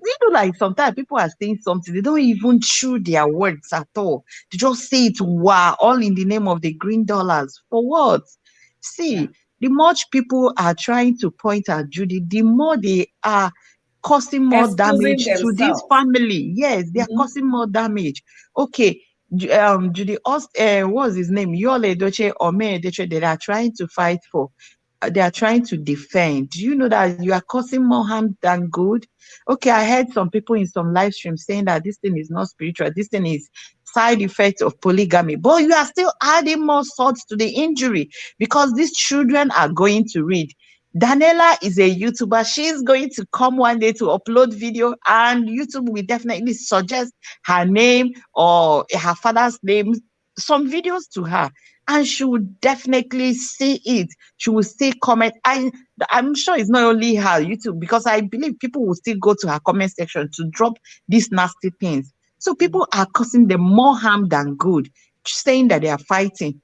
You know, like sometimes people are saying something, they don't even chew their words at all. They just say it wow, all in the name of the green dollars. For what? Yeah. See, the much people are trying to point at Judy, the more they are causing more Exposing damage to this themselves. family. Yes, they are Mhm. causing more damage. Okay, Judy what's his name? Yole Doche or May Doche, they are trying to fight for. They are trying to defend. Do you know that you are causing more harm than good? Okay, I heard some people in some live streams saying that this thing is not spiritual. This thing is side effect of polygamy. But you are still adding more salt to the injury because these children are going to read. Daniela is a YouTuber. She's going to come one day to upload video, and YouTube will definitely suggest her name or her father's name, some videos to her, and she would definitely see it. She will still comment. I'm sure it's not only her YouTube, because I believe people will still go to her comment section to drop these nasty things. So people are causing them more harm than good, saying that they are fighting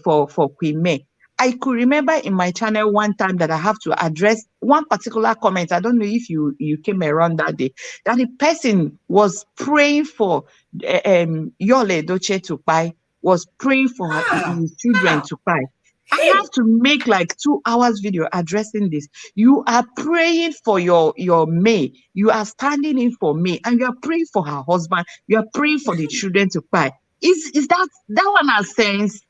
for Queen May. I could remember in my channel one time that I have to address one particular comment. I don't know if you came around that day, that the person was praying for Yole Doche to buy, was praying for Ah, his children ah, to buy. I have hey, to make like 2 hours video addressing this. You are praying for your May. You are standing in for May, and you are praying for her husband. You are praying for the children to buy. Is that one has sense?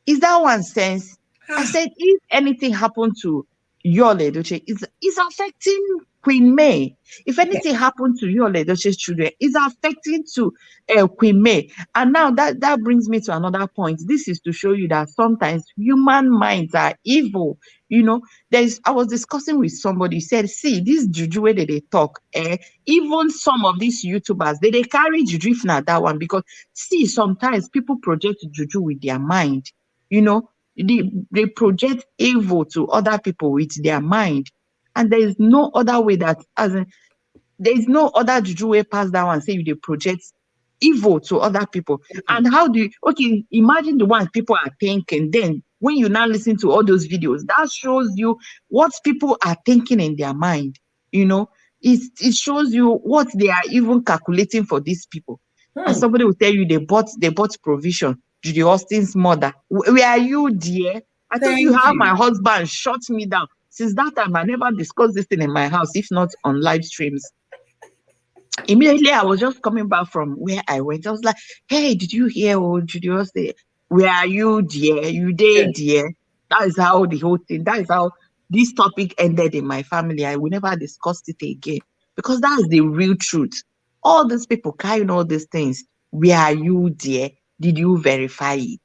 Is that one sense? I ah, said, if anything happened to Yole Doche, it's affecting Queen May. If Yeah. anything happened to your Edochie's children, it's affecting to Queen May. And now that brings me to another point. This is to show you that sometimes human minds are evil. You know, I was discussing with somebody, said, see, this juju way that they talk, even some of these YouTubers, they carry juju if not that one, because see, sometimes people project juju with their mind, you know, they project evil to other people with their mind. And there is no other way that, as in, there is no other juju way past that one, say you they project evil to other people. And how do you, okay, imagine the ones people are thinking. Then when you now listen to all those videos, that shows you what people are thinking in their mind. You know, it shows you what they are even calculating for these people. And Hmm. somebody will tell you they bought provision. Judy Austin's mother. Where are you, dear? I told you Thank how my you. husband shut me down. Since that time, I never discussed this thing in my house, if not on live streams. Immediately, I was just coming back from where I went. I was like, hey, did you hear old Judy say, where are you, dear? You there, Yeah. dear? That is how the whole thing, that is how this topic ended in my family. I will never discuss it again because that is the real truth. All these people carrying all these things, where are you, dear? Did you verify it?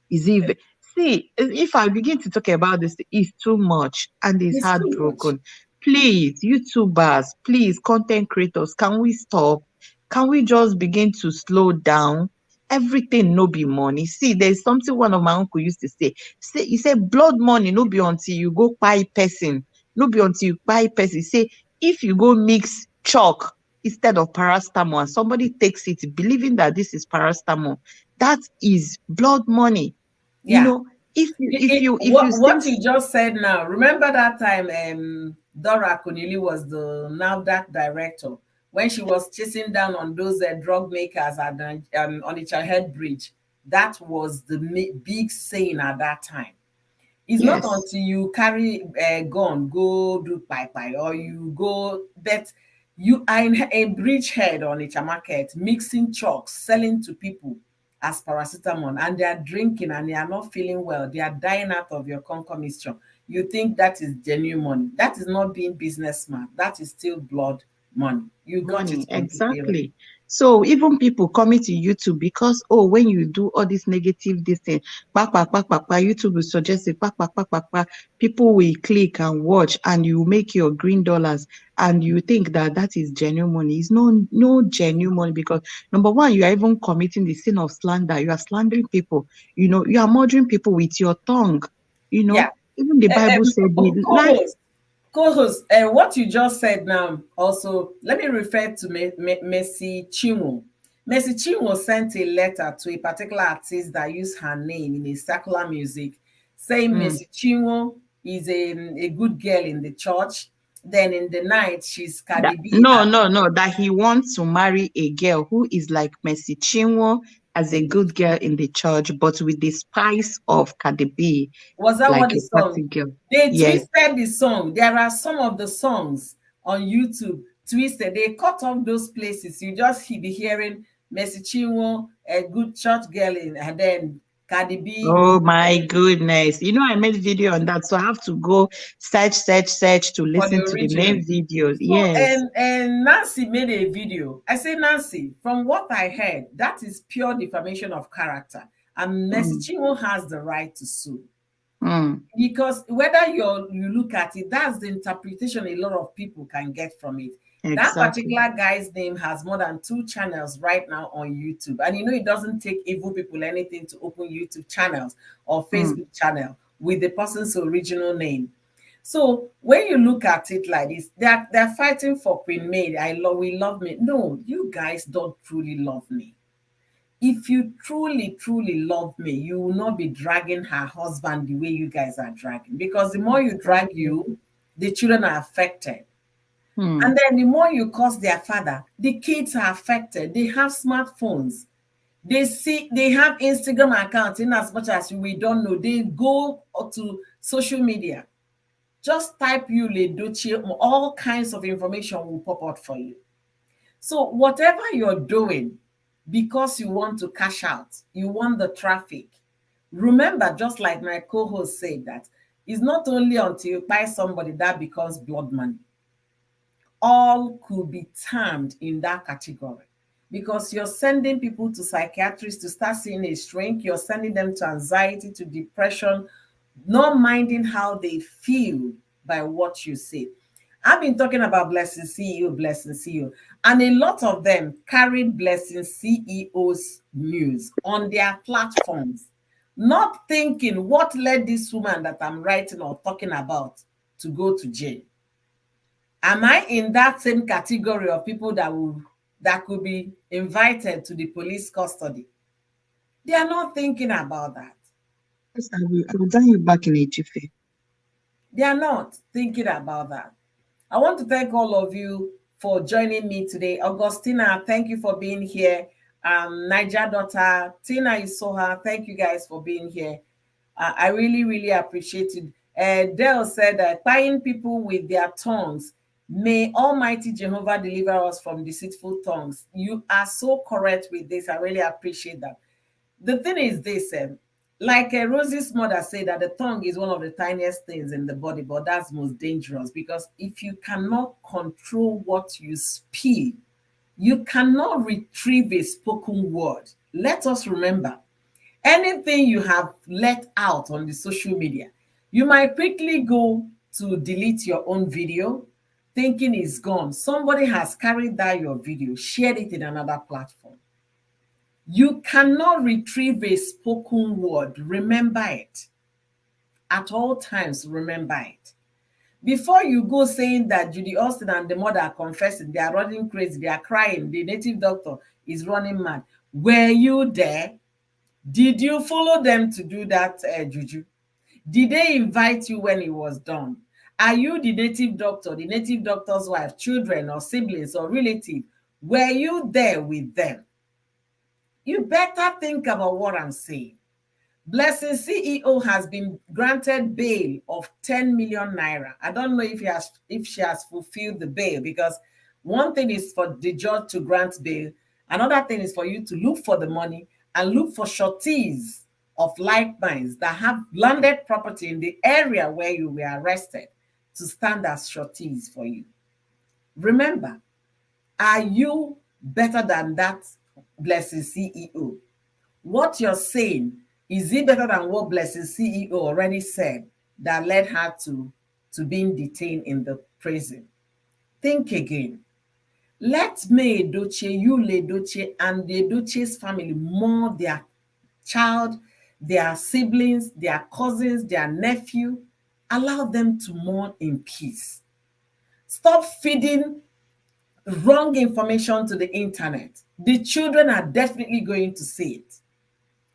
Is it see if I begin to talk about this, it's too much and it's It's too much. heartbroken. Please, YouTubers, please, content creators, can we stop? Can we just begin to slow down? Everything no be money. See, there's something one of my uncle used to say. He said, blood money no be until you go buy person. No be until you buy person. Say, if you go mix chalk instead of paracetamol and somebody takes it believing that this is paracetamol, that is blood money. You Yeah. know, if you What think, you just said now, remember that time Dora Conili was the NAFDAC director when she was chasing down on those drug makers at the on the Head Bridge. That was the big saying at that time. It's not yes, until you carry a gun, go do pie or you go, but you are in a bridgehead on a market, mixing chalks, selling to people as paracetamol, and they are drinking and they are not feeling well. They are dying out of your concomitation. You think that is genuine money. That is not being business smart. That is still blood money. You got it money, from the area. exactly. So even people coming to YouTube because, oh, when you do all this negative this thing, YouTube will suggest it, people will click and watch and you make your green dollars and you think that that is genuine money. It's no genuine money because number one, you are even committing the sin of slander. You are slandering people. You know, you are murdering people with your tongue. You know, Yeah. even the Bible said the life. Co-host, co-host, what you just said now, also, let me refer to Messi Chinwo. Messi Chinwo sent a letter to a particular artist that used her name in a secular music, saying mm, Messi Chinwo is a good girl in the church. Then in the night, she's That Cardi B. no, no, no, that he wants to marry a girl who is like Mercy Chinwo as a good girl in the church, but with the spice of Cardi B, Was that what like the a song? party girl. They Yes. twisted the song. There are some of the songs on YouTube twisted. They cut off those places. You just be hearing Mercy Chinwo, a good church girl, and then Cardi B Oh my goodness. You know, I made video on that, so I have to go search to for the listen to the original. main videos. So Yes. and Nancy made a video. I say, Nancy, from what I heard, that is pure defamation of character, and Mercy Mm, Chinwo has the right to sue. mm, Because whether you look at it, that's the interpretation a lot of people can get from it. That exactly. particular guy's name has more than 2 channels right now on YouTube, and it doesn't take evil people anything to open YouTube channels or Mm, Facebook channel with the person's original name. So when you look at it like this, they're fighting for Queen May. We love me. No, you guys don't truly love me. If you truly love me, you will not be dragging her husband the way you guys are dragging. Because the more you drag exactly. you, the children are affected. And Mm, then the more you curse their father, the kids are affected. They have smartphones. They have Instagram accounts in as much as we don't know. They go to social media. Just type Yule Dochie, all kinds of information will pop out for you. So whatever you're doing, because you want to cash out, you want the traffic. Remember, just like my co-host said, that it's not only until you buy somebody that becomes blood money. all could be termed in that category, because you're sending people to psychiatrists to start seeing a shrink, you're sending them to anxiety, to depression, not minding how they feel by what you say. I've been talking about Blessing CEO, Blessing CEO, and a lot of them carried Blessing CEO's news on their platforms, not thinking what led this woman that I'm writing or talking about to go to jail. Am I in that same category of people that could be invited to the police custody? They are not thinking about that. Yes, I will join you back in a jiffy. They are not thinking about that. I want to thank all of you for joining me today. Augustina, thank you for being here. Niger daughter, Tina Isoha, thank you guys for being here. I really, really appreciate it. Dale said that buying people with their tongues. May Almighty Jehovah deliver us from deceitful tongues. You are so correct with this. I really appreciate that. The thing is this, like Rosie's mother said, that the tongue is one of the tiniest things in the body, but that's most dangerous, because if you cannot control what you speak, you cannot retrieve a spoken word. Let us remember, anything you have let out on the social media, you might quickly go to delete your own video thinking it's gone. Somebody has carried that your video, shared it in another platform. You cannot retrieve a spoken word. Remember it. At all times, remember it. Before you go saying that Judy Austin and the mother are confessing, they are running crazy, they are crying, the native doctor is running mad. Were you there? Did you follow them to do that, Juju? Did they invite you when it was done? Are you the native doctor, the native doctor's wife, children or siblings or relative? Were you there with them? You better think about what I'm saying. Blessing CEO has been granted bail of 10 million naira. I don't know if she has fulfilled the bail, because one thing is for the judge to grant bail, another thing is for you to look for the money and look for sureties of like minds that have landed property in the area where you were arrested to stand as sureties for you. Remember, are you better than that Blessing CEO? What you're saying, is it better than what Blessing CEO already said that led her to being detained in the prison? Think again. Let May Edochie, Yule Edochie, and the Edochie's family mourn their child, their siblings, their cousins, their nephew. Allow them to mourn in peace. Stop feeding wrong information to the internet. The children are definitely going to see it.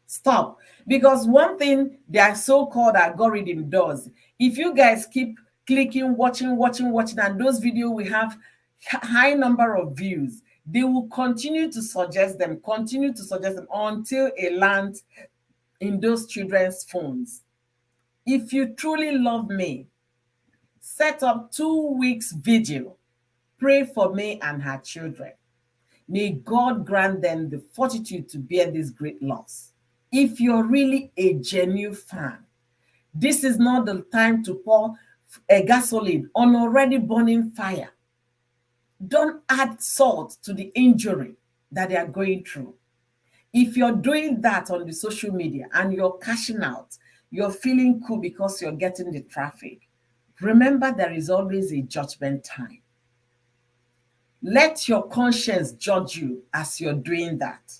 Stop. Because one thing their so-called algorithm does, if you guys keep clicking, watching, and those videos will have high number of views, they will continue to suggest them until it lands in those children's phones. If you truly love me, set up 2 weeks vigil. Pray for May and her children. May God grant them the fortitude to bear this great loss. If you're really a genuine fan, this is not the time to pour a gasoline on already burning fire. Don't add salt to the injury that they are going through. If you're doing that on the social media and you're cashing out, you're feeling cool because you're getting the traffic, remember there is always a judgment time. Let your conscience judge you as you're doing that.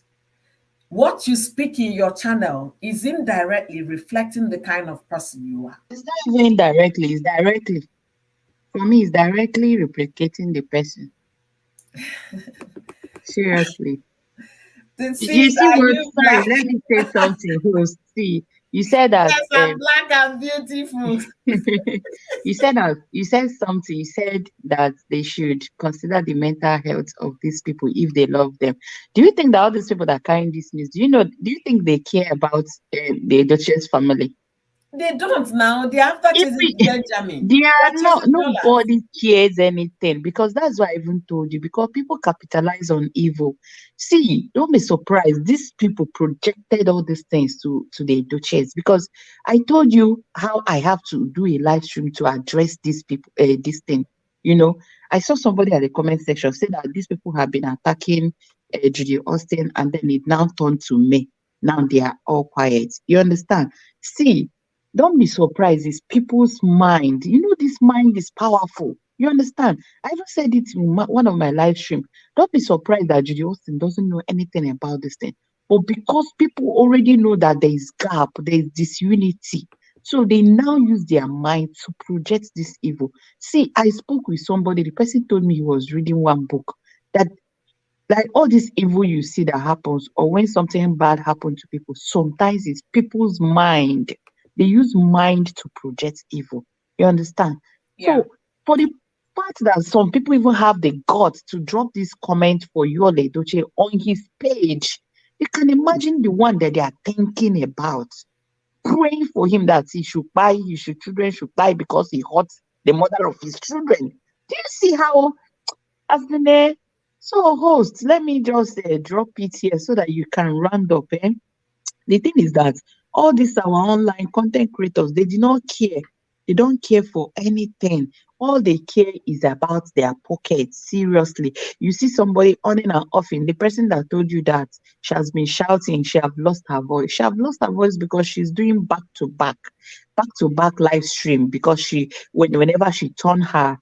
What you speak in your channel is indirectly reflecting the kind of person you are. It's not even indirectly, it's directly. For me, it's directly replicating the person. Seriously. Then You sis, see are what? you Sorry, black? let me say something. Host. See, you said that. Yes, I'm black and beautiful. You said something. You said that they should consider the mental health of these people if they love them. Do you think that all these people that are carrying this news, do you think they care about the Duchess family? They don't now. They're after If chasing we, Benjamin. There are They're chasing dollars. nobody cares anything, because that's why I even told you, because people capitalize on evil. See, don't be surprised. These people projected all these things to the Duchess, because I told you how I have to do a live stream to address these people, this thing, you know. I saw somebody at the comment section say that these people have been attacking Judy Austin, and then it now turned to me. Now they are all quiet. You understand? See, don't be surprised. It's people's mind. You know, this mind is powerful. You understand? I even said it in one of my live stream. Don't be surprised that Judy Austin doesn't know anything about this thing. But because people already know that there is gap, there is disunity, so they now use their mind to project this evil. See, I spoke with somebody, the person told me he was reading one book that like all this evil you see that happens, or when something bad happens to people, sometimes it's people's mind. They use mind to project evil. You understand? Yeah. So for the fact that some people even have the guts to drop this comment for Yul Edochie on his page, you can imagine the one that they are thinking about, praying for him that he should buy, his children should buy because he hurts the mother of his children. Do you see how, as the so host, let me just drop it here so that you can round up. The thing is that all these our online content creators, they do not care. They don't care for anything. All they care is about their pockets. Seriously. You see somebody on and off in the person that told you that she has been shouting, she have lost her voice. She have lost her voice because she's doing back to back live stream because whenever she turn her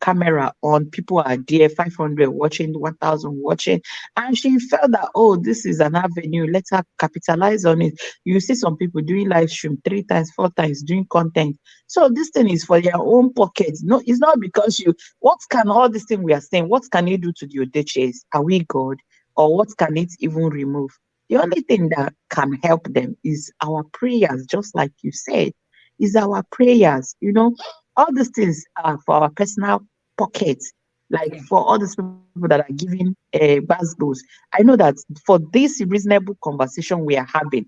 camera on, people are there, 500 watching, 1000 watching, and she felt that, oh, this is an avenue, let her capitalize on it. You see some people doing live stream 3 times, 4 times, doing content. So this thing is for their own pockets. No, it's not because what can all this thing we are saying, what can you do to the Odechis? Are we God? Or what can it even remove? The only thing that can help them is our prayers, just like you said, is our prayers. All these things are for our personal pockets, like Yeah. for all these people that are giving goes. I know that for this reasonable conversation we are having,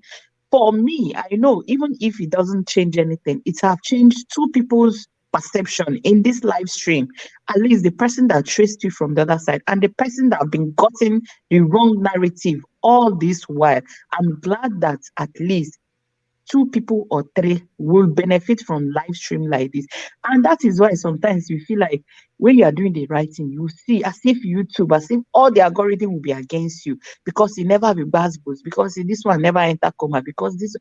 for me, I know even if it doesn't change anything, it have changed two people's perception in this live stream. At least the person that traced you from the other side and the person that have been gotten the wrong narrative all this while. I'm glad that at least two people or three will benefit from live stream like this. And that is why sometimes you feel like when you are doing the right thing, you see as if YouTube, as if all the algorithm will be against you because it never be buzz boost, because this one never enter coma, because this,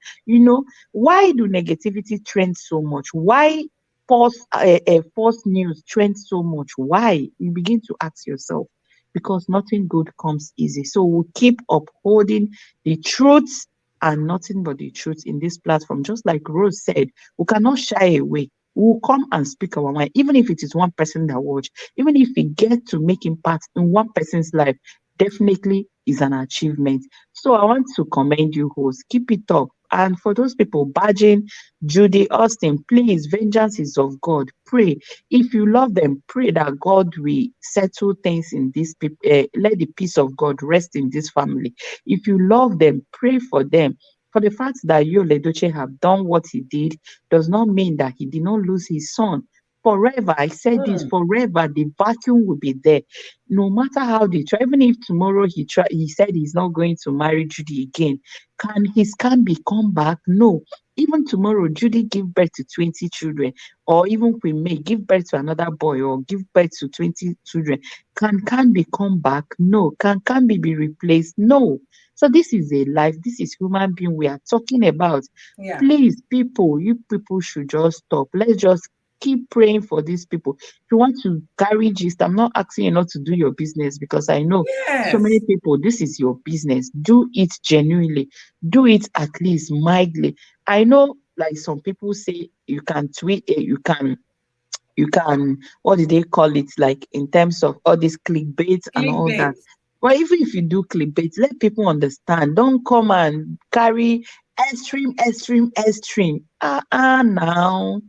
why do negativity trend so much? Why false news trend so much? Why? You begin to ask yourself. Because nothing good comes easy. So we'll keep upholding the truth and nothing but the truth in this platform. Just like Rose said, we cannot shy away. We'll come and speak our mind, even if it is one person that watch, even if we get to make impact in one person's life, definitely is an achievement. So I want to commend you, host. Keep it up. And for those people badging Judy Austin, please, vengeance is of God. Pray. If you love them, pray that God will settle things in this people. Let the peace of God rest in this family. If you love them, pray for them. For the fact that you, Ledoche, have done what he did does not mean that he did not lose his son. Forever, I said this, Mm. forever, the vacuum will be there. No matter how they try, even if tomorrow he said he's not going to marry Judy again, can his can be come back? No. Even tomorrow, Judy give birth to 20 children, or even we may give birth to another boy or give birth to 20 children. Can be come back? No. Can be replaced? No. So this is a life. This is human being we are talking about. Yeah. Please, people, you people should just stop. Let's just keep praying for these people. If you want to carry gist, I'm not asking you not to do your business because I know so many Yes. people, this is your business. Do it genuinely. Do it at least mildly. I know, like some people say, you can tweet, you can what do they call it, like in terms of all this clickbait and all that. Clickbait. But even if you do clickbait, let people understand. Don't come and carry extreme now.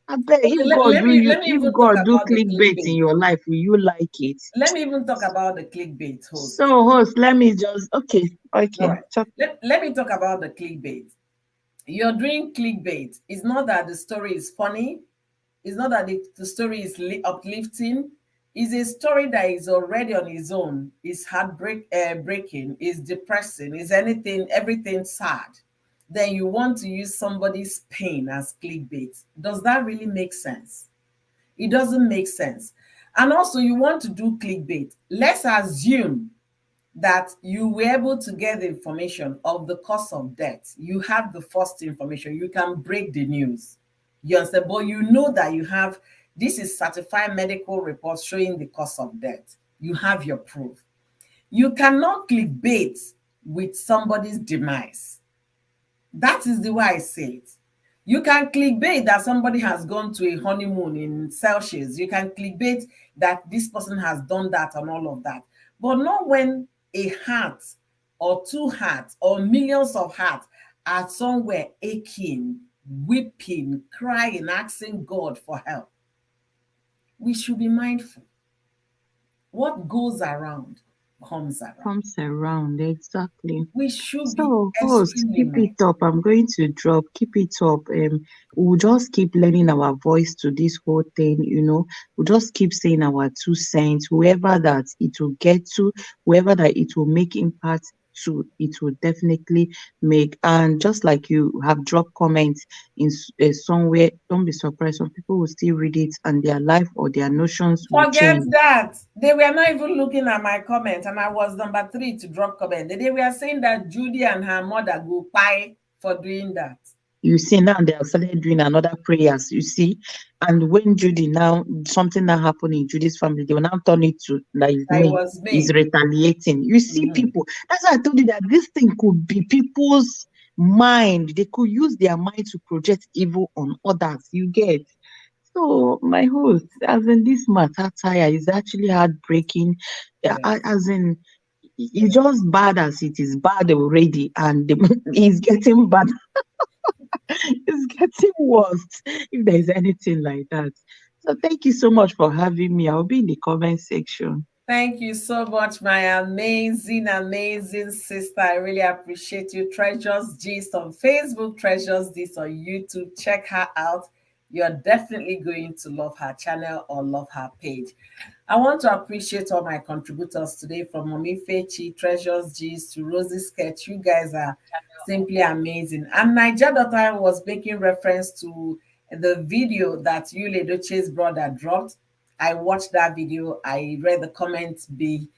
I bet Okay, let me if even talk God do about the clickbait in clickbait. your life, will you like it? Let me even talk about the clickbait host. So host, let me just All okay right. talk. Let me talk about the clickbait. You're doing clickbait. It's not that the story is funny. It's not that the story is uplifting. It's a story that is already on its own. It's breaking. It's depressing. It's everything sad. Then you want to use somebody's pain as clickbait. Does that really make sense? It doesn't make sense. And also, you want to do clickbait. Let's assume that you were able to get the information of the cause of death. You have the first information. You can break the news. You understand? But you know that you have this is certified medical report showing the cause of death. You have your proof. You cannot clickbait with somebody's demise. That is the way I say it. You can clickbait that somebody has gone to a honeymoon in Celsius. You can clickbait that this person has done that and all of that. But not when a heart or two hearts or millions of hearts are somewhere aching, weeping, crying, asking God for help. We should be mindful. What goes around comes around. Comes around, exactly. We should be So, host, extremely keep it mindful. up. I'm going to drop. Keep it up. We'll just keep lending our voice to this whole thing. We'll just keep saying our 2 cents. Whoever that it will get to, whoever that it will make impact to, it will definitely make. And just like you have dropped comments in somewhere, don't be surprised. Some people will still read it, and their life or their notions will Forget change. that. They were not even looking at my comment, and I was number 3 to drop comment. They were saying that Judy and her mother go pie for doing that. You see now they have started doing another prayers, you see. And when Judy now something now happened in Judy's family, they will now turn it to that is That it me, was is me. retaliating. You see Mhm. people. That's why I told you that this thing could be people's mind. They could use their mind to project evil on others. You get. So my host, as in this matter tire is actually heartbreaking. It is. As in It it's is. just bad as it is bad already, and it's getting bad. It's getting worse if there's anything like that. So thank you so much for having me. I'll be in the comment section. Thank you so much, my amazing, amazing sister. I really appreciate you. Treasures Gist on Facebook, Treasures Gist on YouTube. Check her out. You're definitely going to love her channel or love her page. I want to appreciate all my contributors today, from Mommy Fechi, Treasures Gist to Rosie Sketch. You guys are simply amazing. And Niger Daughter was making reference to the video that Yule Doche's brother dropped. I watched that video. I read the comments beneath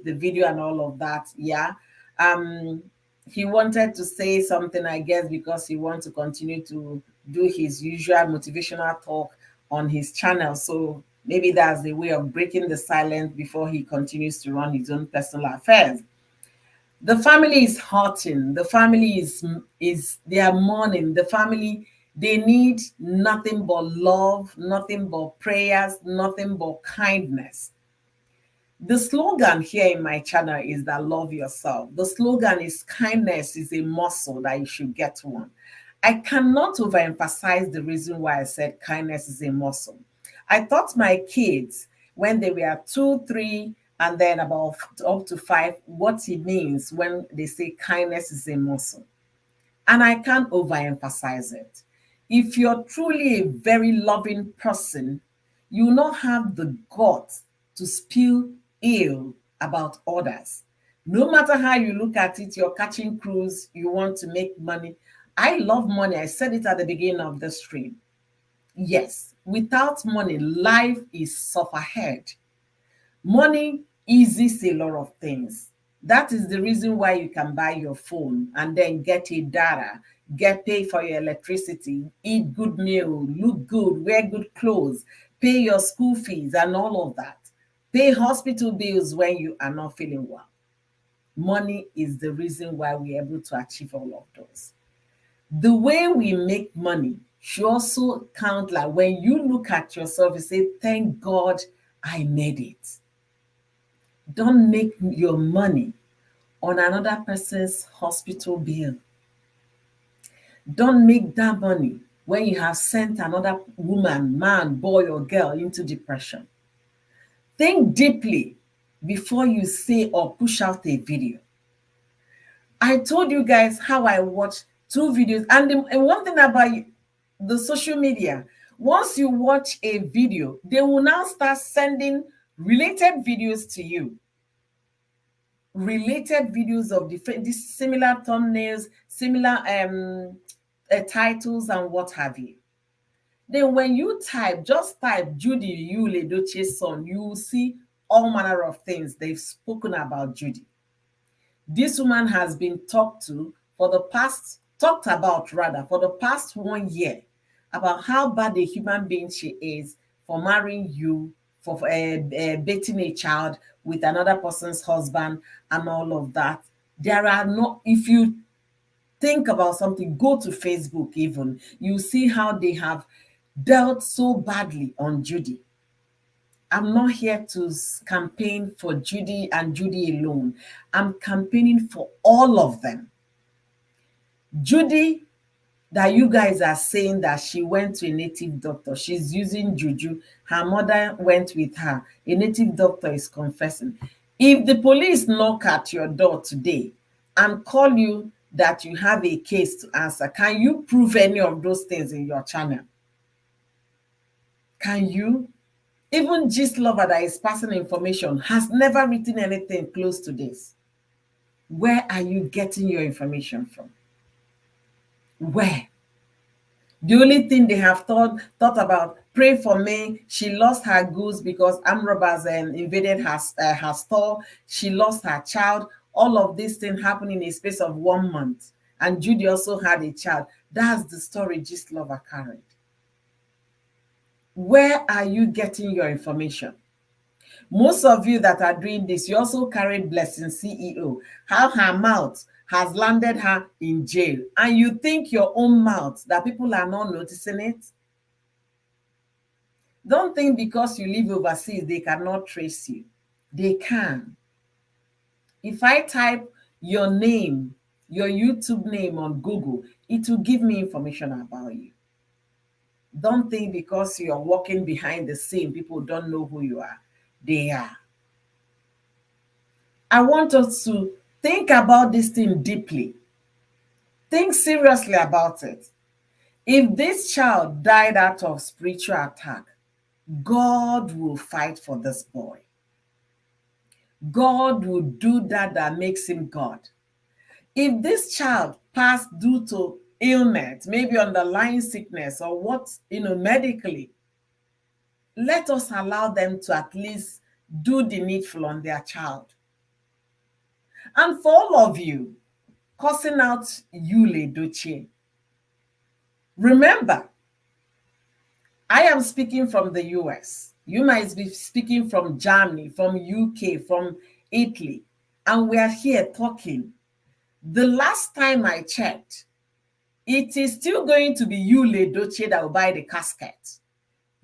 the video and all of that. Yeah. Um, he wanted to say something, I guess, because he wants to continue to do his usual motivational talk on his channel. So maybe that's the way of breaking the silence before he continues to run his own personal affairs. The family is hurting. The family is they are mourning. The family, they need nothing but love, nothing but prayers, nothing but kindness. The slogan here in my channel is that love yourself. The slogan is kindness is a muscle that you should get one. I cannot overemphasize the reason why I said kindness is a muscle. I taught my kids when they were 2, 3, and then about up to 5 what it means when they say kindness is a muscle. And I can't overemphasize it. If you're truly a very loving person, you will not have the guts to spill ill about others. No matter how you look at it, you're catching cruise, you want to make money. I love money. I said it at the beginning of the stream. Yes, without money, life is sufferhead. Money eases a lot of things. That is the reason why you can buy your phone and then get a data, get paid for your electricity, eat good meal, look good, wear good clothes, pay your school fees and all of that. Pay hospital bills when you are not feeling well. Money is the reason why we're able to achieve all of those. The way we make money should also count, like when you look at yourself, you say, thank God I made it. Don't make your money on another person's hospital bill. Don't make that money when you have sent another woman, man, boy, or girl into depression. Think deeply before you say or push out a video. I told you guys how I watched 2 videos. And one thing about the social media, once you watch a video, they will now start sending related videos to you. Related videos of different, these similar thumbnails, similar titles, and what have you. Then when you type, just type Judy Yule Doche's son, you will see all manner of things they've spoken about Judy. This woman has been talked about rather, for the past 1 year about how bad a human being she is for marrying you, for dating a child with another person's husband, and all of that. There are no, if you think about something, go to Facebook even, you see how they have dealt so badly on Judy. I'm not here to campaign for Judy and Judy alone. I'm campaigning for all of them. Judy, that you guys are saying that she went to a native doctor, she's using juju. Her mother went with her. A native doctor is confessing. If the police knock at your door today and call you that you have a case to answer, can you prove any of those things in your channel? Can you? Even Gist Lover that is passing information has never written anything close to this. Where are you getting your information from? Where? The only thing they have thought about, pray for me. She lost her goods because armed robbers invaded her store. She lost her child. All of these things happened in a space of 1 month. And Judy also had a child. That's the story Gist Lover carried. Where are you getting your information? Most of you that are doing this, you also carried Blessing CEO, how her mouth has landed her in jail. And you think your own mouth, that people are not noticing it? Don't think because you live overseas, they cannot trace you. They can. If I type your name, your YouTube name on Google, it will give me information about you. Don't think because you're walking behind the scene, people don't know who you are. They are. I want us to think about this thing deeply. Think seriously about it. If this child died out of spiritual attack, God will fight for this boy. God will do that makes him God. If this child passed due to illness, maybe underlying sickness or what, medically, let us allow them to at least do the needful on their child. And for all of you cussing out Yule Doche, remember, I am speaking from the US. You might be speaking from Germany, from UK, from Italy, and we are here talking. The last time I checked, it is still going to be Yule Doche that will buy the casket.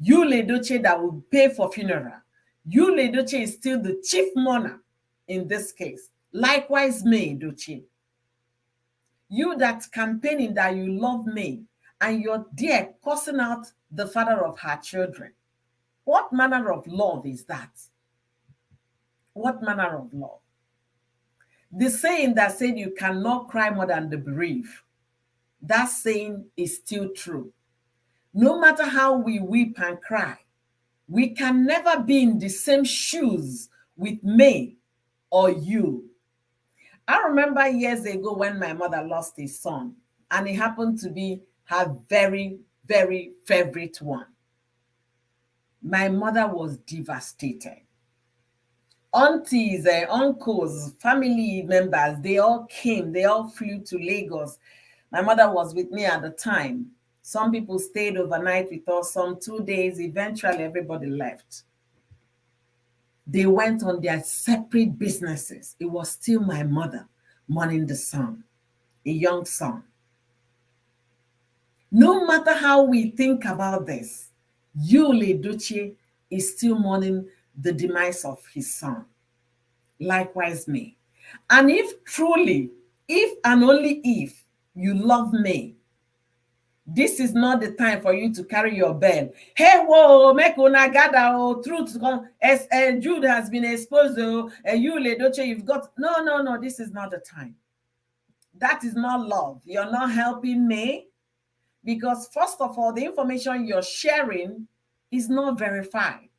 Yule Doche that will pay for funeral. Yule Doche is still the chief mourner in this case. Likewise, May Doche. You that campaigning that you love May and you're there cussing out the father of her children. What manner of love is that? What manner of love? The saying that said you cannot cry more than the bereaved, that saying is still true. No matter how we weep and cry, we can never be in the same shoes with May or you. I remember years ago when my mother lost a son, and it happened to be her very, very favorite one. My mother was devastated. Aunties, uncles, family members, they all came, they all flew to Lagos. My mother was with me at the time. Some people stayed overnight with us, some 2 days. Eventually, everybody left. They went on their separate businesses. It was still my mother mourning the son, a young son. No matter how we think about this, Yule Doche is still mourning the demise of his son. Likewise, me. And if truly, if and only if you love me, this is not the time for you to carry your bell. Hey, whoa, make una gather, oh, truth come. As Jude has been exposed, oh, Yule Doche, you've got. No, this is not the time. That is not love. You're not helping me because, first of all, the information you're sharing is not verified.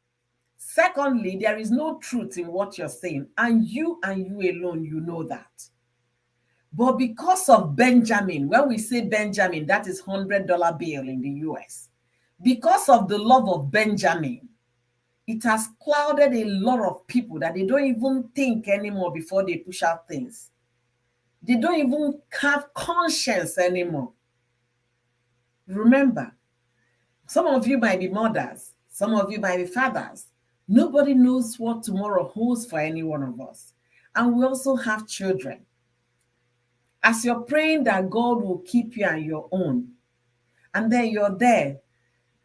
Secondly, there is no truth in what you're saying, and you alone, you know that. But because of Benjamin, when we say Benjamin, that is $100 bill in the US. Because of the love of Benjamin, it has clouded a lot of people that they don't even think anymore before they push out things. They don't even have conscience anymore. Remember, some of you might be mothers, some of you might be fathers. Nobody knows what tomorrow holds for any one of us. And we also have children. As you're praying that God will keep you and your own, and then you're there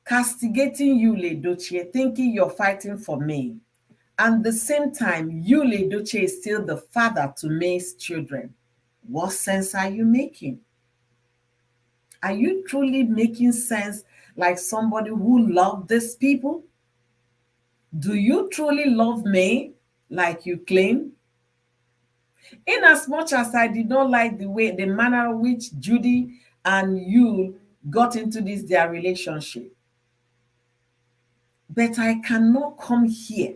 castigating you, Ledochie, thinking you're fighting for me. And the same time, you, Ledochie, is still the father to May's children. What sense are you making? Are you truly making sense like somebody who loved these people? Do you truly love May like you claim? In as much as I did not like the manner which Judy and you got into their relationship, but I cannot come here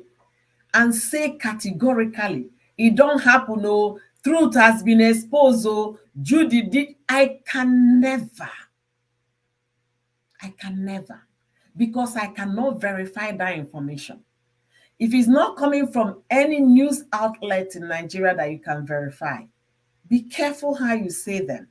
and say categorically, it don't happen, oh, truth has been exposed, oh, Judy did. I can never, because I cannot verify that information. If it's not coming from any news outlet in Nigeria that you can verify, be careful how you say them.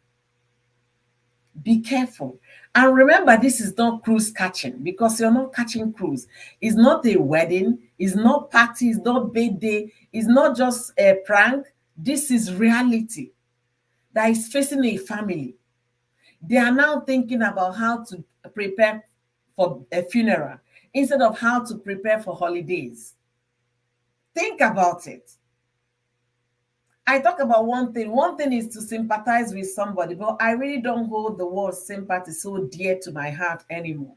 Be careful. And remember, this is not cruise catching, because you're not catching cruise. It's not a wedding. It's not party. It's not birthday. It's not just a prank. This is reality that is facing a family. They are now thinking about how to prepare for a funeral instead of how to prepare for holidays. Think about it. I talk about one thing. One thing is to sympathize with somebody, but I really don't hold the word sympathy so dear to my heart anymore.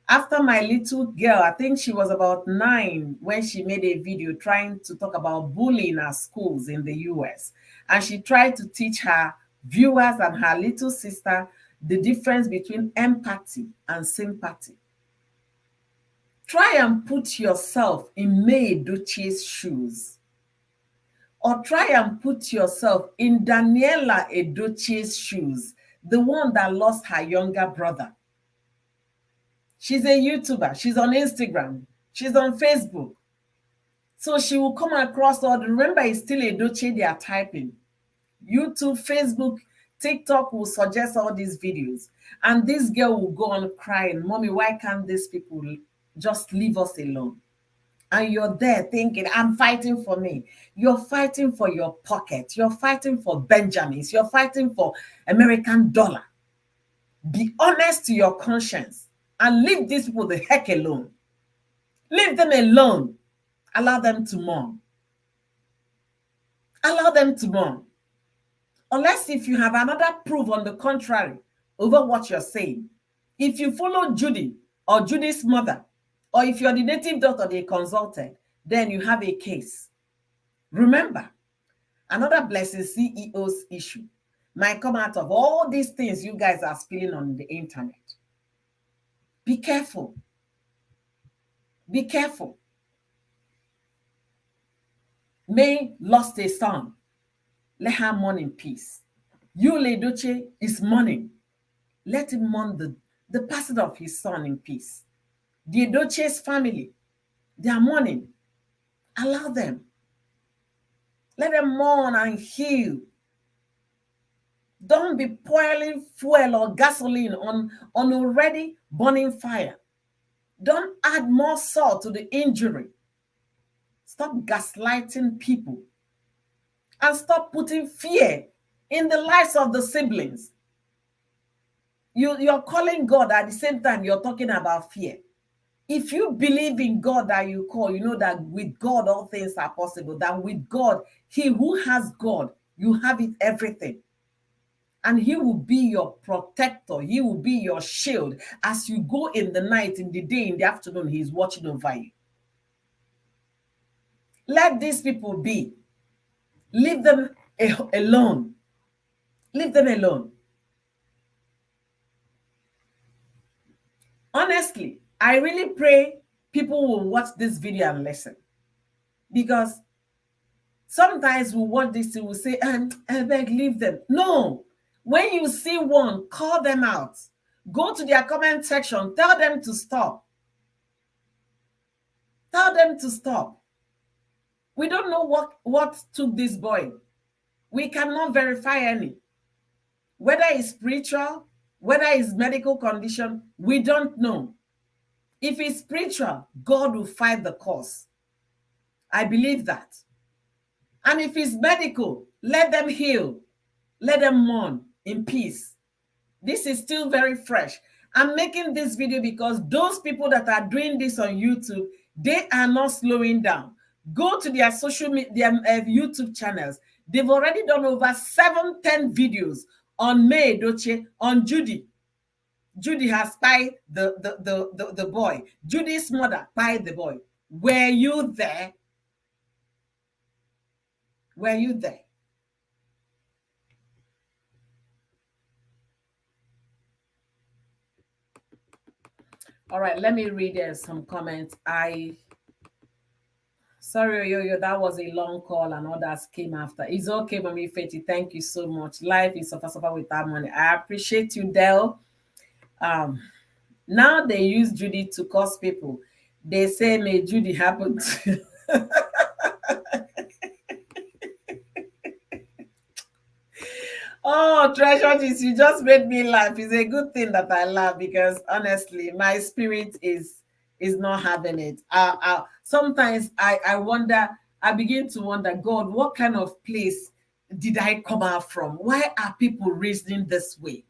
After my little girl, I think she was about 9 when she made a video trying to talk about bullying at schools in the US. And she tried to teach her viewers and her little sister the difference between empathy and sympathy. Try and put yourself in May Edochie's shoes. Or try and put yourself in Daniela Edochie's shoes, the one that lost her younger brother. She's a YouTuber. She's on Instagram. She's on Facebook. So she will come across all the, remember, it's still Edochie they are typing. YouTube, Facebook, TikTok will suggest all these videos. And this girl will go on crying, Mommy, why can't these people just leave us alone? And you're there thinking, I'm fighting for me. You're fighting for your pocket. You're fighting for Benjamins. You're fighting for American dollar. Be honest to your conscience and leave these people the heck alone. Leave them alone. Allow them to mourn. Allow them to mourn. Unless if you have another proof on the contrary over what you're saying. If you follow Judy or Judy's mother, or if you're the native doctor they consulted, then you have a case. Remember, another blessing CEO's issue might come out of all these things you guys are spilling on the internet. Be careful. Be careful. May lost a son. Let her mourn in peace. You, Ledochie, is mourning. Let him mourn the passing of his son in peace. The Edochie's family, they are mourning. Allow them. Let them mourn and heal. Don't be pouring fuel or gasoline on already burning fire. Don't add more salt to the injury. Stop gaslighting people. And stop putting fear in the lives of the siblings. You're calling God at the same time you're talking about fear. If you believe in God that you call, you know that with God all things are possible. That with God, he who has God, you have it everything. And he will be your protector. He will be your shield. As you go in the night, in the day, in the afternoon, he's watching over you. Let these people be. Leave them alone. Leave them alone. Honestly, I really pray people will watch this video and listen. Because sometimes we watch this and we say, I beg, leave them. No. When you see one, call them out. Go to their comment section. Tell them to stop. Tell them to stop. We don't know what took this boy. We cannot verify any. Whether it's spiritual, whether it's medical condition, we don't know. If it's spiritual, God will fight the cause. I believe that. And if it's medical, let them heal. Let them mourn in peace. This is still very fresh. I'm making this video because those people that are doing this on YouTube, they are not slowing down. Go to their social media, YouTube channels. They've already done over 7-10 videos on May Doche, on Judy. Judy has spied the boy. Judy's mother spied the boy. Were you there? Were you there? All right, let me read some comments. Sorry, Yo-Yo, that was a long call and others came after. It's okay, Mommy Fetty. Thank you so much. Life is suffer without money. I appreciate you, Del. Now they use Judy to curse people. They say, may Judy happen to... Oh, Treasure, you just made me laugh. It's a good thing that I laugh because honestly, my spirit is not having it. Sometimes I wonder, I begin to wonder, God, what kind of place did I come out from? Why are people reasoning this way?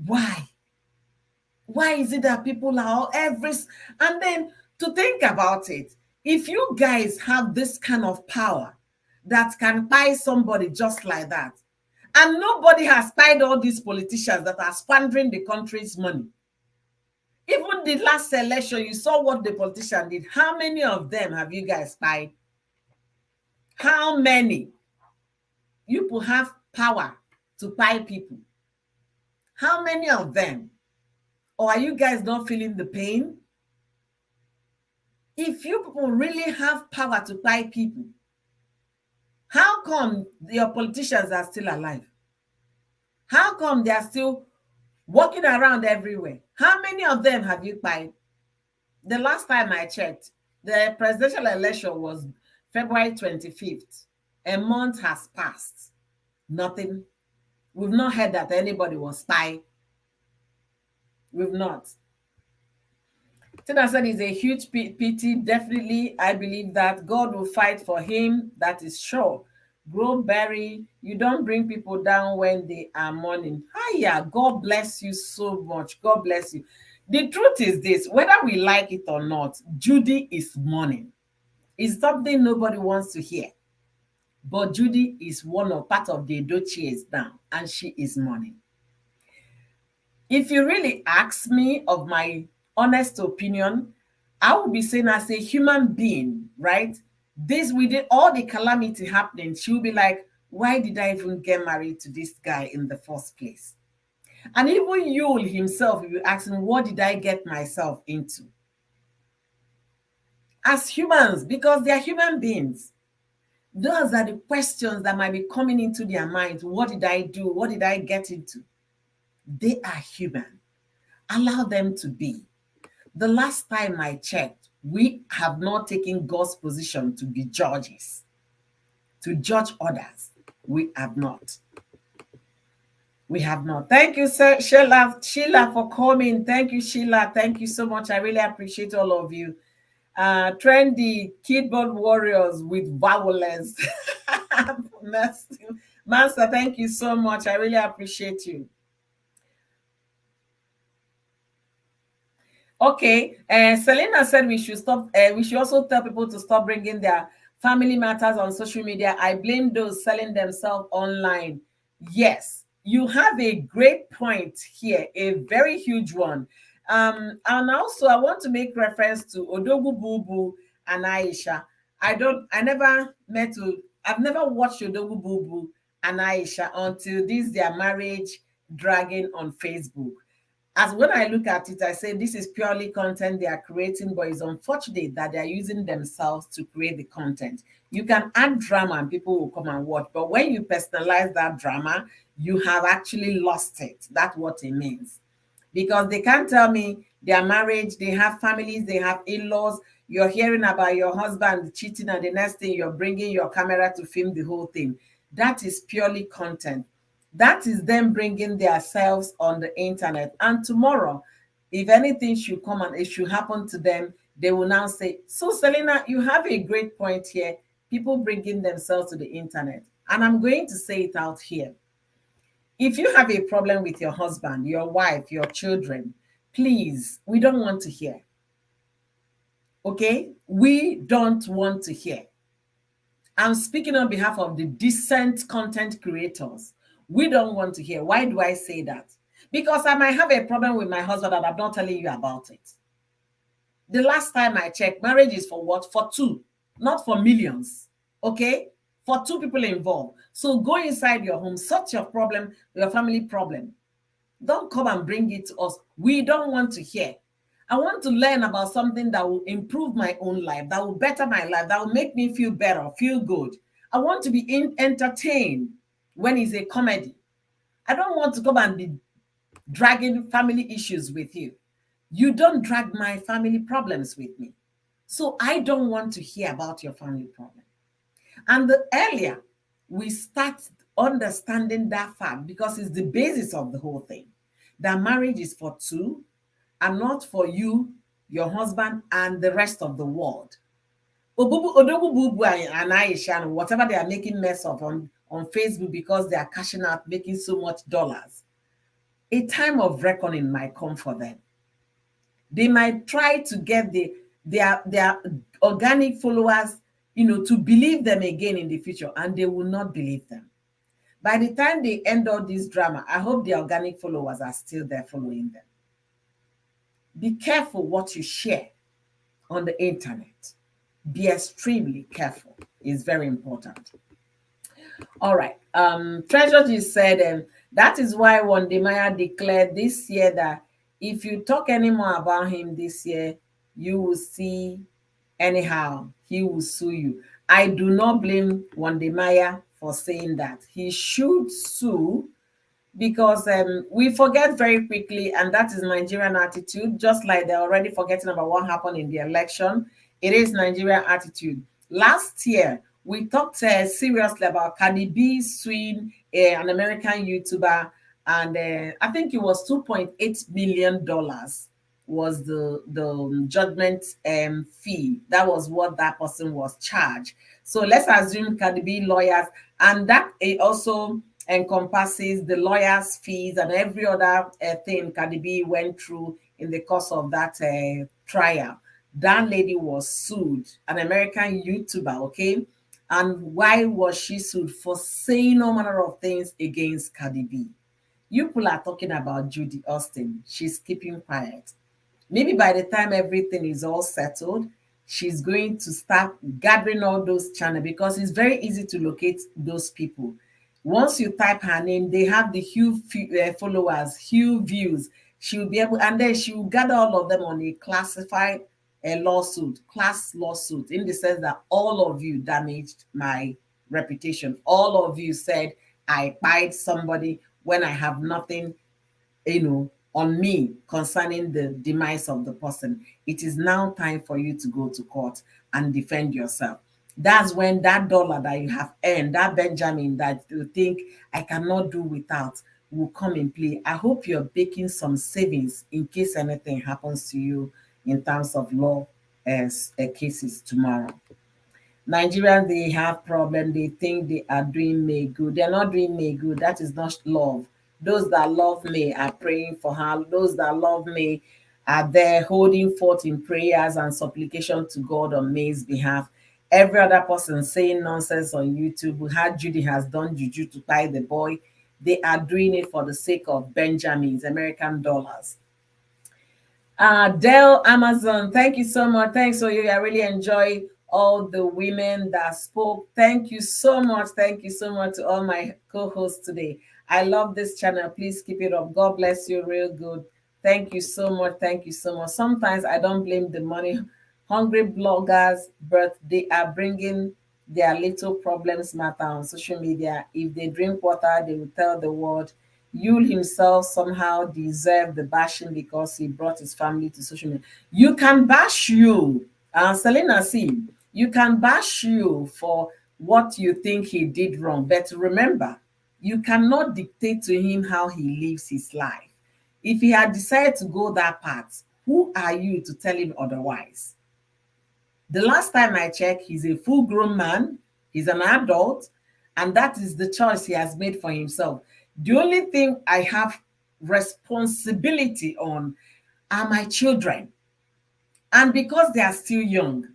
Why? Why is it that people are all and then to think about it, if you guys have this kind of power that can buy somebody just like that, and nobody has spied all these politicians that are squandering the country's money. Even the last election, you saw what the politician did. How many of them have you guys spied? How many? You people have power to buy people. How many of them? Or are you guys not feeling the pain? If you people really have power to buy people, how come your politicians are still alive? How come they are still walking around everywhere? How many of them have you buyed? The last time I checked, the presidential election was February 25th. A month has passed. Nothing. We've not heard that anybody was spy. We've not. Tina said it's a huge pity. Definitely, I believe that God will fight for him. That is sure. Grow berry. You don't bring people down when they are mourning. Hiya, God bless you so much. God bless you. The truth is this, whether we like it or not, Judy is mourning. It's something nobody wants to hear. But Judy is part of the Edochies now, and she is mourning. If you really ask me of my honest opinion, I would be saying as a human being, right? This we did all the calamity happening. She'll be like, why did I even get married to this guy in the first place? And even Yul himself, if you ask him, what did I get myself into? As humans, because they're human beings, those are the questions that might be coming into their minds. What did I do? What did I get into? They are human. Allow them to be. The last time I checked, we have not taken God's position to be judges, to judge others. We have not. We have not. Thank you, sir, Sheila, for coming. Thank you, Sheila. Thank you so much. I really appreciate all of you. Trendy keyboard warriors with violence. Master, thank you so much. I really appreciate you. Okay, Selena said we should stop. We should also tell people to stop bringing their family matters on social media. I blame those selling themselves online. Yes, you have a great point here, a very huge one. And also, I want to make reference to Odogu Bubu and Aisha. I've never watched Odogu Bubu and Aisha until their marriage dragging on Facebook. As when I look at it, I say this is purely content they are creating, but it's unfortunate that they are using themselves to create the content. You can add drama and people will come and watch, but when you personalize that drama, you have actually lost it. That's what it means. because they can't tell me their marriage, they have families, they have in-laws. You're hearing about your husband cheating, and the next thing you're bringing your camera to film the whole thing. That is purely content. That is them bringing themselves on the internet. And tomorrow, if anything should come and it should happen to them, they will now say, so Selena, you have a great point here. People bringing themselves to the internet. And I'm going to say it out here. If you have a problem with your husband, your wife, your children, please, we don't want to hear. Okay? We don't want to hear. I'm speaking on behalf of the decent content creators. We don't want to hear. Why do I say that? Because I might have a problem with my husband and I'm not telling you about it. The last time I checked, marriage is for what? For two, not for millions. Okay? For two people involved. So go inside your home, sort your problem, your family problem. Don't come and bring it to us. We don't want to hear. I want to learn about something that will improve my own life, that will better my life, that will make me feel better, feel good. I want to be entertained when it's a comedy. I don't want to come and be dragging family issues with you. You don't drag my family problems with me. So I don't want to hear about your family problem. And the earlier we start understanding that fact, because it's the basis of the whole thing, that marriage is for two and not for you, your husband, and the rest of the world. Odogu and Aisha and whatever they are making mess of on Facebook because they are cashing out, making so much dollars. A time of reckoning might come for them. They might try to get their organic followers, to believe them again in the future, and they will not believe them. By the time they end all this drama, I hope the organic followers are still there following them. Be careful what you share on the internet. Be extremely careful. It's very important. All right. Treasure just said, that is why Wandemaya declared this year that if you talk anymore about him this year, you will see anyhow, he will sue you. I do not blame Wandemaya for saying that. He should sue because we forget very quickly, and that is Nigerian attitude, just like they're already forgetting about what happened in the election. It is Nigerian attitude. Last year, we talked seriously about Cardi B suing an American YouTuber, and I think it was $2.8 million was the judgment fee. That was what that person was charged. So let's assume Cardi B lawyers, and that it also encompasses the lawyers' fees and every other thing Cardi B went through in the course of that trial. That lady was sued, an American YouTuber, okay? And why was she sued? For saying all manner of things against Cardi B. You people are talking about Judy Austin. She's keeping quiet. Maybe by the time everything is all settled, she's going to start gathering all those channels, because it's very easy to locate those people. Once you type her name, they have the huge followers, huge views. She'll be able, and then she will gather all of them on a classified class lawsuit, in the sense that all of you damaged my reputation. All of you said I pied somebody when I have nothing, on me concerning the demise of the person. It is now time for you to go to court and defend yourself. That's when that dollar that you have earned, that Benjamin that you think I cannot do without, will come in play. I hope you're making some savings in case anything happens to you in terms of law cases tomorrow. Nigerians, they have problem. They think they are doing May good. They're not doing May good. That is not love. Those that love me are praying for her. Those that love me are there holding forth in prayers and supplication to God on May's behalf. Every other person saying nonsense on YouTube, how Judy has done juju to buy the boy, they are doing it for the sake of Benjamins, American dollars. Dell Amazon, thank you so much. Thanks for you. I really enjoy all the women that spoke. Thank you so much. Thank you so much to all my co-hosts today. I love this channel. Please keep it up. God bless you real good. Thank you so much. Thank you so much. Sometimes I don't blame the money hungry bloggers, but they are bringing their little problems matter on social media. If they drink water, they will tell the world. Yul himself somehow deserved the bashing because he brought his family to social media. You can bash you, Selena, see, you can bash you for what you think he did wrong. But remember, you cannot dictate to him how he lives his life. If he had decided to go that path, who are you to tell him otherwise? The last time I checked, he's a full grown man, he's an adult, and that is the choice he has made for himself. The only thing I have responsibility on are my children. And because they are still young,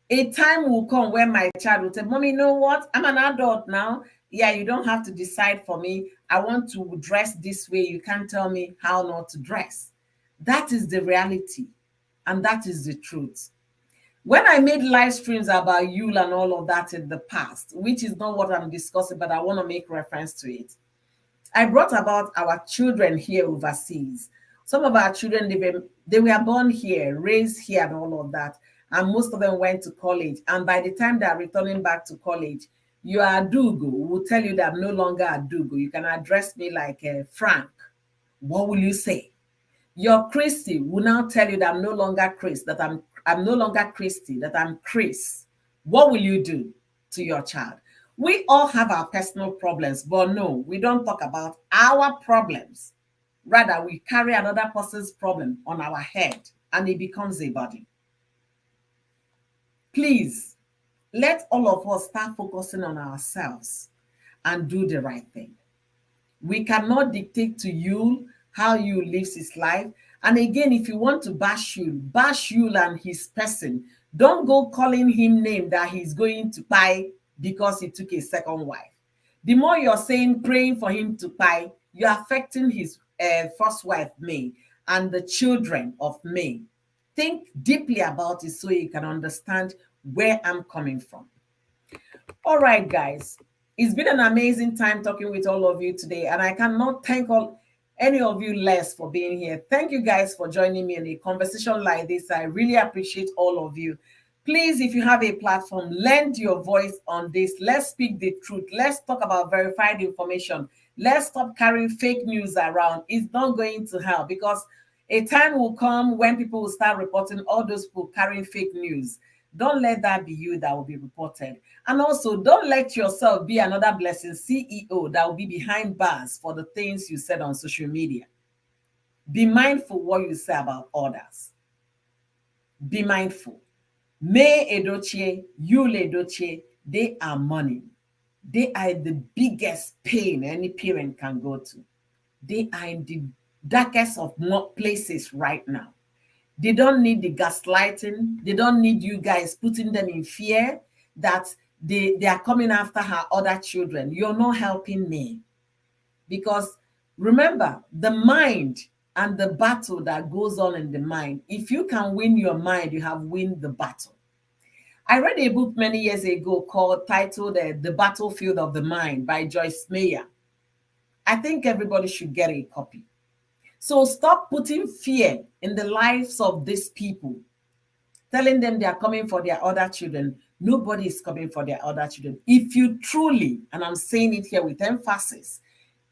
a time will come when my child will say, Mommy, you know what? I'm an adult now. Yeah, you don't have to decide for me. I want to dress this way. You can't tell me how not to dress. That is the reality. And that is the truth. When I made live streams about Yule and all of that in the past, which is not what I'm discussing, but I want to make reference to it, I brought about our children here overseas. Some of our children, they were born here, raised here, and all of that. And most of them went to college. And by the time they are returning back to college, you are Adugo. Will tell you that I'm no longer Adugo. You can address me like Frank. What will you say? Your Christy will now tell you that I'm no longer Chris, that I'm no longer Christy, that I'm Chris. What will you do to your child? We all have our personal problems, but no, we don't talk about our problems. Rather, we carry another person's problem on our head and it becomes a body. Please, let all of us start focusing on ourselves and do the right thing. We cannot dictate to you how you lives his life. And again, if you want to bash you and his person. Don't go calling him name that he's going to buy because he took a second wife. The more you're saying, praying for him to buy, you're affecting his first wife, May, and the children of May. Think deeply about it so you can understand where I'm coming from. All right, guys. It's been an amazing time talking with all of you today, and I cannot thank any of you less for being here. Thank you guys for joining me in a conversation like this. I really appreciate all of you. Please, if you have a platform, lend your voice on this. Let's speak the truth. Let's talk about verified information. Let's stop carrying fake news around. It's not going to help because a time will come when people will start reporting all those people carrying fake news. Don't let that be you that will be reported. And also, don't let yourself be another blessing CEO that will be behind bars for the things you said on social media. Be mindful what you say about others. Be mindful. May Edochie, Yule Edochie, they are money. They are the biggest pain any parent can go to. They are in the darkest of places right now. They don't need the gaslighting. They don't need you guys putting them in fear that they are coming after her other children. You're not helping me. Because remember, the mind and the battle that goes on in the mind, if you can win your mind, you have won the battle. I read a book many years ago titled The Battlefield of the Mind by Joyce Meyer. I think everybody should get a copy. So stop putting fear in the lives of these people, telling them they are coming for their other children. Nobody is coming for their other children. If you truly, and I'm saying it here with emphasis,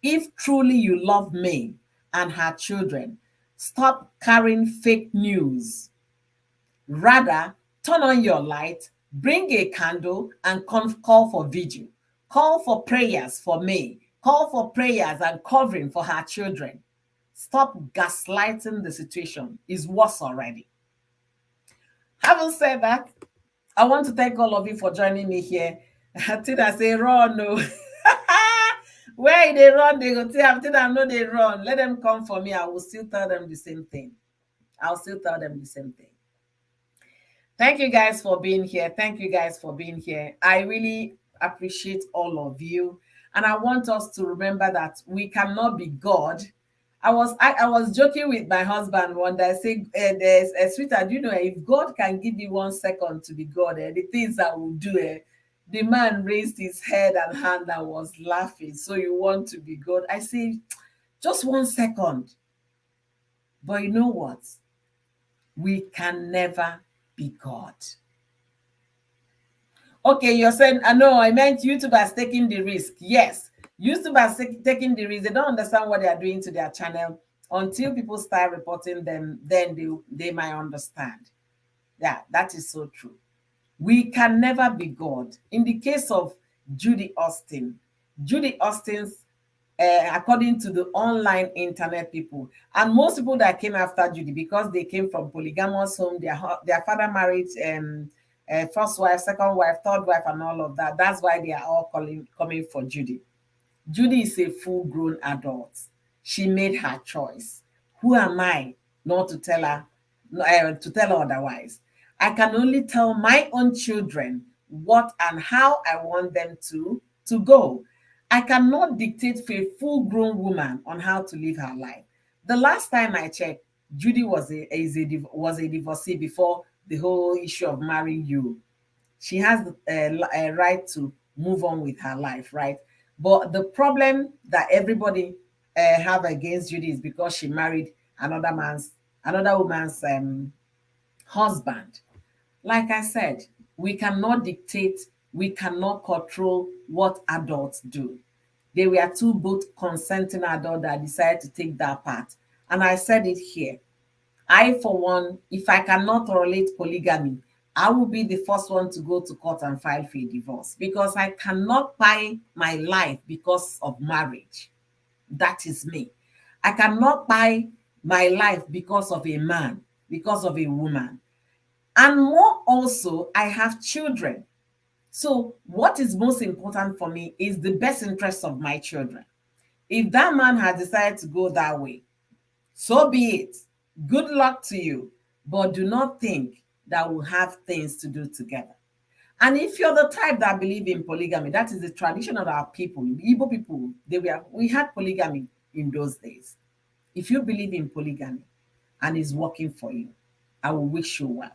if truly you love May and her children, stop carrying fake news. Rather, turn on your light, bring a candle, and call for vigil. Call for prayers for May. Call for prayers and covering for her children. Stop gaslighting the situation. It's worse already. Having said that, I want to thank all of you for joining me here. Tina say run, no. Where they run, they go tell Tina no they run. Let them come for me. I will still tell them the same thing. I'll still tell them the same thing. Thank you guys for being here. Thank you guys for being here. I really appreciate all of you. And I want us to remember that we cannot be God. I was joking with my husband one day. I say, "There's a sweetheart. You know, if God can give you 1 second to be God, the things I will do." The man raised his head and hand and was laughing. So you want to be God? I say, just 1 second. But you know what? We can never be God. Okay, you're saying, I know, I meant YouTubers taking the risk. Yes, YouTubers taking the risk. They don't understand what they are doing to their channel until people start reporting them, then they might understand. Yeah, that is so true. We can never be God. In the case of Judy Austin, Judy Austin's, according to the online internet people, and most people that came after Judy, because they came from polygamous home, their father married first wife, second wife, third wife, and all of that. That's why they are all coming for Judy. Judy is a full grown adult. She made her choice. Who am I not to tell her, to tell her otherwise? I can only tell my own children what and how I want them to go. I cannot dictate for a full grown woman on how to live her life. The last time I checked, Judy was a divorcee before the whole issue of marrying you. She has the right to move on with her life, right? But the problem that everybody have against Judy is because she married another woman's husband. Like I said, we cannot dictate, we cannot control what adults do. They were two both consenting adults that decided to take that path. And I said it here. I, for one, if I cannot tolerate polygamy, I will be the first one to go to court and file for a divorce because I cannot buy my life because of marriage. That is me. I cannot buy my life because of a man, because of a woman. And more also, I have children. So, what is most important for me is the best interest of my children. If that man has decided to go that way, so be it. Good luck to you. But do not think that we'll have things to do together. And if you're the type that believe in polygamy, that is the tradition of our people. The Igbo people, we had polygamy in those days. If you believe in polygamy and it's working for you, I will wish you well.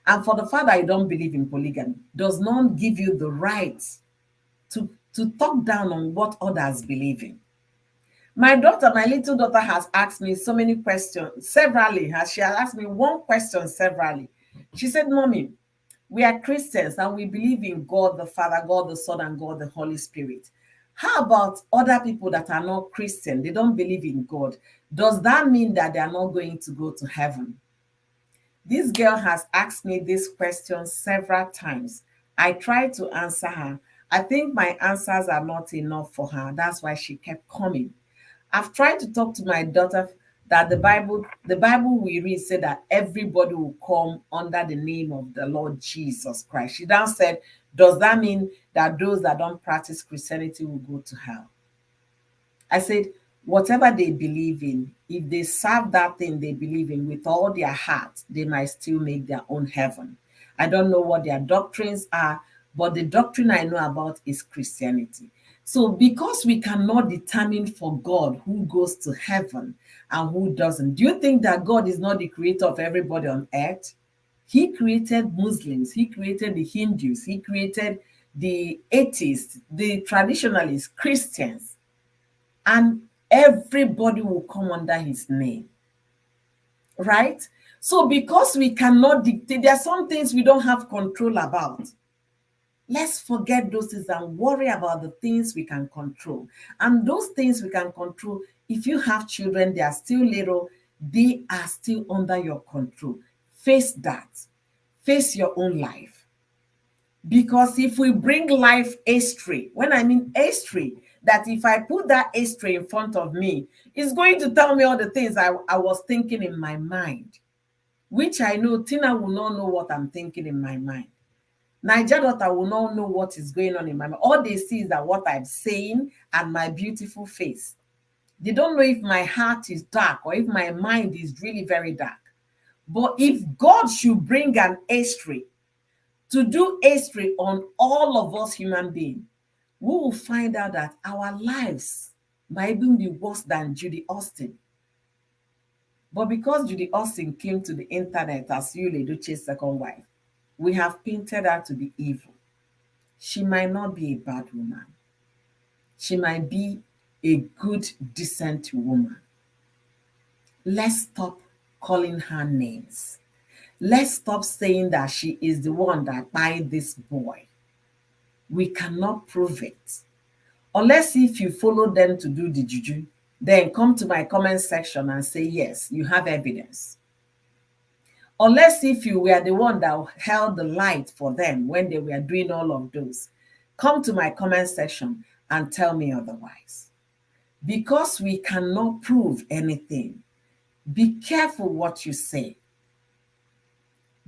And for the fact that you don't believe in polygamy, does not give you the right to talk down on what others believe in. My little daughter has asked me so many questions, severally. She has asked me one question severally. She said, Mommy, we are Christians and we believe in God the Father, God the Son, and God the Holy Spirit. How about other people that are not Christian? They don't believe in God. Does that mean that they are not going to go to heaven? This girl has asked me this question several times. I tried to answer her. I think my answers are not enough for her. That's why she kept coming. I've tried to talk to my daughter that the Bible we read said that everybody will come under the name of the Lord Jesus Christ. She now said, does that mean that those that don't practice Christianity will go to hell? I said, whatever they believe in, if they serve that thing they believe in with all their heart, they might still make their own heaven. I don't know what their doctrines are, but the doctrine I know about is Christianity. So, because we cannot determine for God who goes to heaven and who doesn't, do you think that God is not the creator of everybody on earth? He created Muslims, he created the Hindus, he created the atheists, the traditionalists, Christians, and everybody will come under his name, right? So, because we cannot dictate, there are some things we don't have control about. Let's forget those things and worry about the things we can control. And those things we can control, if you have children, they are still little, they are still under your control. Face that. Face your own life. Because if we bring life astray, when I mean astray, that if I put that astray in front of me, it's going to tell me all the things I was thinking in my mind, which I know Tina will not know what I'm thinking in my mind. Niger daughter will not know what is going on in my mind. All they see is that what I'm saying and my beautiful face. They don't know if my heart is dark or if my mind is really very dark. But if God should bring an astray, to do astray on all of us human beings, we will find out that our lives might even be worse than Judy Austin. But because Judy Austin came to the internet as Yul Edochie's second wife, we have painted her to be evil. She might not be a bad woman. She might be a good, decent woman. Let's stop calling her names. Let's stop saying that she is the one that buy this boy. We cannot prove it. Unless if you follow them to do the juju, then come to my comment section and say, yes, you have evidence. Unless if you were the one that held the light for them when they were doing all of those, come to my comment section and tell me otherwise. Because we cannot prove anything, be careful what you say.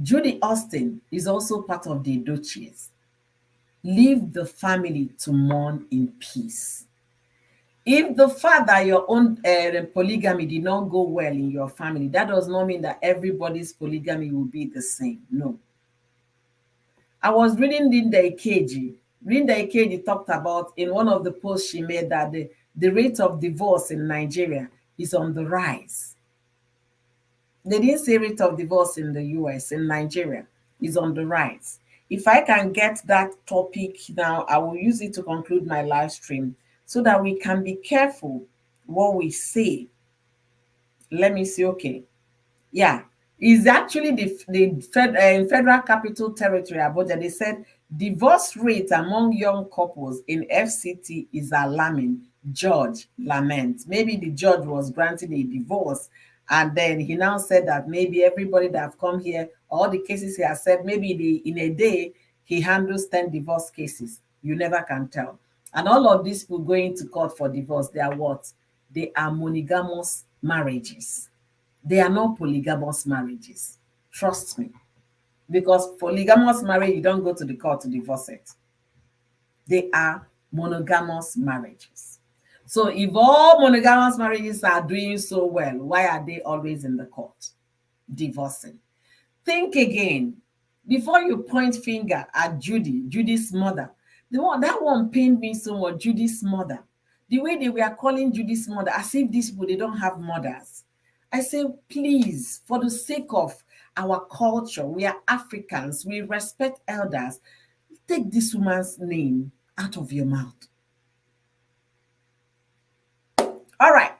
Judy Austin is also part of the Dochies. Leave the family to mourn in peace. If the fact that your own polygamy did not go well in your family, that does not mean that everybody's polygamy will be the same. No. I was reading Linda Ikeji. Linda Ikeji talked about in one of the posts she made that the rate of divorce in Nigeria is on the rise. They didn't say rate of divorce in the US, in Nigeria is on the rise. If I can get that topic now, I will use it to conclude my live stream so that we can be careful what we say. Let me see, okay. Yeah, it's actually the Federal Capital Territory, Abuja. They said divorce rate among young couples in FCT is alarming. Judge laments. Maybe the judge was granting a divorce, and then he now said that maybe everybody that have come here, all the cases he has said, maybe in a day he handles 10 divorce cases. You never can tell. And all of these people going to court for divorce, they are what? They are monogamous marriages. They are not polygamous marriages. Trust me. Because polygamous marriage, you don't go to the court to divorce it. They are monogamous marriages. So if all monogamous marriages are doing so well, why are they always in the court divorcing? Think again. Before you point finger at Judy's mother, that one pained me so much, Judy's mother. The way they were calling Judy's mother, as if these people, they don't have mothers. I say, please, for the sake of our culture, we are Africans, we respect elders, take this woman's name out of your mouth. All right.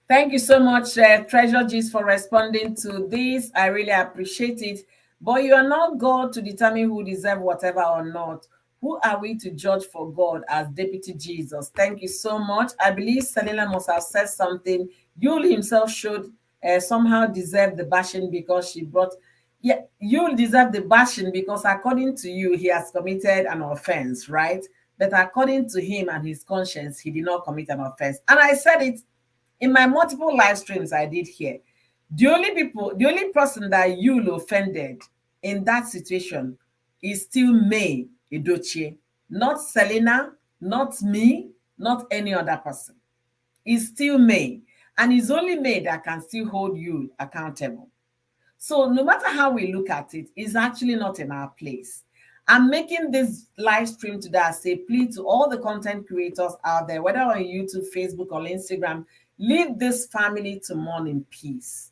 Thank you so much, Treasure G's, for responding to this. I really appreciate it. But you are not God to determine who deserves whatever or not. Who are we to judge for God as Deputy Jesus? Thank you so much. I believe Selena must have said something. Yul himself should somehow deserve the bashing because she brought... Yeah, Yul deserve the bashing because according to you, he has committed an offense, right? But according to him and his conscience, he did not commit an offense. And I said it in my multiple live streams I did here. The only person that Yul offended in that situation is still May Edochie, not Selena, not me, not any other person. It's still May, and it's only May that can still hold Yul accountable. So no matter how we look at it, it's actually not in our place. I'm making this live stream today as a plea to all the content creators out there, whether on YouTube, Facebook, or Instagram, leave this family to mourn in peace.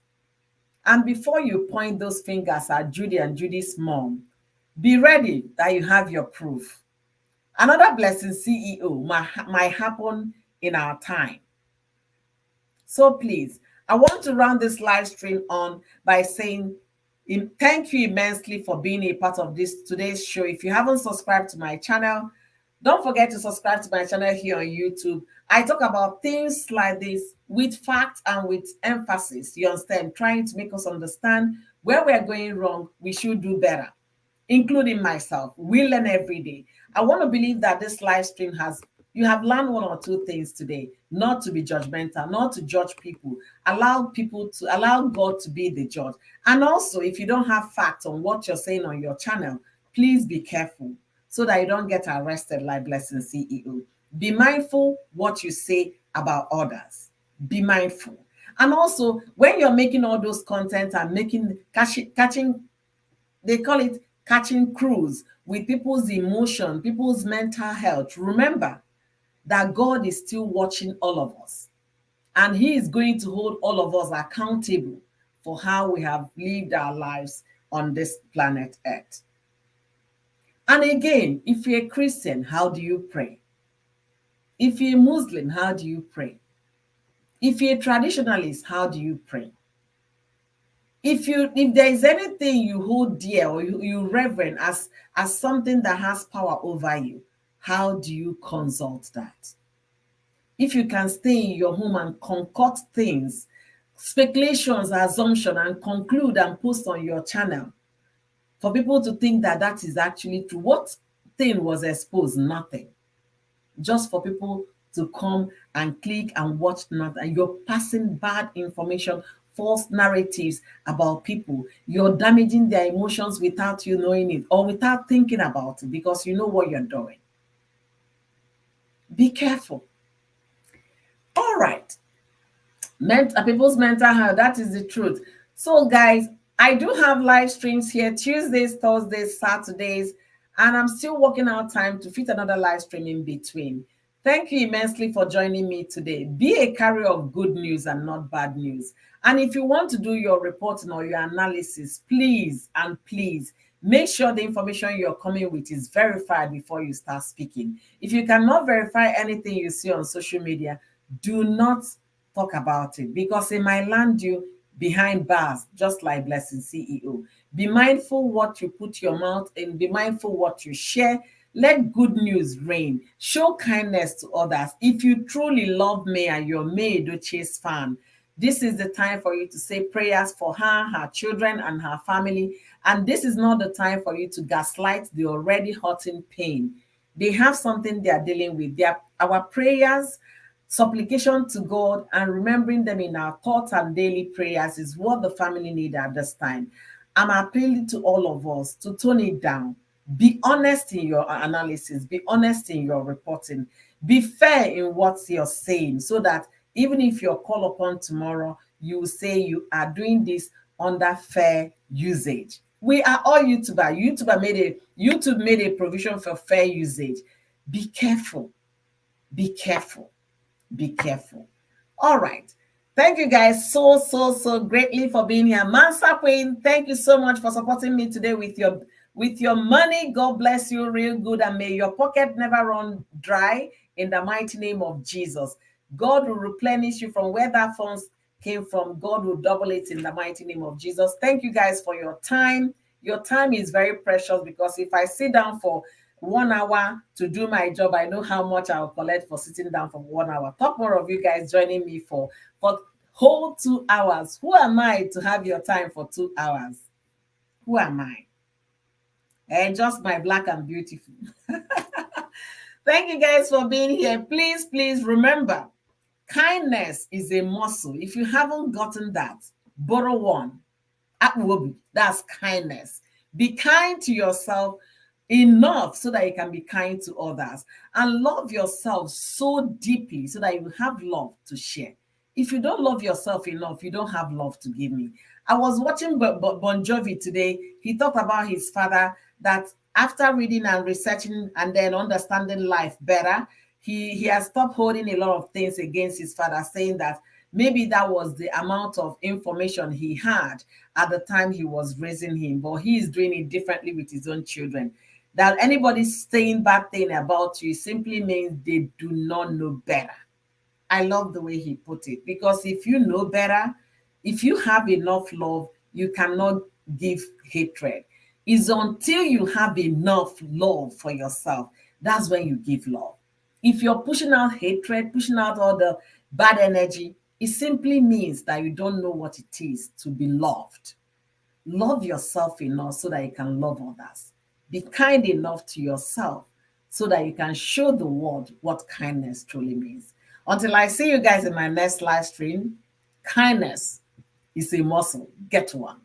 And before you point those fingers at Judy and Judy's mom, be ready that you have your proof. Another blessing CEO might happen in our time. So please, I want to round this live stream on by saying thank you immensely for being a part of today's show. If you haven't subscribed to my channel, don't forget to subscribe to my channel here on YouTube. I talk about things like this with facts and with emphasis, you understand, trying to make us understand where we're going wrong, we should do better, including myself. We learn every day. I want to believe that this live stream you have learned one or two things today, not to be judgmental, not to judge people, allow God to be the judge. And also, if you don't have facts on what you're saying on your channel, please be careful so that you don't get arrested like Blessing CEO. Be mindful what you say about others. Be mindful. And also, when you're making all those content and catching, they call it catching cruise with people's emotion, people's mental health, remember that God is still watching all of us. And he is going to hold all of us accountable for how we have lived our lives on this planet Earth. And again, if you're a Christian, how do you pray? If you're a Muslim, how do you pray? If you're a traditionalist, how do you pray? If there is anything you hold dear or you reverence as something that has power over you, how do you consult that? If you can stay in your home and concoct things, speculations, assumption, and conclude and post on your channel for people to think that that is actually true, what thing was exposed? Nothing. Just for people to come and click and watch nothing. And you're passing bad information, false narratives about people. You're damaging their emotions without you knowing it or without thinking about it because you know what you're doing. Be careful. All right. People's mental health, that is the truth. So guys, I do have live streams here Tuesdays, Thursdays, Saturdays, and I'm still working out time to fit another live stream in between. Thank you immensely for joining me today. Be a carrier of good news and not bad news. And if you want to do your reporting or your analysis, please and please make sure the information you're coming with is verified before you start speaking. If you cannot verify anything you see on social media, do not talk about it because it might land you behind bars, just like Blessing CEO. Be mindful what you put your mouth in, be mindful what you share. Let good news reign. Show kindness to others. If you truly love me and you're May Edochie's fan, this is the time for you to say prayers for her children, and her family. And this is not the time for you to gaslight the already hurting pain. They have something they are dealing with. Our prayers, supplication to God, and remembering them in our thoughts and daily prayers is what the family need at this time. I'm appealing to all of us to tone it down. Be honest in your analysis. Be honest in your reporting. Be fair in what you're saying so that even if you're called upon tomorrow, you will say you are doing this under fair usage. We are all YouTuber. YouTube made a provision for fair usage. Be careful. Be careful. Be careful. All right. Thank you guys so greatly for being here. Mansa Queen, thank you so much for supporting me today with your money. God bless you real good, and may your pocket never run dry in the mighty name of Jesus. God will replenish you from where that funds came from. God will double it in the mighty name of Jesus. Thank you guys for your time. Your time is very precious because if I sit down for 1 hour to do my job, I know how much I'll collect for sitting down for 1 hour. Talk more of you guys joining me for whole 2 hours. Who am I to have your time for 2 hours? Who am I? And just my black and beautiful. Thank you guys for being here. Please remember, kindness is a muscle. If you haven't gotten that, borrow one. Akwobi, that's kindness. Be kind to yourself enough so that you can be kind to others, and love yourself so deeply so that you have love to share. If you don't love yourself enough, you don't have love to give me. I was watching Bon Jovi today. He talked about his father, that after reading and researching and then understanding life better, he has stopped holding a lot of things against his father, saying that maybe that was the amount of information he had at the time he was raising him, but he is doing it differently with his own children. That anybody saying bad thing about you simply means they do not know better. I love the way he put it, because if you know better, if you have enough love, you cannot give hatred. It's until you have enough love for yourself, that's when you give love. If you're pushing out hatred, pushing out all the bad energy, it simply means that you don't know what it is to be loved. Love yourself enough so that you can love others. Be kind enough to yourself so that you can show the world what kindness truly means. Until I see you guys in my next live stream, kindness is a muscle. Get one.